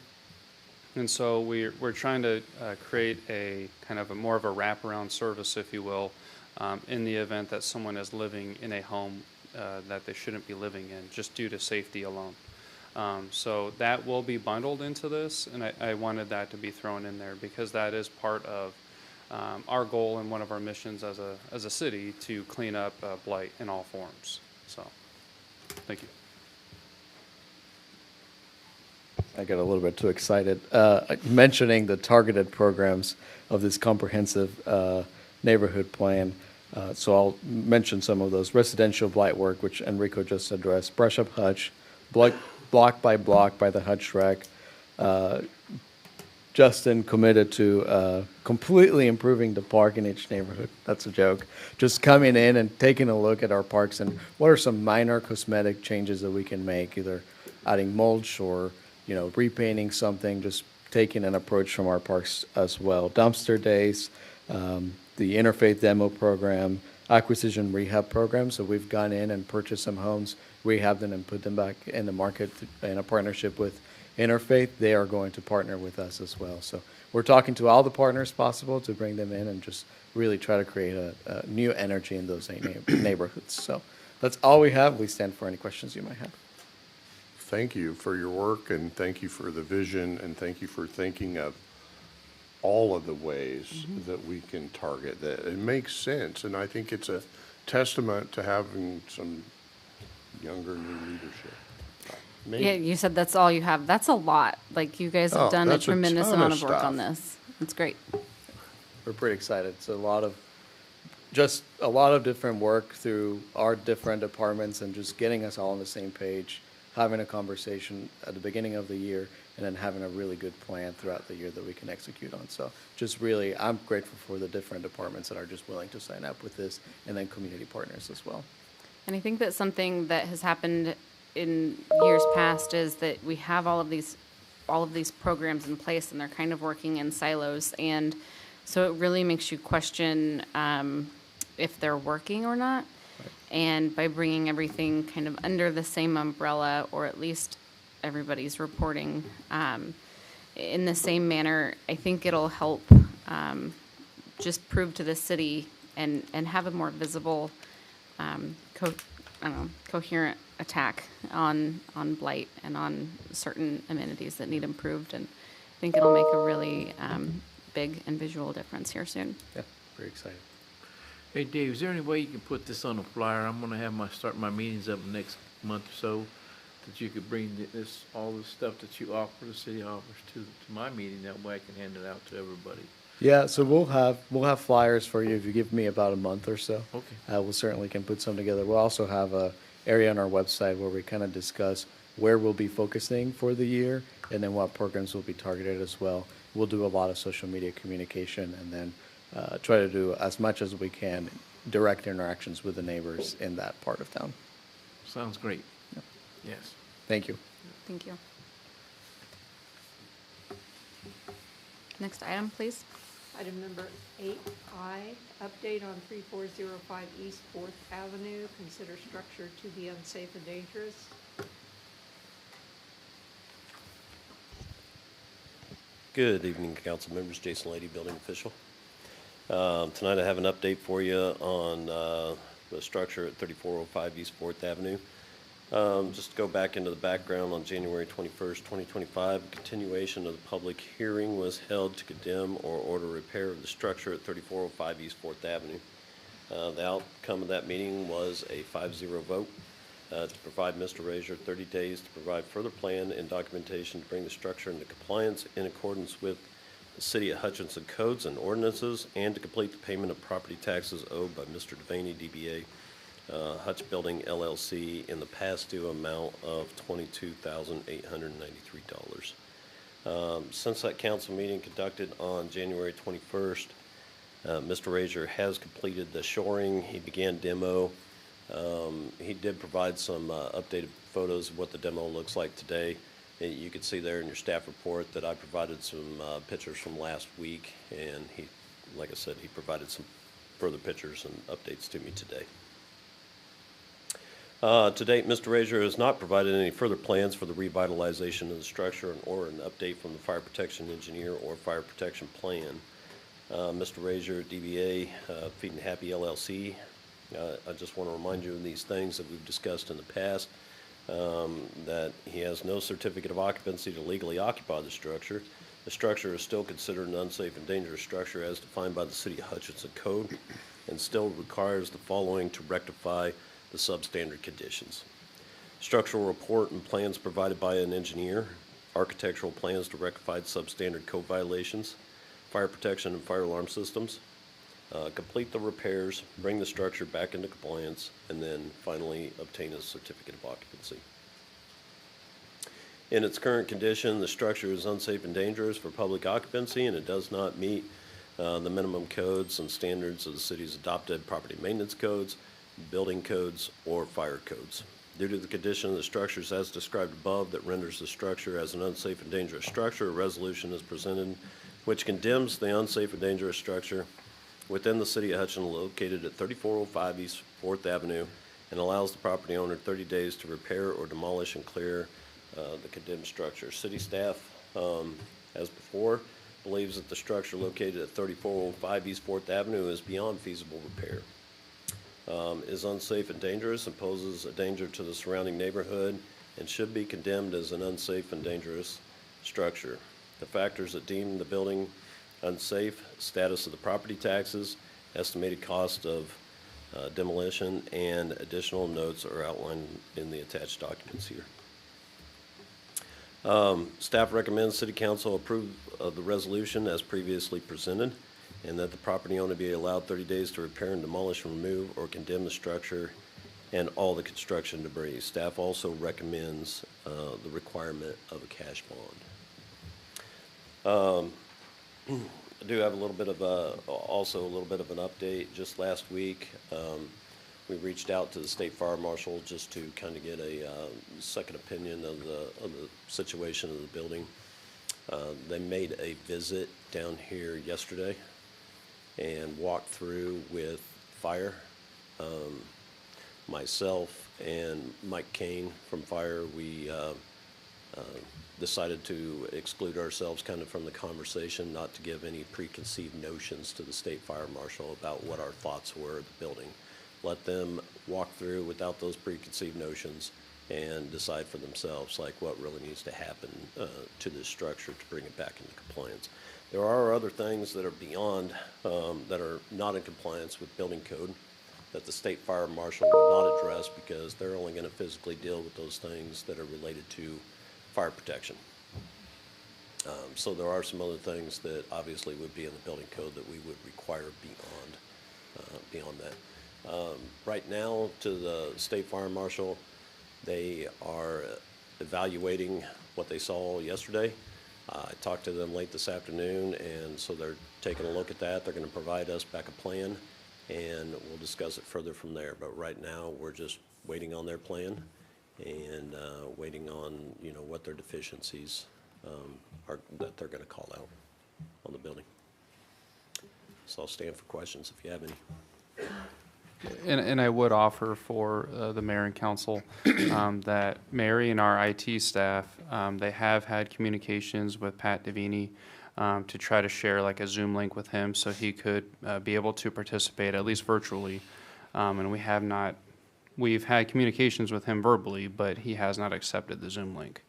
And so we're trying to create a kind of more of a wraparound service, if you will, in the event that someone is living in a home that they shouldn't be living in just due to safety alone. So that will be bundled into this, and I wanted that to be thrown in there because that is part of our goal and one of our missions as a city to clean up blight in all forms. So, thank you. I got a little bit too excited. Mentioning the targeted programs of this comprehensive neighborhood plan. So I'll mention some of those. Residential blight work, which Enrico just addressed. Brush Up Hutch, block by block by the Hutch Rec. Justin committed to completely improving the park in each neighborhood. That's a joke. Just coming in and taking a look at our parks and what are some minor cosmetic changes that we can make, either adding mulch or repainting something, just taking an approach from our parks as well. Dumpster days, the interfaith demo program, acquisition rehab program. So we've gone in and purchased some homes, rehabbed them, and put them back in the market in a partnership with Interfaith. They are going to partner with us as well. So we're talking to all the partners possible to bring them in and just really try to create a new energy in those neighborhoods. So that's all we have. We stand for any questions you might have. Thank you for your work, and thank you for the vision, and thank you for thinking of all of the ways that we can target that. It makes sense, and I think it's a testament to having some younger new leadership. Yeah, you said that's all you have. That's a lot. Like, you guys have done a tremendous amount of work on this. It's great. We're pretty excited. It's a lot of different work through our different departments and just getting us all on the same page, having a conversation at the beginning of the year, and then having a really good plan throughout the year that we can execute on. So just really, I'm grateful for the different departments that are just willing to sign up with this, and then community partners as well. And I think that something that has happened in years past is that we have all of these programs in place, and they're kind of working in silos, and so it really makes you question if they're working or not. Right. And by bringing everything kind of under the same umbrella, or at least everybody's reporting in the same manner, I think it'll help just prove to the city and have a more visible, coherent attack on blight and on certain amenities that need improved. And I think it'll make a really big and visual difference here soon. Yeah, very excited. Hey, Dave, is there any way you can put this on a flyer? I'm going to have start my meetings up next month or so that you could bring this, all the stuff that you offer, the city offers to my meeting, that way I can hand it out to everybody. Yeah, so we'll have flyers for you if you give me about a month or so. Okay. We'll certainly can put some together. We'll also have a area on our website where we kind of discuss where we'll be focusing for the year and then what programs will be targeted as well. We'll do a lot of social media communication and then try to do as much as we can direct interactions with the neighbors in that part of town. Sounds great. Yep. Yes. Thank you. Thank you. Next item, please. Item number 8I, update on 3405 East 4th Avenue. Consider structure to be unsafe and dangerous. Good evening, council members. Jason Lady, building official. Tonight I have an update for you on the structure at 3405 East 4th Avenue. Just to go back into the background, on January 21st, 2025, a continuation of the public hearing was held to condemn or order repair of the structure at 3405 East 4th Avenue. The outcome of that meeting was a 5-0 vote to provide Mr. Razier 30 days to provide further plan and documentation to bring the structure into compliance in accordance with the City of Hutchinson codes and ordinances, and to complete the payment of property taxes owed by Mr. Devaney, DBA, Hutch Building LLC, in the past due amount of $22,893. Since that council meeting conducted on January 21st, Mr. Razier has completed the shoring. He began demo. He did provide some updated photos of what the demo looks like today. And you can see there in your staff report that I provided some pictures from last week, and he, like I said, he provided some further pictures and updates to me today. To date, Mr. Razier has not provided any further plans for the revitalization of the structure or an update from the fire protection engineer or fire protection plan. Mr. Razier, DBA, Feed and Happy LLC. I just want to remind you of these things that we've discussed in the past, that he has no certificate of occupancy to legally occupy the structure. The structure is still considered an unsafe and dangerous structure as defined by the City of Hutchinson Code, and still requires the following to rectify the substandard conditions: structural report and plans provided by an engineer, architectural plans to rectify substandard code violations, fire protection and fire alarm systems, complete the repairs, bring the structure back into compliance, and then finally obtain a certificate of occupancy. In its current condition, the structure is unsafe and dangerous for public occupancy, and it does not meet the minimum codes and standards of the city's adopted property maintenance codes, building codes, or fire codes. Due to the condition of the structures as described above that renders the structure as an unsafe and dangerous structure, a resolution is presented which condemns the unsafe and dangerous structure within the City of Hutchinson located at 3405 East 4th Avenue, and allows the property owner 30 days to repair or demolish and clear the condemned structure. City staff, as before, believes that the structure located at 3405 East 4th Avenue is beyond feasible repair, is unsafe and dangerous, and poses a danger to the surrounding neighborhood, and should be condemned as an unsafe and dangerous structure. The factors that deem the building unsafe: status of the property taxes, estimated cost of demolition, and additional notes are outlined in the attached documents here. Staff recommends City Council approve of the resolution as previously presented, and that the property owner be allowed 30 days to repair and demolish, remove, or condemn the structure and all the construction debris. Staff also recommends the requirement of a cash bond. I do have a little bit of also a little bit of an update. Just last week, we reached out to the state fire marshal just to kind of get a second opinion of the situation of the building. They made a visit down here yesterday and walked through with fire. Myself and Mike Kane from fire, we decided to exclude ourselves kind of from the conversation, not to give any preconceived notions to the state fire marshal about what our thoughts were of the building. Let them walk through without those preconceived notions and decide for themselves like what really needs to happen to this structure to bring it back into compliance. There are other things that are beyond, that are not in compliance with building code. that the state fire marshal would not address because they're only going to physically deal with those things that are related to fire protection. So there are some other things that obviously would be in the building code that we would require beyond that. Right now, to the state fire marshal, they are evaluating what they saw yesterday. I talked to them late this afternoon, and so they're taking a look at that. They're going to provide us back a plan, and we'll discuss it further from there. But right now, we're just waiting on their plan and waiting on, you know, what their deficiencies are that they're going to call out on the building. So I'll stand for questions if you have any. And I would offer for the mayor and council that Mary and our IT staff, they have had communications with Pat Davini to try to share like a Zoom link with him so he could be able to participate, at least virtually. And we've had communications with him verbally, but he has not accepted the Zoom link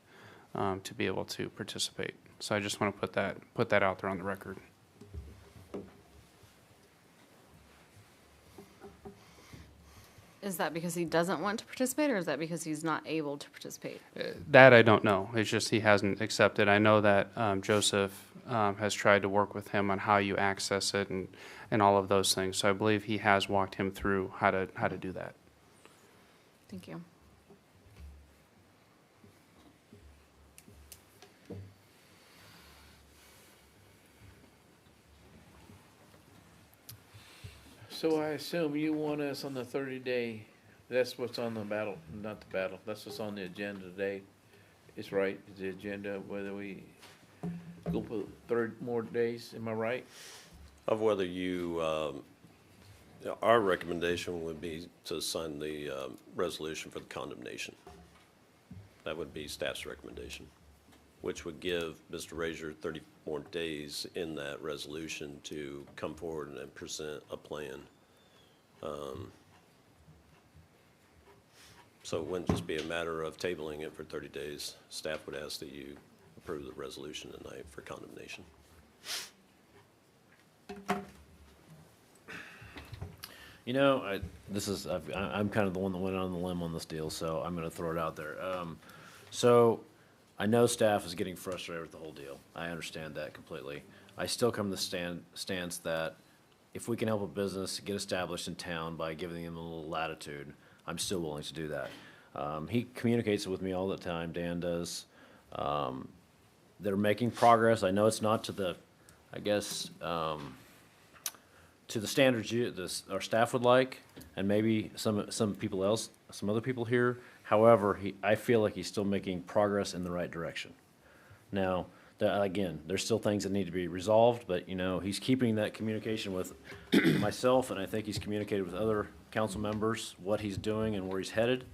to be able to participate. So I just want to put that out there on the record. Is that because he doesn't want to participate, or is that because he's not able to participate? That I don't know. It's just he hasn't accepted. I know that Joseph has tried to work with him on how you access it and all of those things. So I believe he has walked him through how to do that. Thank you. So I assume you want us on the 30-day, that's what's on the that's what's on the agenda today. It's right, the agenda, whether we go for 30 more days, am I right? Of whether you, our recommendation would be to sign the resolution for the condemnation. That would be staff's recommendation, which would give Mr. Razier 30 more days in that resolution to come forward and present a plan. So it wouldn't just be a matter of tabling it for 30 days. Staff would ask that you approve the resolution tonight for condemnation. You know, I'm kind of the one that went on the limb on this deal, so I'm going to throw it out there. So I know staff is getting frustrated with the whole deal. I understand that completely. I still come to the stance that if we can help a business get established in town by giving them a little latitude, I'm still willing to do that. He communicates with me all the time, Dan does. They're making progress. I know it's not to the, I guess, to the standards our staff would like, and maybe some other people here. However, I feel like he's still making progress in the right direction. Now, again, there's still things that need to be resolved, but, you know, he's keeping that communication with myself, and I think he's communicated with other council members what he's doing and where he's headed.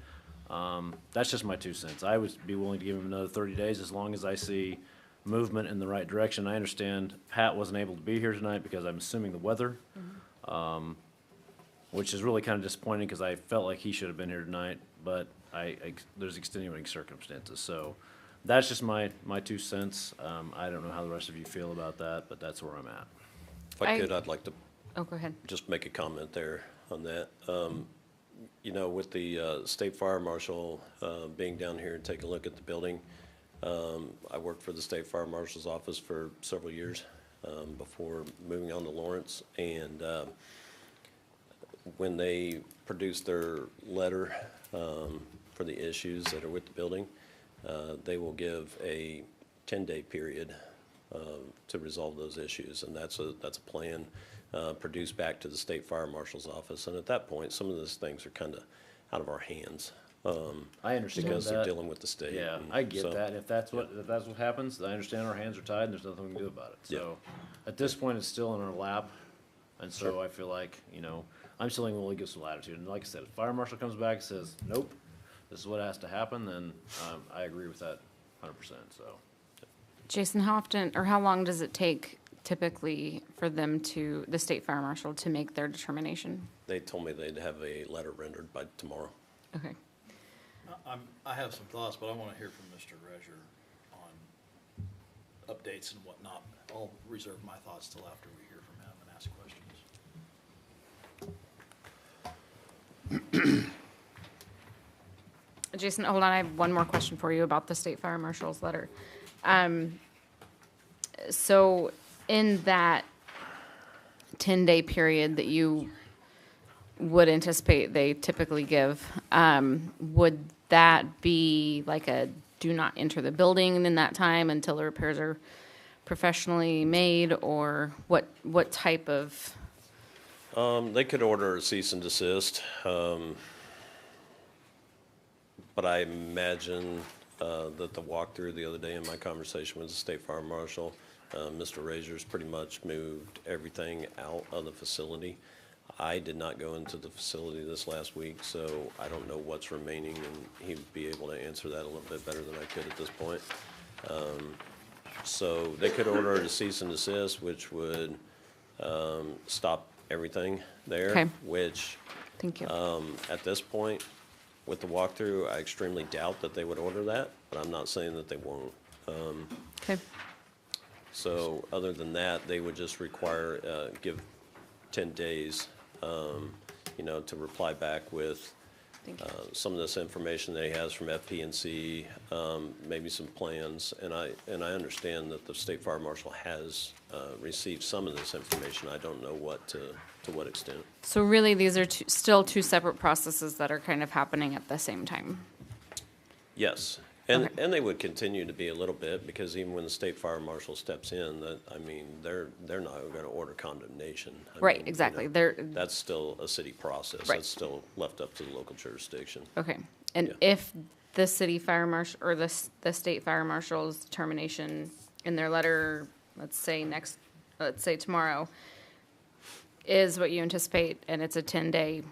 That's just my 2 cents. I would be willing to give him another 30 days as long as I see movement in the right direction. I understand Pat wasn't able to be here tonight because I'm assuming the weather, which is really kind of disappointing because I felt like he should have been here tonight, but there's extenuating circumstances. So that's just my 2 cents. I don't know how the rest of you feel about that, but that's where I'm at. If I could, I'd like to go ahead. Just make a comment there on that. You know, with the state fire marshal being down here and taking a look at the building, I worked for the state fire marshal's office for several years before moving on to Lawrence, and when they produced their letter for the issues that are with the building, they will give a 10-day period to resolve those issues, and that's a plan produced back to the state fire marshal's office. And at that point, some of those things are kind of out of our hands. I understand because that. they're dealing with the state. Yeah, I get that. If that's what happens, I understand our hands are tied and there's nothing we can do about it. So at this point, it's still in our lap, and so I feel like, you know, I'm still willing to give some latitude. And like I said, if fire marshal comes back and says, nope, this is what has to happen, then I agree with that 100%. So, Jason, how often or how long does it take typically for them the state fire marshal to make their determination? They told me they'd have a letter rendered by tomorrow. Okay. I have some thoughts, but I want to hear from Mr. Razier on updates and whatnot. I'll reserve my thoughts till after we hear from him and ask questions. Jason, hold on, I have one more question for you about the state fire marshal's letter. So in that 10-day period that you would anticipate they typically give, would that be like a do not enter the building in that time until the repairs are professionally made, or what type of? They could order a cease and desist, but I imagine that the walkthrough the other day in my conversation with the state fire marshal, Mr. Razor's pretty much moved everything out of the facility. I did not go into the facility this last week, so I don't know what's remaining, and he'd be able to answer that a little bit better than I could at this point. So they could order a cease and desist, which would stop everything there. Okay. Which, Thank you. at this point, with the walkthrough, I extremely doubt that they would order that, but I'm not saying that they won't. Okay. So other than that, they would just require, give 10 days, to reply back with some of this information that he has from FP&C, maybe some plans. And I understand that the state fire marshal has received some of this information. I don't know to what extent. So really, these are still two separate processes that are kind of happening at the same time. Yes. And they would continue to be a little bit, because even when the state fire marshal steps in, they're not going to order condemnation. Right, exactly. That's still a city process. Right. That's still left up to the local jurisdiction. Okay. And if the city fire marshal or the state fire marshal's determination in their letter, let's say tomorrow, is what you anticipate, and it's a 10-day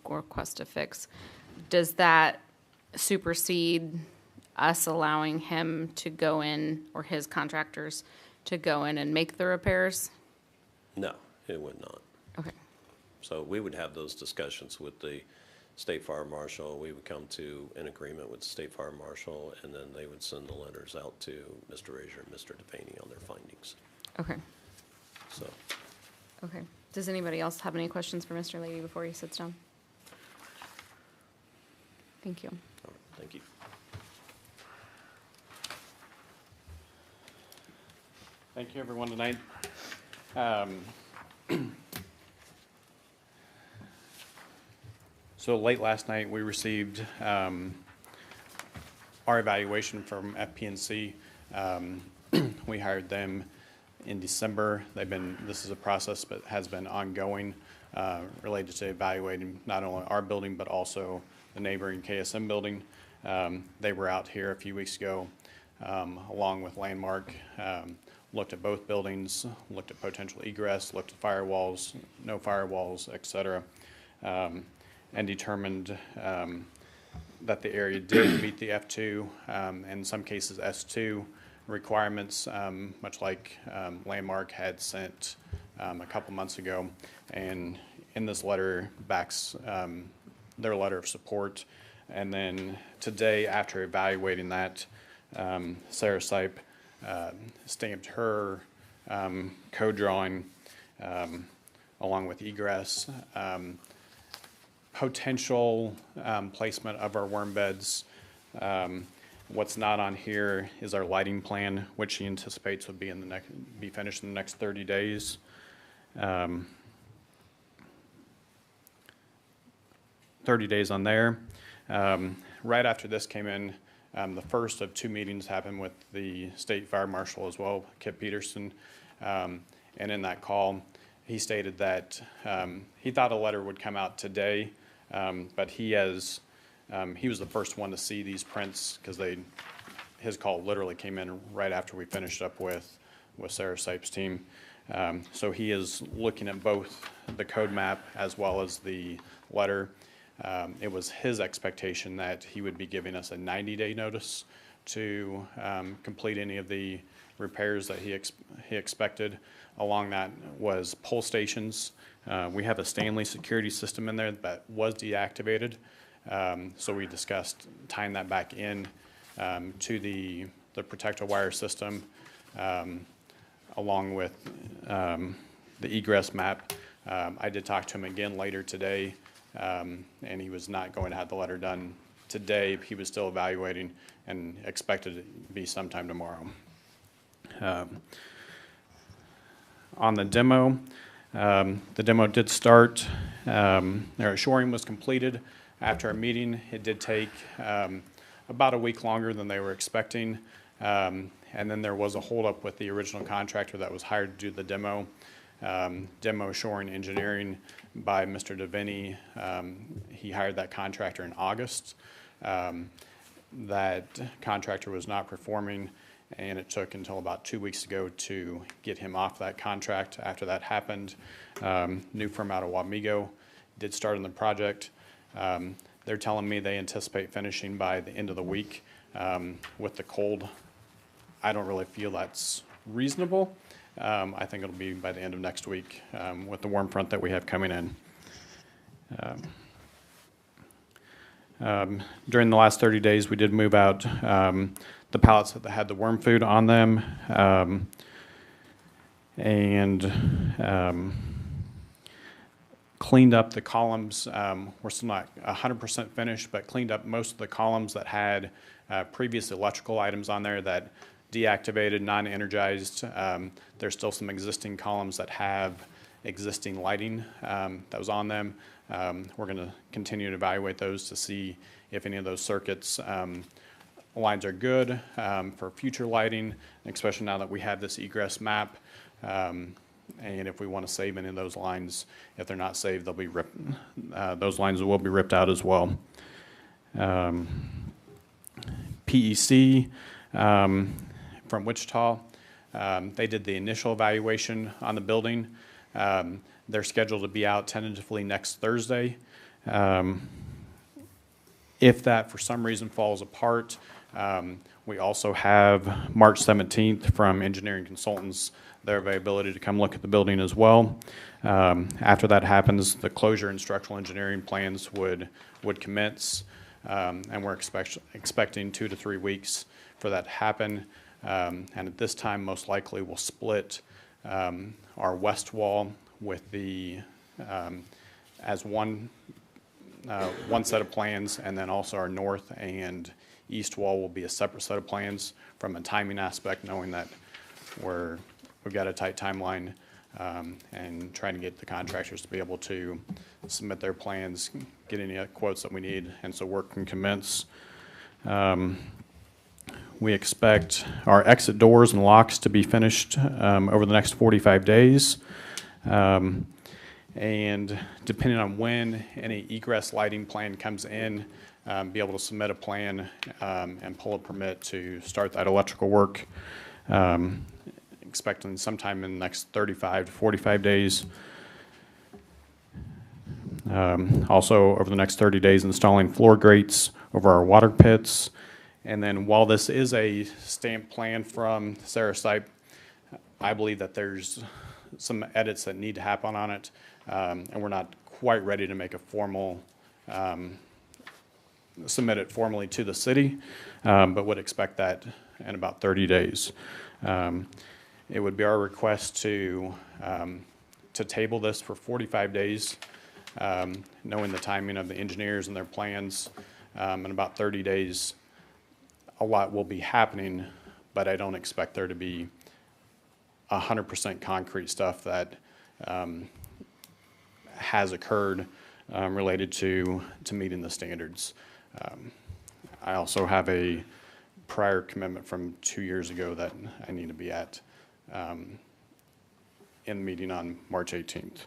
request to fix, does that supersede us allowing him to go in, or his contractors to go in and make the repairs? No, it would not. Okay. So we would have those discussions with the state fire marshal. We would come to an agreement with the state fire marshal, and then they would send the letters out to Mr. Razor and Mr. Devaney on their findings. Okay. So. Okay. Does anybody else have any questions for Mr. Lady before he sits down? Thank you. All right, thank you. Thank you, everyone, tonight. So late last night, we received our evaluation from FP&C. We hired them in December. This is a process that has been ongoing related to evaluating not only our building, but also the neighboring KSM building. They were out here a few weeks ago, along with Landmark, looked at both buildings, looked at potential egress, looked at firewalls, no firewalls, et cetera, and determined that the area did meet the F2, in some cases S2 requirements, much like Landmark had sent a couple months ago. And in this letter backs their letter of support. And then today, after evaluating that, Sarah Sipe stamped her code drawing along with egress, potential placement of our worm beds. What's not on here is our lighting plan, which she anticipates would be be finished in the next 30 days. 30 days on there. Right after this came in, the first of two meetings happened with the state fire marshal as well, Kip Peterson. And in that call, he stated that he thought a letter would come out today, but he was the first one to see these prints, because his call literally came in right after we finished up with Sarah Sipe's team. So he is looking at both the code map as well as the letter. It was his expectation that he would be giving us a 90-day notice to complete any of the repairs that he expected. Along that was pole stations. We have a Stanley security system in there that was deactivated. So we discussed tying that back in to the protector wire system, along with the egress map I did talk to him again later today, and he was not going to have the letter done today. He was still evaluating and expected it to be sometime tomorrow. On the demo did start. Their shoring was completed after our meeting. It did take about a week longer than they were expecting. And then there was a holdup with the original contractor that was hired to do the demo. Demo shoring engineering by Mr. DeVinny. He hired that contractor in August. That contractor was not performing, and it took until about 2 weeks ago to get him off that contract. After that happened, new firm out of Wamego did start on the project. They're telling me they anticipate finishing by the end of the week. With the cold, I don't really feel that's reasonable. I think it'll be by the end of next week with the warm front that we have coming in. During the last 30 days, we did move out the pallets that had the worm food on them, and cleaned up the columns. We're still not 100% finished, but cleaned up most of the columns that had previous electrical items on there that deactivated, non-energized. There's still some existing columns that have existing lighting that was on them. We're going to continue to evaluate those to see if any of those circuits lines are good for future lighting, especially now that we have this egress map. And if we want to save any of those lines, if they're not saved, they'll be ripped. Those lines will be ripped out as well. PEC from Wichita, they did the initial evaluation on the building. They're scheduled to be out tentatively next Thursday. If that for some reason falls apart, we also have March 17th from Engineering Consultants, their availability to come look at the building as well. After that happens, the closure and structural engineering plans would commence, and we're expecting 2 to 3 weeks for that to happen. And at this time, most likely we'll split our west wall with the as one set of plans, and then also our north and east wall will be a separate set of plans from a timing aspect, knowing that we've got a tight timeline, and trying to get the contractors to be able to submit their plans, get any quotes that we need, and so work can commence. We expect our exit doors and locks to be finished over the next 45 days. And depending on when any egress lighting plan comes in, be able to submit a plan and pull a permit to start that electrical work. Expecting sometime in the next 35 to 45 days. Also, over the next 30 days, installing floor grates over our water pits. And then while this is a stamped plan from Sarah Stipe, I believe that there's some edits that need to happen on it, and we're not quite ready to make a formal, submit it formally to the city, but would expect that in about 30 days. It would be our request to table this for 45 days, knowing the timing of the engineers and their plans. In about 30 days, a lot will be happening, but I don't expect there to be 100% concrete stuff that has occurred related to meeting the standards. I also have a prior commitment from 2 years ago that I need to be at in the meeting on March 18th.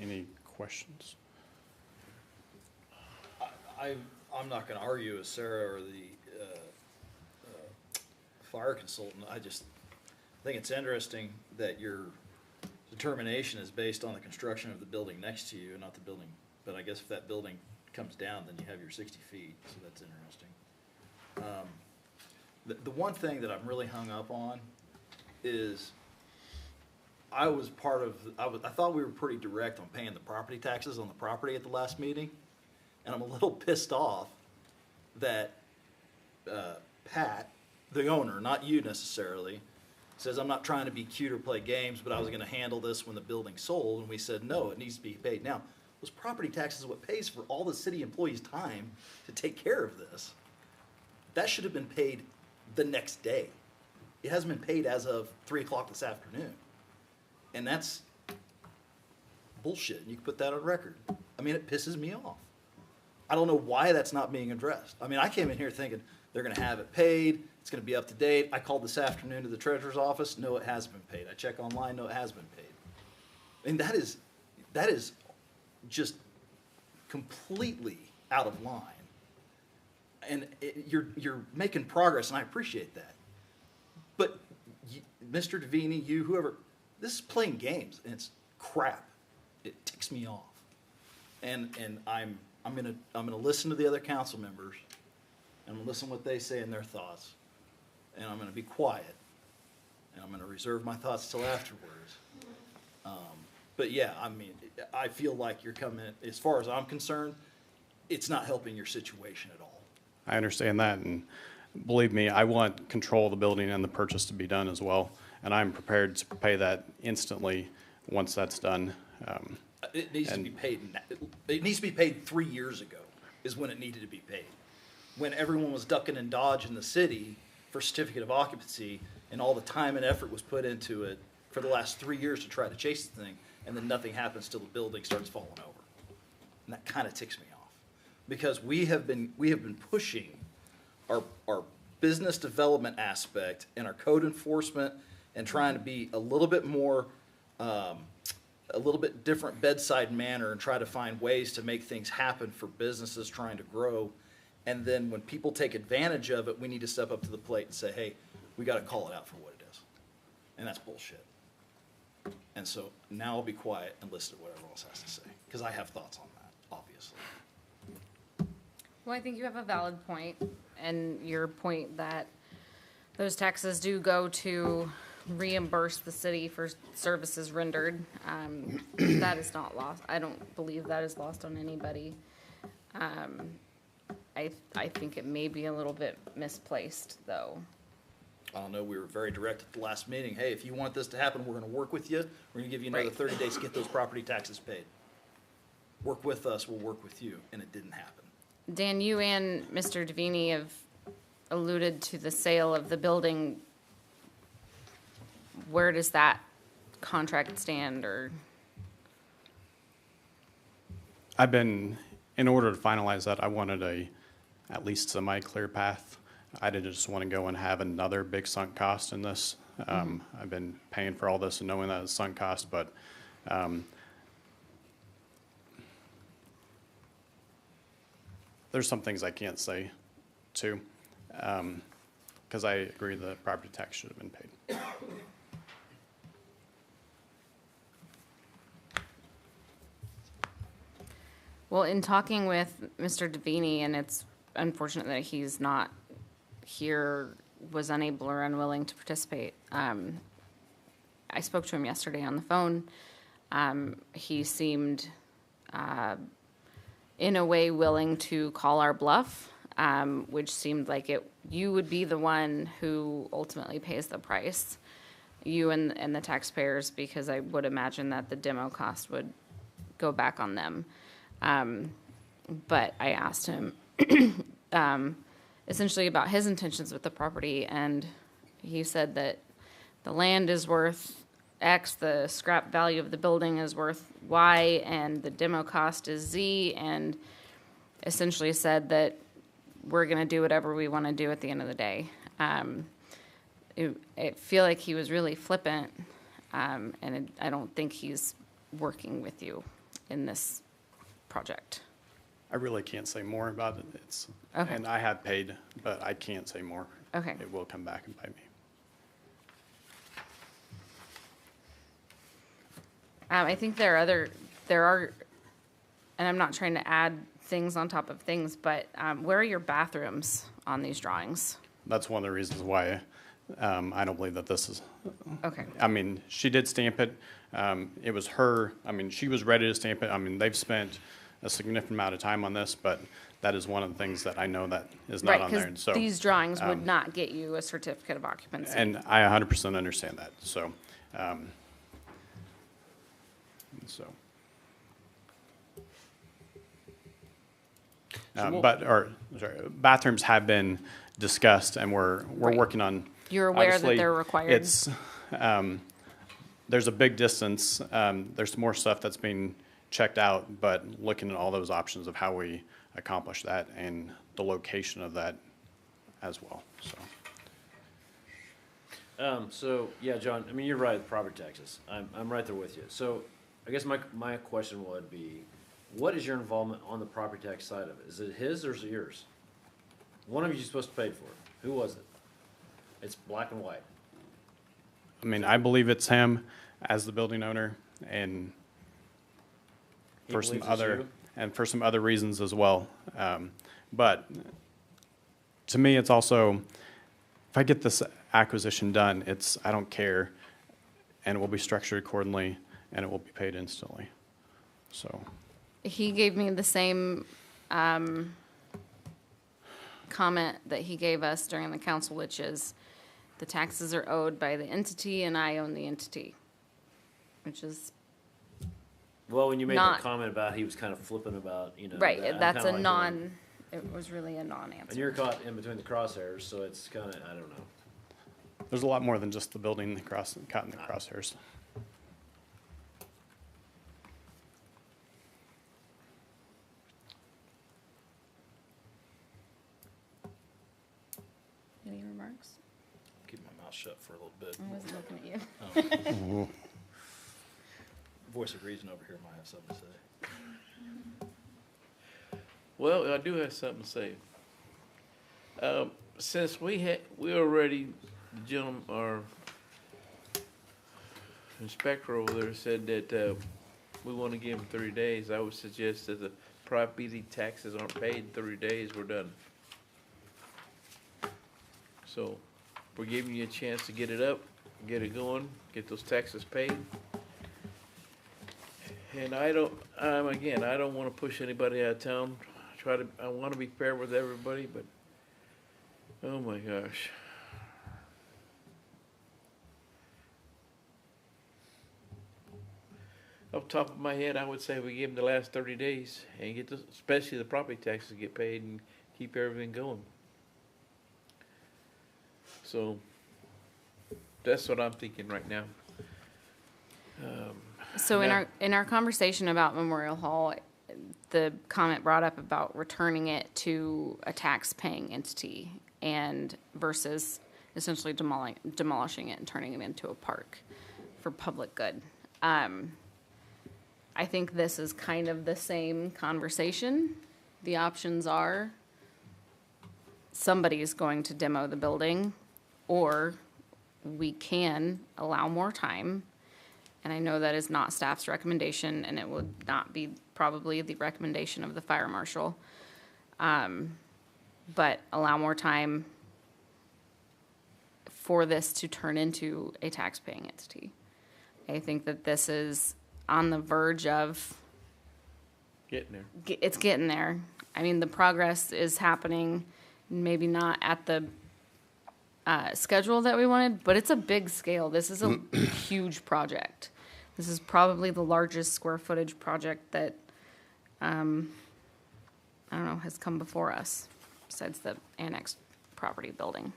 Any questions? I'm not going to argue with Sarah or the fire consultant. I think it's interesting that your determination is based on the construction of the building next to you and not the building. But I guess if that building comes down, then you have your 60 feet, so that's interesting. The one thing that I'm really hung up on is I thought we were pretty direct on paying the property taxes on the property at the last meeting, and I'm a little pissed off that Pat, the owner, not you necessarily, says, I'm not trying to be cute or play games, but I was gonna handle this when the building sold, and we said, no, it needs to be paid now. Those property taxes is what pays for all the city employees' time to take care of this. That should have been paid the next day. It hasn't been paid as of 3 o'clock this afternoon. And that's bullshit, and you can put that on record. I mean, it pisses me off. I don't know why that's not being addressed. I mean, I came in here thinking they're gonna have it paid, it's gonna be up to date. I called this afternoon to the treasurer's office, no, it has been paid. I check online, no, it has been paid. I mean, that is just completely out of line. And you're making progress, and I appreciate that. But Mr. Davini, you, whoever, this is playing games, and it's crap. It ticks me off. And I'm gonna listen to the other council members, and I'm gonna listen to what they say and their thoughts, and I'm gonna be quiet, and I'm gonna reserve my thoughts till afterwards. But yeah, I mean, I feel like you're coming, as far as I'm concerned, it's not helping your situation at all. I understand that, and believe me, I want control of the building and the purchase to be done as well, and I'm prepared to pay that instantly once that's done. It needs to be paid. It needs to be paid 3 years ago is when it needed to be paid. When everyone was ducking and dodging the city for certificate of occupancy, and all the time and effort was put into it for the last 3 years to try to chase the thing, and then nothing happens till the building starts falling over. And that kind of ticks me off, because we have been pushing our business development aspect and our code enforcement, and trying to be a little bit more, a little bit different bedside manner, and try to find ways to make things happen for businesses trying to grow. And then when people take advantage of it, we need to step up to the plate and say, hey, we got to call it out for what it is. And that's bullshit. And so now I'll be quiet and listen to what everyone else has to say, because I have thoughts on that, obviously. Well, I think you have a valid point, and your point that those taxes do go to reimburse the city for services rendered. That is not lost. I don't believe that is lost on anybody. I think it may be a little bit misplaced, though. I don't know, we were very direct at the last meeting. Hey, if you want this to happen, we're gonna work with you. We're gonna give you another 30 days to get those property taxes paid. Work with us, we'll work with you, and it didn't happen. Dan, you and Mr. Davini have alluded to the sale of the building. Where does that contract stand, or? In order to finalize that, I wanted at least semi-clear path. I didn't just want to go and have another big sunk cost in this. I've been paying for all this and knowing that it's sunk cost, but there's some things I can't say too, because I agree the property tax should have been paid. Well, in talking with Mr. Davini, and it's unfortunate that he's not here, was unable or unwilling to participate. I spoke to him yesterday on the phone. He seemed, in a way, willing to call our bluff, which seemed like you would be the one who ultimately pays the price, you and the taxpayers, because I would imagine that the demo cost would go back on them. But I asked him essentially about his intentions with the property, and he said that the land is worth X, the scrap value of the building is worth Y, and the demo cost is Z, and essentially said that we're going to do whatever we want to do at the end of the day. I feel like he was really flippant, and I don't think he's working with you in this project. I really can't say more about it. Okay. And I have paid, but I can't say more. Okay. It will come back and bite me. I think there are, and I'm not trying to add things on top of things, but where are your bathrooms on these drawings? That's one of the reasons why I don't believe that this is. Okay. I mean, she did stamp it. It was her. I mean, she was ready to stamp it. I mean, they've spent a significant amount of time on this, but that is one of the things that I know that is not Right, on there. because And so, these drawings would not get you a certificate of occupancy. and I 100% understand that. So, so. Bathrooms have been discussed, and we're Right. working on. You're aware that obviously, they're required. It's there's a big distance. There's more stuff that's being checked out, but looking at all those options of how we accomplish that and the location of that as well. So yeah, John, I mean, you're right, property taxes. I'm right there with you. So I guess my question would be, what is your involvement on the property tax side of it? Is it his or is it yours? One of you is supposed to pay for it. Who was it? It's black and white. I mean, I believe it's him as the building owner, and He for some believes it's you? for some other reasons as well. But to me, it's also, if I get this acquisition done, I don't care, and it will be structured accordingly, and it will be paid instantly. So. He gave me the same comment that he gave us during the council, which is the taxes are owed by the entity and I own the entity, which is Well, when you made not- that comment about he was kind of flipping about, right. that, I'm That's kinda a like non. going, It was really a non-answer. and you're caught in between the crosshairs, so it's kind of, I don't know. There's a lot more than just the building caught in the crosshairs. Any remarks? Keep my mouth shut for a little bit. I wasn't looking at you. Voice of reason over here might have something to say. Well, I do have something to say. Since we already, the gentleman, our inspector over there said that, we want to give him 30 days, I would suggest that the property taxes aren't paid in 30 days, we're done. So, we're giving you a chance to get it up, get it going, get those taxes paid. And I don't want to push anybody out of town. I want to be fair with everybody, but, oh my gosh. Off the top of my head, I would say we give them the last 30 days and get especially the property taxes get paid and keep everything going. So, that's what I'm thinking right now. So Yeah. in our conversation about Memorial Hall, the comment brought up about returning it to a tax-paying entity and versus essentially demolishing it and turning it into a park for public good. I think this is kind of the same conversation. The options are somebody's going to demo the building, or we can allow more time. And I know that is not staff's recommendation, and it would not be probably the recommendation of the fire marshal. But allow more time for this to turn into a tax-paying entity. I think that this is on the verge of, Getting there. it's getting there. I mean, the progress is happening, maybe not at the schedule that we wanted, but it's a big scale. This is a huge project. This is probably the largest square footage project that, I don't know, has come before us, besides the annexed property building.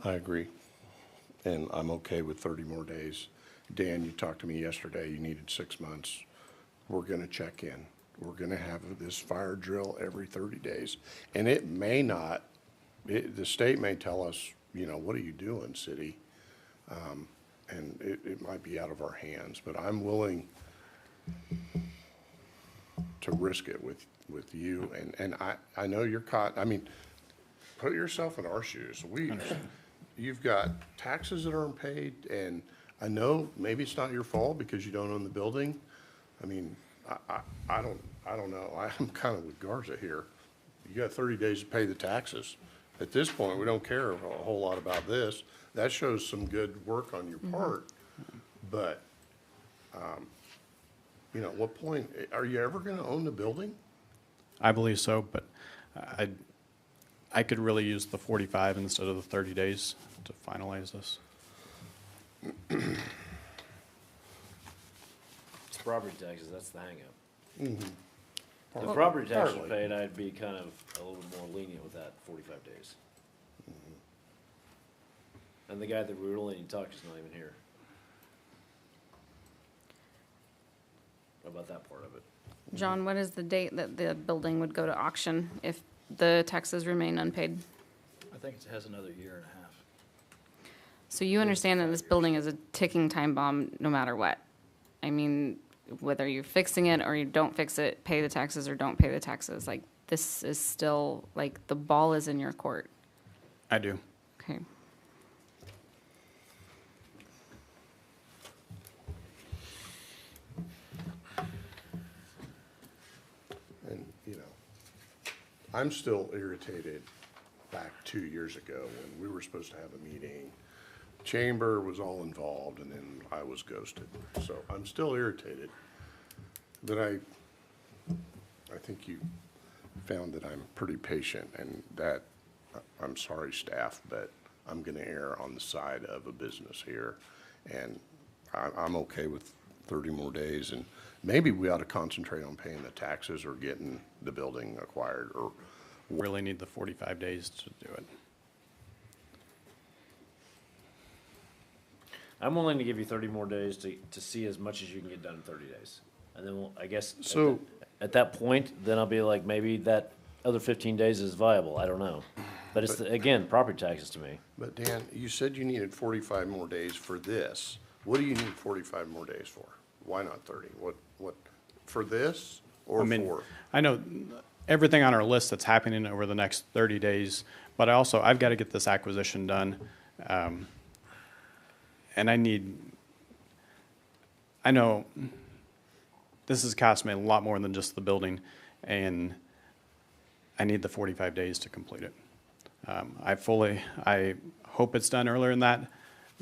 I agree, and I'm okay with 30 more days. Dan, you talked to me yesterday, you needed 6 months. We're gonna check in. We're gonna have this fire drill every 30 days. And it may not, the state may tell us, what are you doing, city? And it might be out of our hands, but I'm willing to risk it with you. And I know you're caught, put yourself in our shoes. You've got taxes that aren't paid, and I know maybe it's not your fault because you don't own the building. I don't know. I'm kind of with Garza here. You got 30 days to pay the taxes. at this point, we don't care a whole lot about this. That shows some good work on your part, but, you know, at what point, are you ever gonna own the building? I believe so, but I could really use the 45 instead of the 30 days to finalize this. It's property taxes, that's the hangup. Mm-hmm. If property taxes were paid, I'd be kind of a little bit more lenient with that 45 days. And the guy that we really need to talk to is not even here. About that part of it. John, what is the date that the building would go to auction if the taxes remain unpaid? I think it has another year and a half. So you understand that this building is a ticking time bomb no matter what. I mean, whether you're fixing it or you don't fix it, pay the taxes or don't pay the taxes. Like, this is still, like, the ball is in your court. I do. Okay. And, you know, I'm still irritated back 2 years ago when we were supposed to have a meeting. Chamber was all involved and then I was ghosted. So I'm still irritated. But I think you found that I'm pretty patient and that, I'm sorry, staff, but I'm gonna err on the side of a business here. And I'm okay with 30 more days, and maybe we ought to concentrate on paying the taxes or getting the building acquired, or Really need the 45 days to do it. I'm willing to give you 30 more days to see as much as you can get done in 30 days. And then I guess So- at that point, then I'll be like, maybe that other 15 days is viable. I don't know. But it's, again, property taxes to me. But Dan, you said you needed 45 more days for this. What do you need 45 more days for? Why not 30? What, for this or for? I know everything on our list that's happening over the next 30 days, but I've got to get this acquisition done. And I know this has cost me a lot more than just the building, and I need the 45 days to complete it. I hope it's done earlier than that,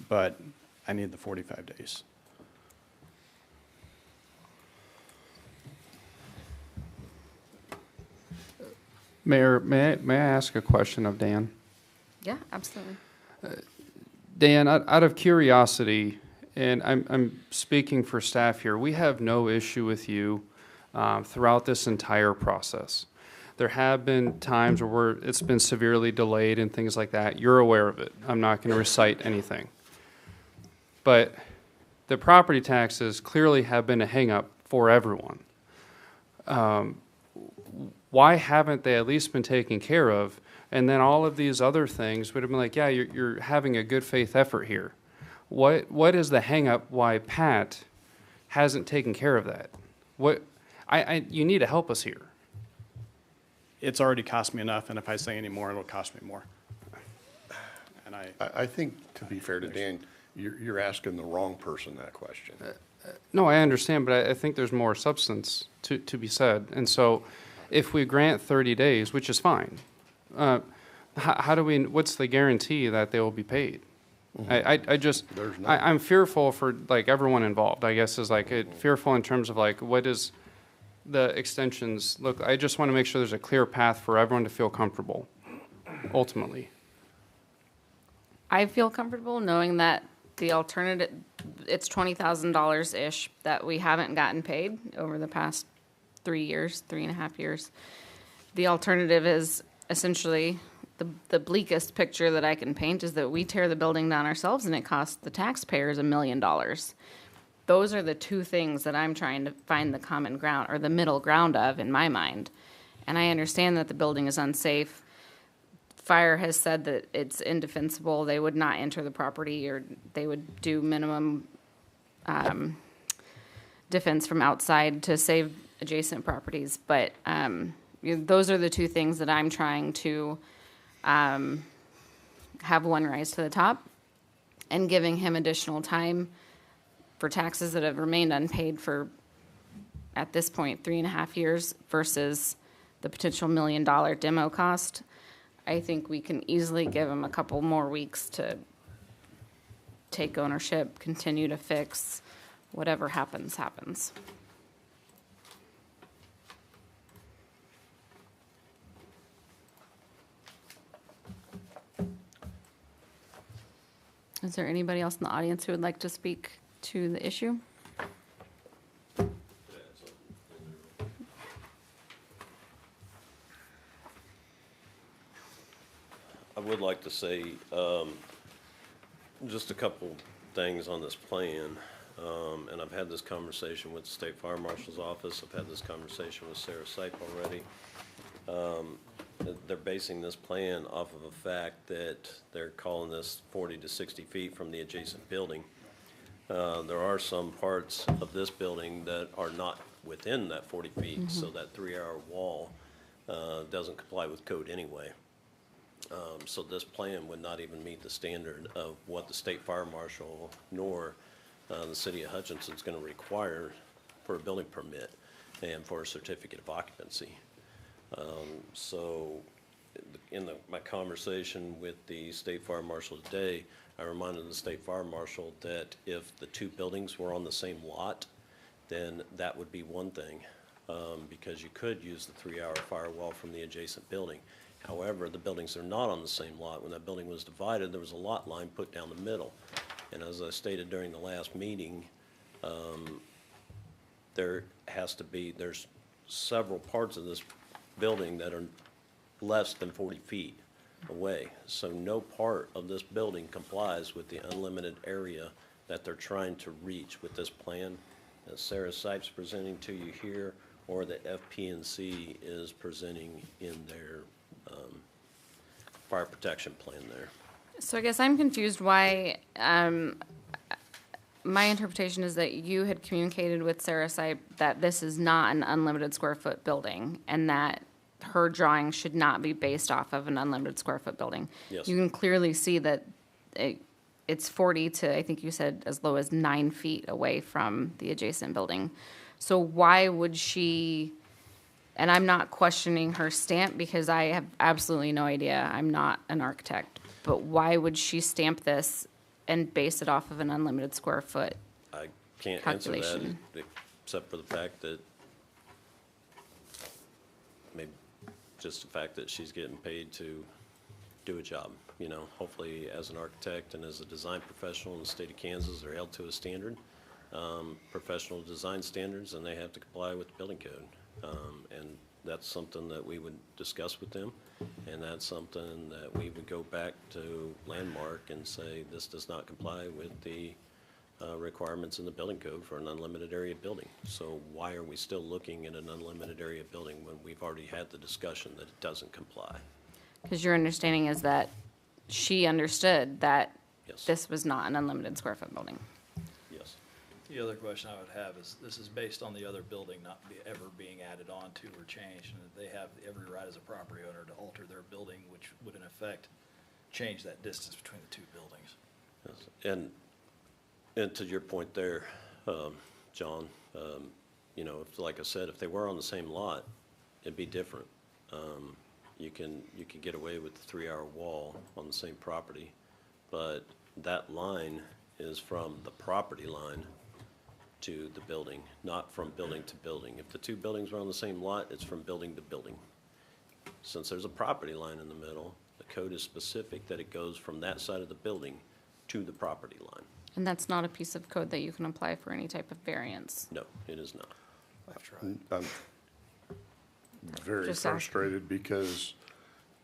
but I need the 45 days. Mayor, may I ask a question of Dan? Yeah, absolutely. Dan, out of curiosity, and I'm speaking for staff here, we have no issue with you throughout this entire process. There have been times where it's been severely delayed and things like that. You're aware of it. I'm not going to recite anything. But the property taxes clearly have been a hang-up for everyone. Why haven't they at least been taken care of? And then all of these other things would have been like, yeah, you're having a good faith effort here. What is the hang-up why Pat hasn't taken care of that? You need to help us here. It's already cost me enough, and if I say any more, it'll cost me more. And I think, to be fair to Dan, you're asking the wrong person that question. No, I understand, but I think there's more substance to be said. And so if we grant 30 days, which is fine, what's the guarantee that they will be paid? Mm-hmm. I'm fearful for like everyone involved, I guess, is like fearful in terms of like, what is the extensions look? I just want to make sure there's a clear path for everyone to feel comfortable, ultimately. I feel comfortable knowing that the alternative, it's $20,000-ish that we haven't gotten paid over the past 3.5 years. The alternative is essentially the bleakest picture that I can paint is that we tear the building down ourselves and it costs the taxpayers $1 million. Those are the two things that I'm trying to find the common ground or the middle ground of in my mind. And I understand that the building is unsafe. Fire has said that it's indefensible. They would not enter the property, or they would do minimum defense from outside to save adjacent properties. But those are the two things that I'm trying to have one rise to the top, and giving him additional time for taxes that have remained unpaid for, at this point, 3.5 years versus the potential $1 million demo cost. I think we can easily give them a couple more weeks to take ownership, continue to fix, whatever happens, happens. Is there anybody else in the audience who would like to speak to the issue? I would like to say just a couple things on this plan. And I've had this conversation with the State Fire Marshal's office. I've had this conversation with Sarah Sipe already. They're basing this plan off of a fact that they're calling this 40 to 60 feet from the adjacent building. There are some parts of this building that are not within that 40 feet, so that 3-hour wall doesn't comply with code anyway. So this plan would not even meet the standard of what the State Fire Marshal nor the City of Hutchinson is going to require for a building permit and for a certificate of occupancy. So in my conversation with the State Fire Marshal today, I reminded the State Fire Marshal that if the two buildings were on the same lot, then that would be one thing, because you could use the 3-hour firewall from the adjacent building. However, the buildings are not on the same lot. When that building was divided, there was a lot line put down the middle. And as I stated during the last meeting, there's several parts of this building that are less than 40 feet away. So no part of this building complies with the unlimited area that they're trying to reach with this plan that Sarah Sipe's presenting to you here, or that FP&C is presenting in their fire protection plan there. So I guess I'm confused why, my interpretation is that you had communicated with Sarah Sipe that this is not an unlimited square foot building, and that her drawing should not be based off of an unlimited square foot building. Yes. You can clearly see that it's 40 to, I think you said, as low as 9 feet away from the adjacent building. So why would she, and I'm not questioning her stamp because I have absolutely no idea, I'm not an architect, but why would she stamp this and base it off of an unlimited square foot I can't answer that calculation? except for the fact that maybe just the fact that she's getting paid to do a job. You know, hopefully as an architect and as a design professional in the state of Kansas, they're held to a standard, professional design standards, and they have to comply with the building code. And that's something that we would discuss with them, and that's something that we would go back to Landmark and say, this does not comply with the requirements in the building code for an unlimited area building. So why are we still looking at an unlimited area building when we've already had the discussion that it doesn't comply? Because your understanding is that she understood that Yes. this was not an unlimited square foot building. Yes. The other question I would have is, this is based on the other building not ever being added on to or changed, and that they have every right as a property owner to alter their building, which would in effect change that distance between the two buildings. Yes. And to your point there, John, you know, if, like I said, if they were on the same lot, it'd be different. You can get away with the 3-hour wall on the same property, but that line is from the property line to the building, not from building to building. If the two buildings were on the same lot, it's from building to building. Since there's a property line in the middle, the code is specific that it goes from that side of the building to the property line. And that's not a piece of code that you can apply for any type of variance. No, it is not. I'm very Just frustrated because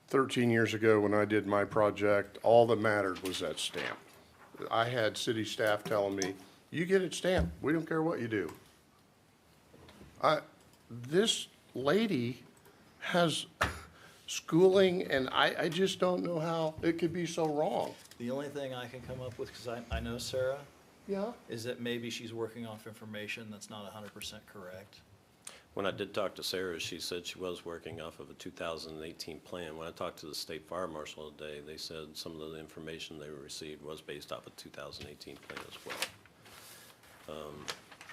13 years ago when I did my project, all that mattered was that stamp. I had city staff telling me, you get it stamped, we don't care what you do. This lady has schooling, and I just don't know how it could be so wrong. The only thing I can come up with, because I know Sarah, Yeah? is that maybe she's working off information that's not 100% correct. When I did talk to Sarah, she said she was working off of a 2018 plan. When I talked to the state fire marshal today, they said some of the information they received was based off a 2018 plan as well.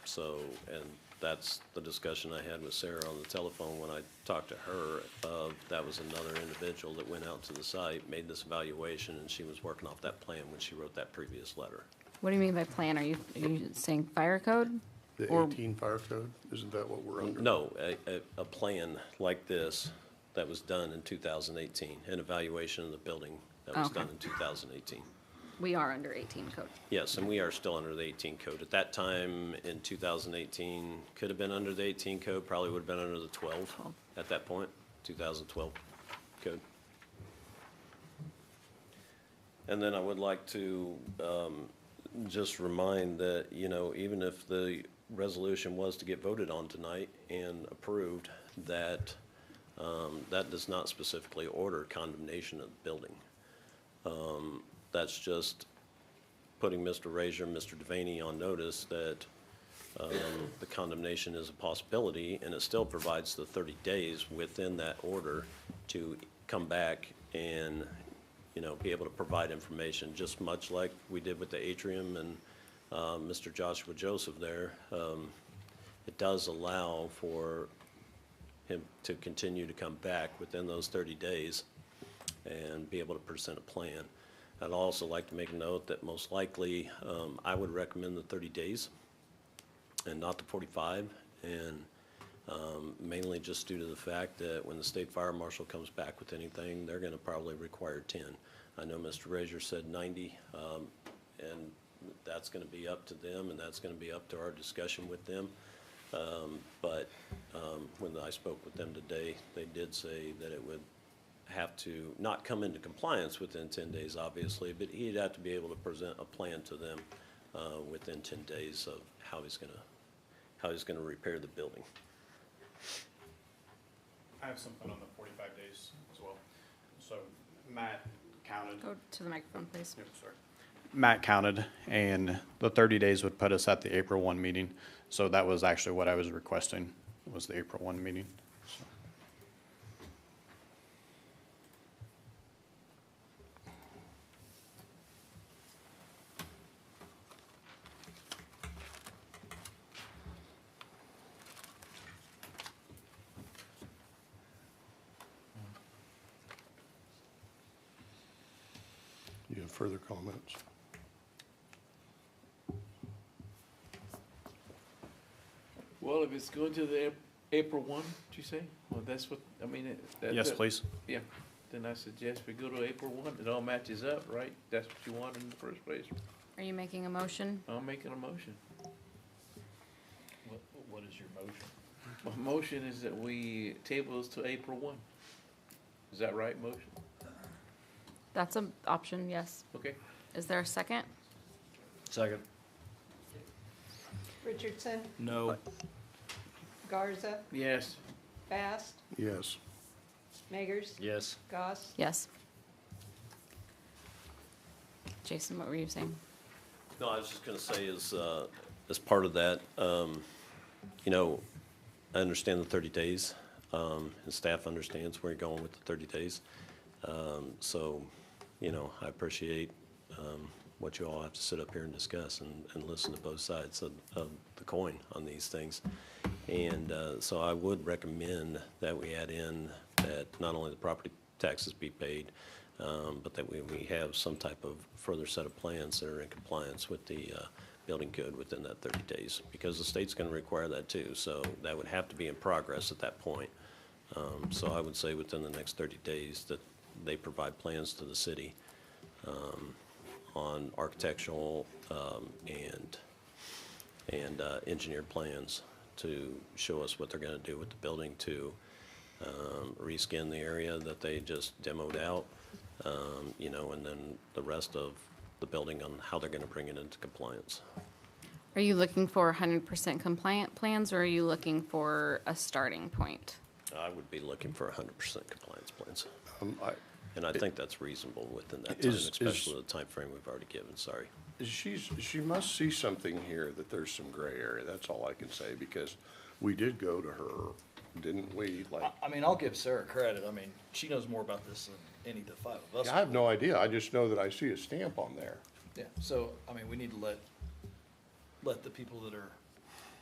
So, and that's the discussion I had with Sarah on the telephone when I talked to her. That was another individual that went out to the site, made this evaluation, and she was working off that plan when she wrote that previous letter. What do you mean by plan? Are you saying fire code? The Or- 18 fire code, isn't that what we're under? No, a plan like this that was done in 2018, an evaluation of the building that was Okay. done in 2018. We are under 18 code. Yes, and we are still under the 18 code. At that time, in 2018, could have been under the 18 code, probably would have been under the 12 at that point, 2012 code. And then I would like to just remind that, you know, even if the resolution was to get voted on tonight and approved, that that does not specifically order condemnation of the building. That's just putting Mr. Razier and Mr. Devaney on notice that the condemnation is a possibility, and it still provides the 30 days within that order to come back and, you know, be able to provide information, just much like we did with the atrium and Mr. Joshua Joseph there. It does allow for him to continue to come back within those 30 days and be able to present a plan. I'd also like to make a note that most likely, I would recommend the 30 days and not the 45, and mainly just due to the fact that when the state fire marshal comes back with anything, they're gonna probably require 10. I know Mr. Razier said 90, and that's gonna be up to them, and that's gonna be up to our discussion with them. But when I spoke with them today, they did say that it would have to not come into compliance within 10 days, obviously, but he'd have to be able to present a plan to them within 10 days of how he's gonna repair the building. I have something on the 45 days as well. So Matt counted. Go to the microphone, please. Yep, sorry. Matt counted, and the 30 days would put us at the April 1 meeting. So that was actually what I was requesting, was the April 1 meeting. So. You have further comments? Well, if it's going to the April 1, did you say? Well, that's what, I mean. Yes, please. Yeah, then I suggest we go to April 1. It all matches up, right? That's what you want in the first place. Are you making a motion? I'm making a motion. What is your motion? My motion is that we table this to April 1. Is that right, motion? That's an option, yes. Okay. Is there a second? Second. Richardson, No. Garza, Yes. Bast, Yes. Megers, Yes. Goss. Yes. Jason, what were you saying? No, I was just gonna say as part of that, you know, I understand the 30 days, and staff understands where you're going with the 30 days. So, you know, I appreciate, what you all have to sit up here and discuss and listen to both sides of the coin on these things. And, so I would recommend that we add in that not only the property taxes be paid, but that we have some type of further set of plans that are in compliance with the building code within that 30 days, because the state's going to require that too. So that would have to be in progress at that point. So I would say within the next 30 days that they provide plans to the city on architectural and engineered plans to show us what they're going to do with the building to reskin the area that they just demoed out, you know, and then the rest of the building on how they're going to bring it into compliance. Are you looking for 100% compliant plans, or are you looking for a starting point? I would be looking for 100% compliance plans. And I think that's reasonable within that time, especially the time frame we've already given, sorry. She must see something here that there's some gray area, that's all I can say, because we did go to her, didn't we? Like, I mean, I'll give Sarah credit. I mean, she knows more about this than any of the five of us. I have no idea, I just know that I see a stamp on there. Yeah, so, I mean, we need to let the people that are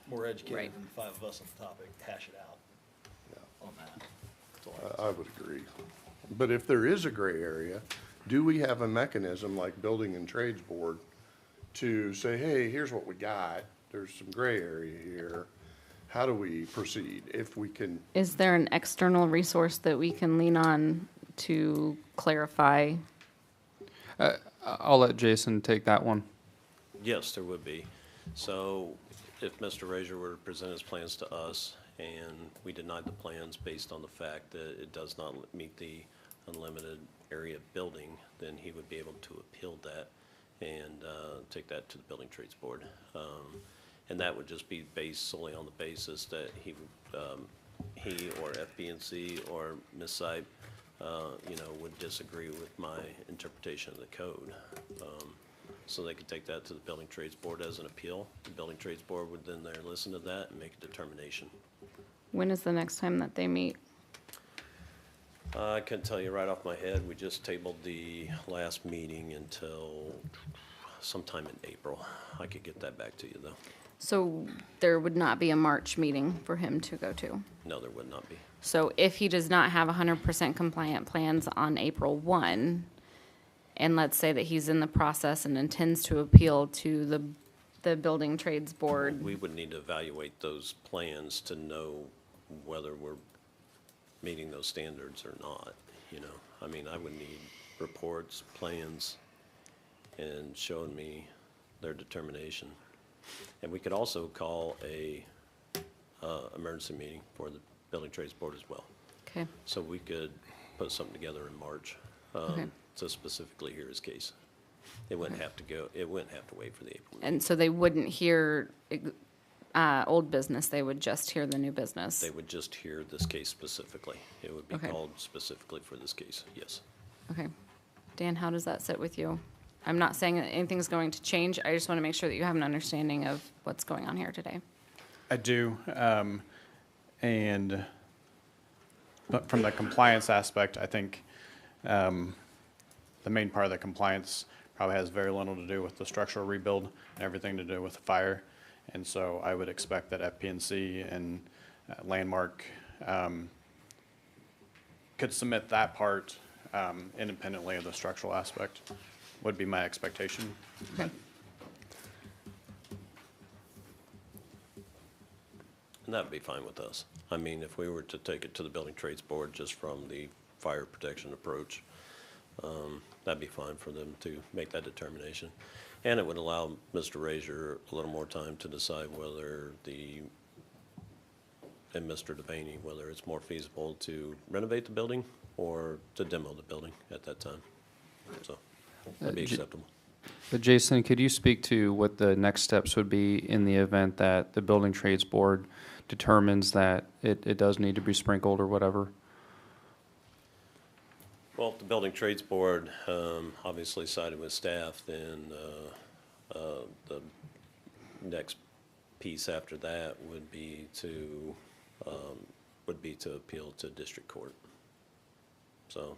more educated Right. than the five of us on the topic, hash it out on that. That's all I have to I would agree. But if there is a gray area, do we have a mechanism like Building and Trades Board to say, hey, here's what we got, there's some gray area here, how do we proceed? If we can, Is there an external resource that we can lean on to clarify? I'll let Jason take that one. Yes, there would be. So if Mr. Razier were to present his plans to us and we denied the plans based on the fact that it does not meet the unlimited area building, then he would be able to appeal that and take that to the Building Trades Board. And that would just be based solely on the basis that he or FB&C or Ms. Sipe, would disagree with my interpretation of the code. So they could take that to the Building Trades Board as an appeal. The Building Trades Board would then there listen to that and make a determination. When is the next time that they meet? I couldn't tell you right off my head. We just tabled the last meeting until sometime in April. I could get that back to you, though. So there would not be a March meeting for him to go to? No, there would not be. So if he does not have 100% compliant plans on April 1, and let's say that he's in the process and intends to appeal to the Building Trades Board, We would need to evaluate those plans to know whether we're meeting those standards or not, I mean, I would need reports, plans, and showing me their determination. And we could also call a emergency meeting for the Building Trades Board as well. okay, So we could put something together in March, Okay. to specifically hear his case. It wouldn't have to wait for the April meeting. and so they wouldn't hear old business, they would just hear the new business? They would just hear this case specifically. It would be Okay. called specifically for this case, yes. Okay. Dan, how does that sit with you? I'm not saying that anything's going to change, I just want to make sure that you have an understanding of what's going on here today. I do, but from the compliance aspect, I think the main part of the compliance probably has very little to do with the structural rebuild and everything to do with the fire. And so I would expect that FP&C and Landmark could submit that part independently of the structural aspect, would be my expectation. Okay. And that'd be fine with us. I mean, if we were to take it to the Building Trades Board just from the fire protection approach, that'd be fine for them to make that determination. And it would allow Mr. Razier a little more time to decide whether and Mr. Devaney, whether it's more feasible to renovate the building or to demo the building at that time. So that'd be acceptable. But Jason, could you speak to what the next steps would be in the event that the Building Trades Board determines that it does need to be sprinkled or whatever? Well, if the Building Trades Board obviously sided with staff, then the next piece after that would be to appeal to district court. So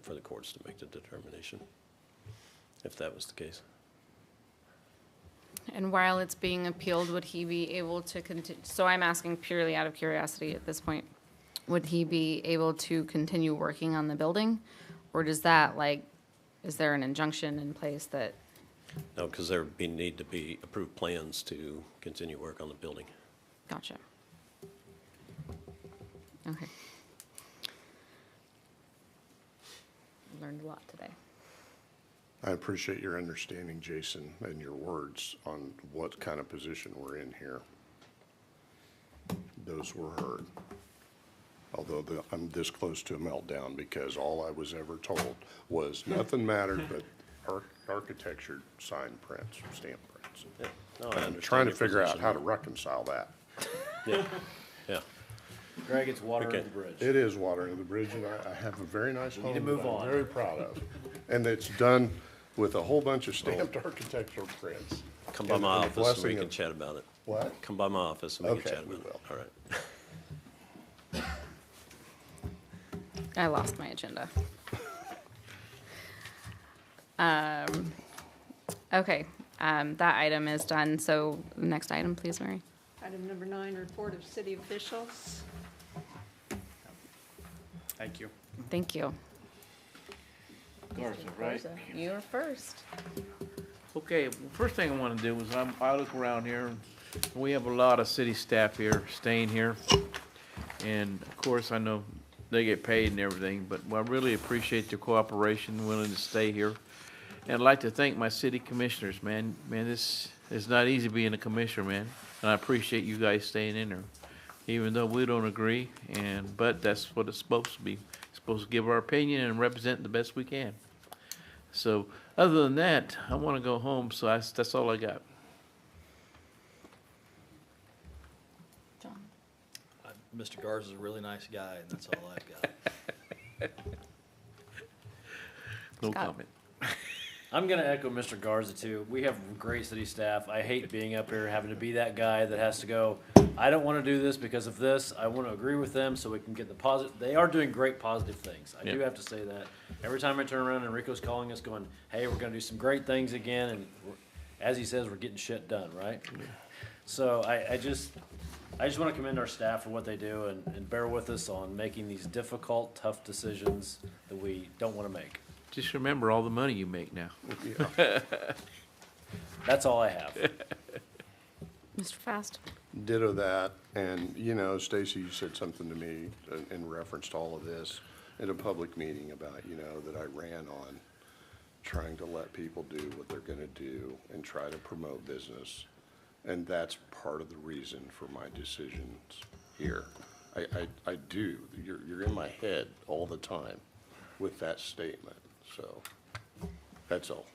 for the courts to make the determination, if that was the case. And while it's being appealed, would he be able to continue, so I'm asking purely out of curiosity at this point, would he be able to continue working on the building? Or does that, is there an injunction in place that? No, because there would need to be approved plans to continue work on the building. Gotcha. Okay. Learned a lot today. I appreciate your understanding, Jason, and your words on what kind of position we're in here. Those were heard. Although I'm this close to a meltdown because all I was ever told was nothing mattered but architecture, sign prints, stamp prints. Yeah. No, I I'm understand trying to your figure out position. how to reconcile that. Yeah, yeah. Greg, it's water Okay. under the bridge. It is water under the bridge, and I have a very nice We need to home move that I'm on. very proud of. And it's done with a whole bunch of stamped architectural prints. Come by And my the office and we blessing can of- chat about it. What? Come by my office and we can Okay, chat we about it. will. All right. I lost my agenda. Okay, that item is done, so next item, please, Mary. Item number 9, report of city officials. Thank you. Thank you. Garza, right? You're first. Okay, first thing I want to do is I look around here, and we have a lot of city staff here, staying here. And of course, I know they get paid and everything, but I really appreciate your cooperation, willing to stay here. And I'd like to thank my city commissioners, man. Man, this is not easy being a commissioner, man. And I appreciate you guys staying in there, even though we don't agree. But that's what it's supposed to be. It's supposed to give our opinion and represent the best we can. So, other than that, I want to go home. So that's all I got. John. Mr. Garza's a really nice guy, and that's all I've got. No Scott. comment. I'm going to echo Mr. Garza, too. We have great city staff. I hate being up here having to be that guy that has to go, I don't want to do this because of this. I want to agree with them so we can get the positive. They are doing great positive things. I do have to say that. Every time I turn around, Enrico's calling us going, hey, we're going to do some great things again. And as he says, we're getting shit done, right? So I just want to commend our staff for what they do and bear with us on making these difficult, tough decisions that we don't want to make. Just remember all the money you make now. That's all I have. Mr. Fast. Ditto that, and, you know, Stacy, you said something to me in reference to all of this at a public meeting about, you know, that I ran on trying to let people do what they're gonna do and try to promote business. And that's part of the reason for my decisions here. I do, you're in my head all the time with that statement, so that's all.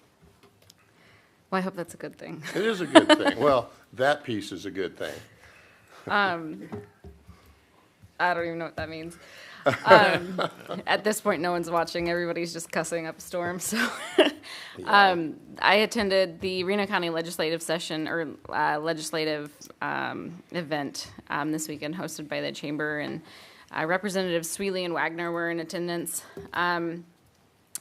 Well, I hope that's a good thing. It is a good thing. Well, that piece is a good thing. I don't even know what that means. At this point, no one's watching. Everybody's just cussing up a storm. So, I attended the Reno County legislative session or legislative event this weekend, hosted by the chamber, and Representatives Sweeley and Wagner were in attendance.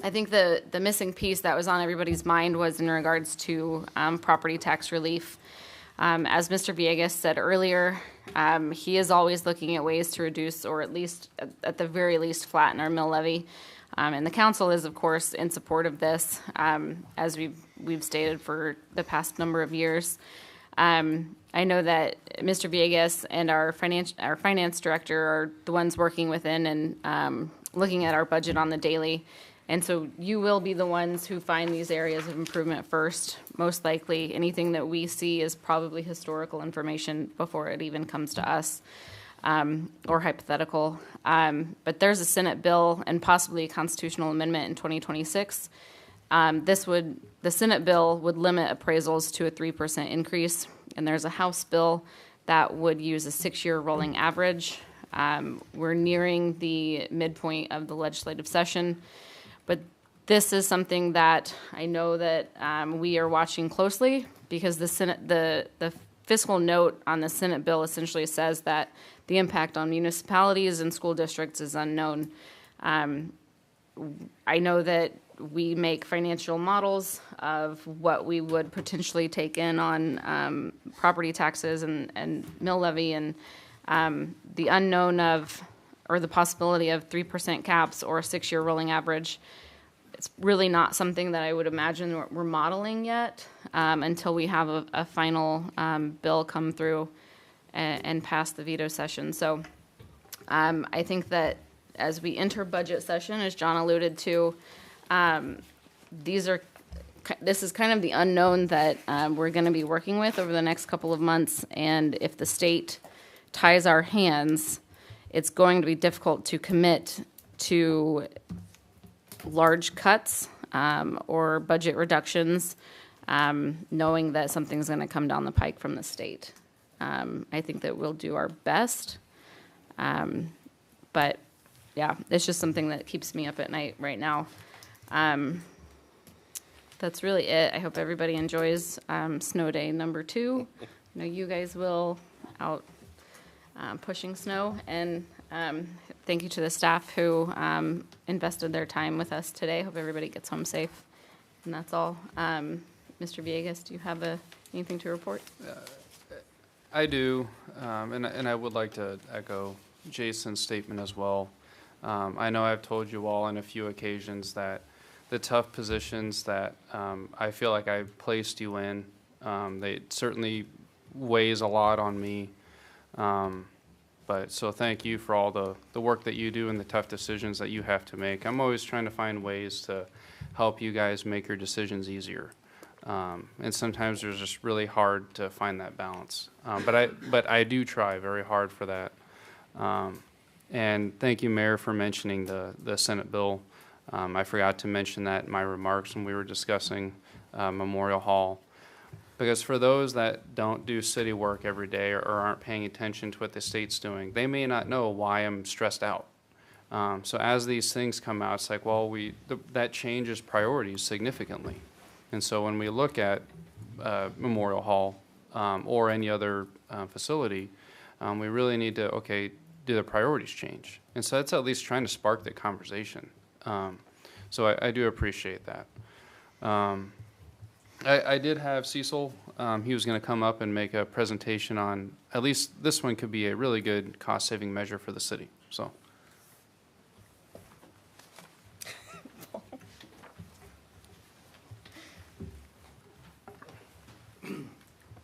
I think the missing piece that was on everybody's mind was in regards to property tax relief. As Mr. Villegas said earlier, he is always looking at ways to reduce, or at least, at the very least, flatten our mill levy. And the council is, of course, in support of this, as we've stated for the past number of years. I know that Mr. Villegas and our finance director are the ones working within and looking at our budget on the daily. And so you will be the ones who find these areas of improvement first. Most likely, anything that we see is probably historical information before it even comes to us, or hypothetical. But there's a Senate bill and possibly a constitutional amendment in 2026. The Senate bill would limit appraisals to a 3% increase, and there's a House bill that would use a 6-year rolling average. We're nearing the midpoint of the legislative session. But this is something that I know that we are watching closely, because the fiscal note on the Senate bill essentially says that the impact on municipalities and school districts is unknown. I know that we make financial models of what we would potentially take in on property taxes and mill levy, and the unknown of, or the possibility of 3% caps or a 6-year rolling average. It's really not something that I would imagine we're modeling yet until we have a final bill come through and pass the veto session. So I think that as we enter budget session, as John alluded to, this is kind of the unknown that we're going to be working with over the next couple of months. And if the state ties our hands, it's going to be difficult to commit to large cuts or budget reductions, knowing that something's going to come down the pike from the state. I think that we'll do our best. But, yeah, it's just something that keeps me up at night right now. That's really it. I hope everybody enjoys snow day number 2. I know you guys will out pushing snow, and thank you to the staff who invested their time with us today. Hope everybody gets home safe. And that's all. Mr. Villegas, do you have anything to report? I do, and I would like to echo Jason's statement as well. I know I've told you all on a few occasions that the tough positions that I feel like I've placed you in, they certainly weighs a lot on me. But so thank you for all the work that you do and the tough decisions that you have to make. I'm always trying to find ways to help you guys make your decisions easier. And sometimes there's just really hard to find that balance. But I do try very hard for that. And thank you, Mayor, for mentioning the Senate bill. I forgot to mention that in my remarks when we were discussing Memorial Hall. Because for those that don't do city work every day or aren't paying attention to what the state's doing, they may not know why I'm stressed out. So as these things come out, it's like, well, that changes priorities significantly. And so when we look at Memorial Hall or any other facility, we really need to, okay, do the priorities change? And so that's at least trying to spark the conversation. So I do appreciate that. I did have Cecil. He was going to come up and make a presentation on, at least this one could be a really good cost-saving measure for the city. So.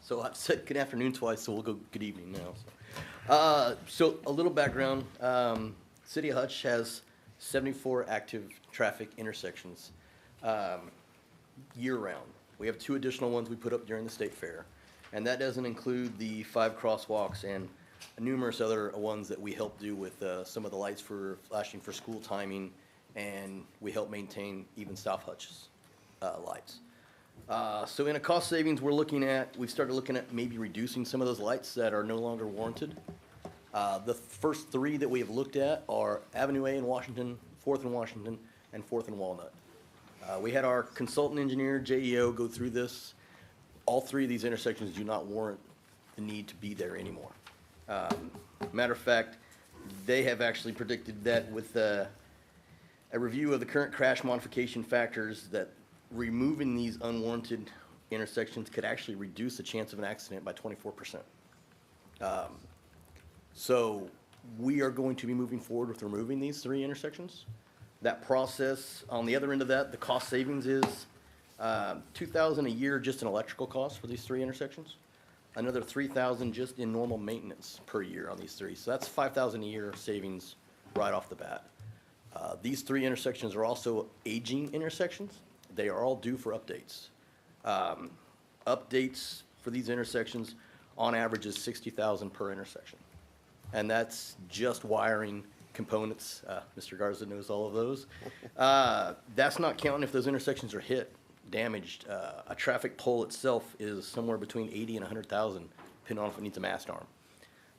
So I've said good afternoon twice, so we'll go good evening now. So a little background. City of Hutch has 74 active traffic intersections year-round. We have 2 additional ones we put up during the state fair, and that doesn't include the 5 crosswalks and numerous other ones that we help do with some of the lights for flashing for school timing, and we help maintain even South Hutch's lights. So in a cost savings, we've started looking at maybe reducing some of those lights that are no longer warranted. The first 3 that we have looked at are Avenue A in Washington, 4th in Washington, and 4th in Walnut. We had our consultant engineer, JEO, go through this. All 3 of these intersections do not warrant the need to be there anymore. Matter of fact, they have actually predicted that with a review of the current crash modification factors, that removing these unwarranted intersections could actually reduce the chance of an accident by 24%. So we are going to be moving forward with removing these 3 intersections. That process, on the other end of that, the cost savings is $2,000 a year just in electrical costs for these 3 intersections. Another $3,000 just in normal maintenance per year on these 3. So that's $5,000 a year savings right off the bat. These 3 intersections are also aging intersections. They are all due for updates. Updates for these intersections on average is $60,000 per intersection. And that's just wiring components. Mr. Garza knows all of those. That's not counting if those intersections are hit, damaged. A traffic pole itself is somewhere between $80,000 and $100,000, depending on if it needs a mast arm.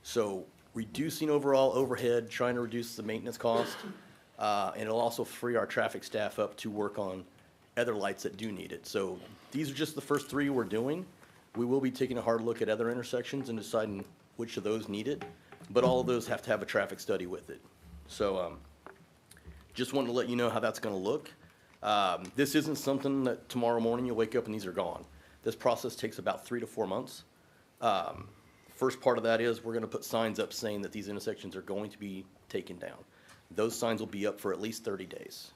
So reducing overall overhead, trying to reduce the maintenance cost, and it'll also free our traffic staff up to work on other lights that do need it. So these are just the first 3 we're doing. We will be taking a hard look at other intersections and deciding which of those need it, but all of those have to have a traffic study with it. So just wanted to let you know how that's going to look. This isn't something that tomorrow morning you'll wake up and these are gone. This process takes about 3 to 4 months. First part of that is we're going to put signs up saying that these intersections are going to be taken down. Those signs will be up for at least 30 days.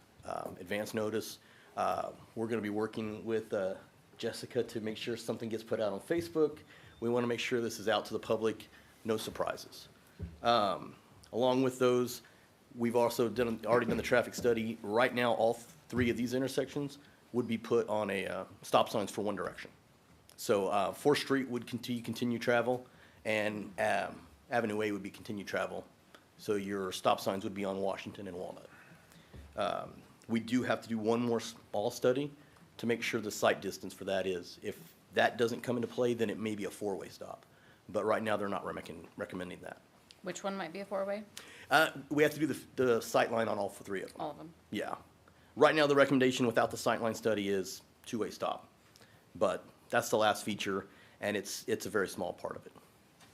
Advance notice. We're going to be working with Jessica to make sure something gets put out on Facebook. We want to make sure this is out to the public, no surprises. Along with those, we've also already done the traffic study. Right now, all 3 of these intersections would be put on a stop signs for one direction. So 4th Street would continue travel, and Avenue A would be continued travel. So your stop signs would be on Washington and Walnut. We do have to do one more small study to make sure the sight distance for that is. If that doesn't come into play, then it may be a 4-way stop. But right now, they're not recommending that. Which one might be a 4-way? We have to do the sight line on all 3 of them. All of them. Yeah. Right now, the recommendation without the sight line study is 2-way stop. But that's the last feature, and it's a very small part of it.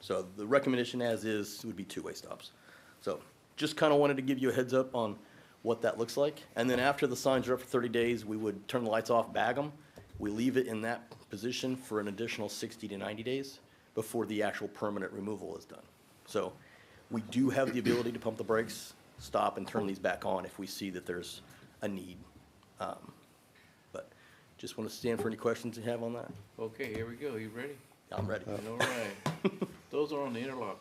So the recommendation as is would be 2-way stops. So just kind of wanted to give you a heads up on what that looks like. And then after the signs are up for 30 days, we would turn the lights off, bag them. We leave it in that position for an additional 60 to 90 days. before the actual permanent removal is done. So we do have the ability to pump the brakes, stop, and turn these back on if we see that there's a need. But just want to stand for any questions you have on that. Okay, here we go. You ready? I'm ready. All right. Those are on the interlock.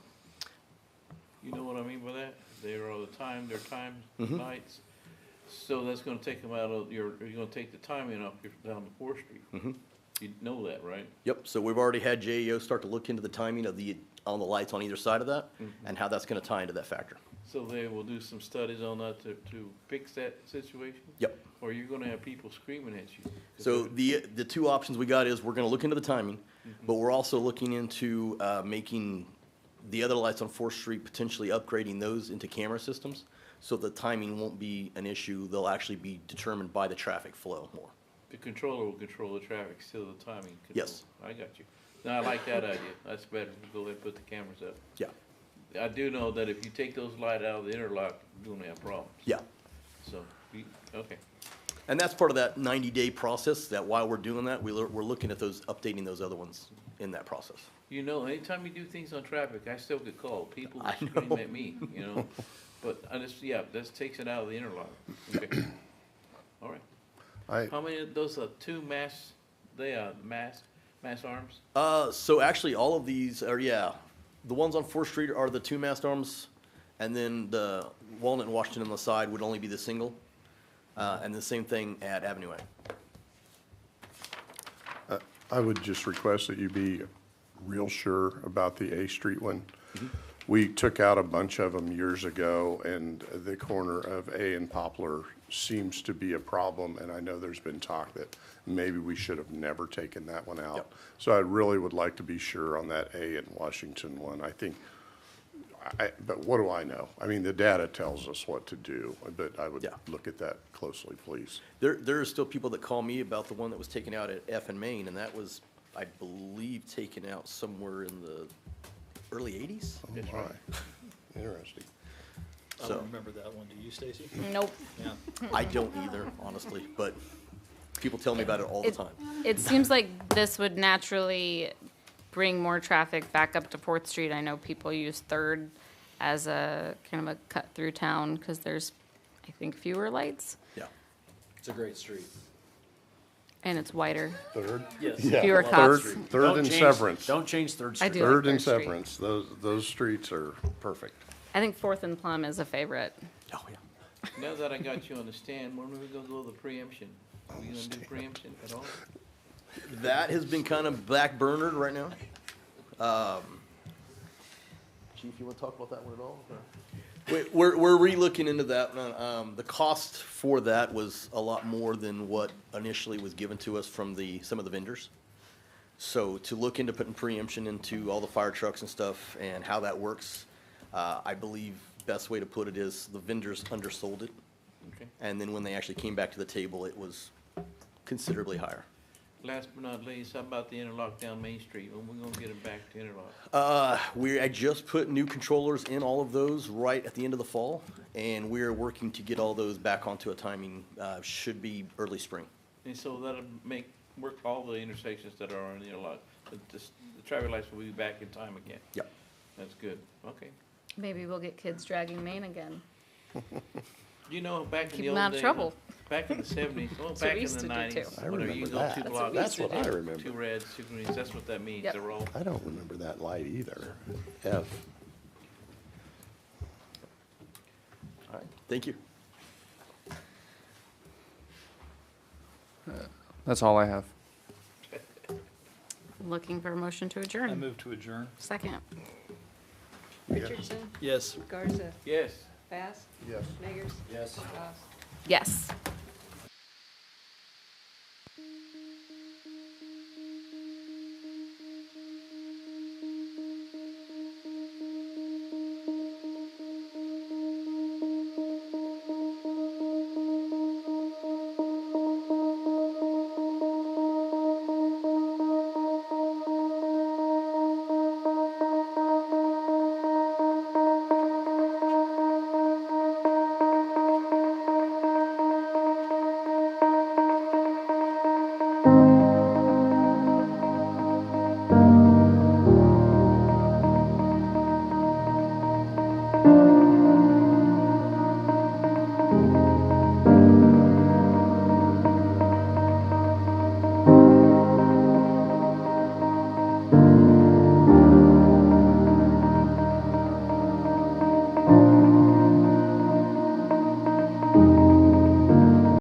You know what I mean by that? They're all the time, they're timed nights. So that's gonna take them out of you're gonna take the timing up down to 4th Street. You know that, right? Yep, so we've already had JEO start to look into the timing of on the lights on either side of that, and how that's gonna tie into that factor. So they will do some studies on that to fix that situation? Yep. Or you're gonna have people screaming at you? So the two options we got is we're gonna look into the timing, but we're also looking into making the other lights on 4th Street, potentially upgrading those into camera systems, so the timing won't be an issue. They'll actually be determined by the traffic flow more. The controller will control the traffic, still the timing control. Yes. I got you. No, I like that idea. That's better. Go ahead and put the cameras up. Yeah. I do know that if you take those lights out of the interlock, you're gonna have problems. Yeah. So, okay. And that's part of that 90-day process, that while we're doing that, we're looking at updating those other ones in that process. You know, anytime you do things on traffic, I still get called. People will scream at me, you know? But this takes it out of the interlock. Okay. All right. How many of those are two mass arms? So actually, all of these are, the ones on 4th Street are the 2 mast arms, and then the Walnut and Washington on the side would only be the single, and the same thing at Avenue A. I would just request that you be real sure about the A Street one. We took out a bunch of them years ago, and the corner of A and Poplar seems to be a problem, and I know there's been talk that maybe we should have never taken that one out. Yep. So I really would like to be sure on that A and Washington one. I think, but what do I know? I mean, the data tells us what to do, but I would look at that closely, please. There are still people that call me about the one that was taken out at F and Main, and that was, I believe, taken out somewhere in the early 80s. Oh, my. Interesting. I don't remember that one. Do you, Stacy? Nope. Yeah. I don't either, honestly, but people tell me about it all the time. It seems like this would naturally bring more traffic back up to 4th Street. I know people use 3rd as a kind of a cut through town because there's, I think, fewer lights. Yeah. It's a great street. And it's wider. 3rd? Yes. Yeah. Fewer cops. 3rd and Severance. Don't change 3rd Street. I do. 3rd like and 3rd Street. Severance, those streets are perfect. I think 4th and Plum is a favorite. Oh, yeah. Now that I got you on the stand, when are we gonna go to the preemption? Are we gonna do preemption at all? That has been kind of backburnered right now. Chief, you want to talk about that one at all? We're re-looking into that. The cost for that was a lot more than what initially was given to us from some of the vendors. So to look into putting preemption into all the fire trucks and stuff and how that works, I believe best way to put it is the vendors undersold it. Okay. And then when they actually came back to the table, it was considerably higher. Last but not least, how about the interlock down Main Street? When we gonna get them back to interlock? I just put new controllers in all of those right at the end of the fall, and we're working to get all those back onto a timing, should be early spring. And so that'll work all the intersections that are on the interlock. The traffic lights will be back in time again. Yep. That's good. Okay. Maybe we'll get kids dragging Maine again. You know, back in Keep the them old out of days, trouble. Back in the 70s, well, That's what back we in used the to do, 90s, too. I whatever, you remember go that. two That's what blocks. we used That's what I remember. Two reds, two greens, that's what that means. Yep. They're all, I don't remember that light either. F. All right, thank you. That's all I have. Looking for a motion to adjourn. I move to adjourn. Second. Richardson? Yes. Garza? yes. Bass? Yes. Megers? Yes. Ross? Yes.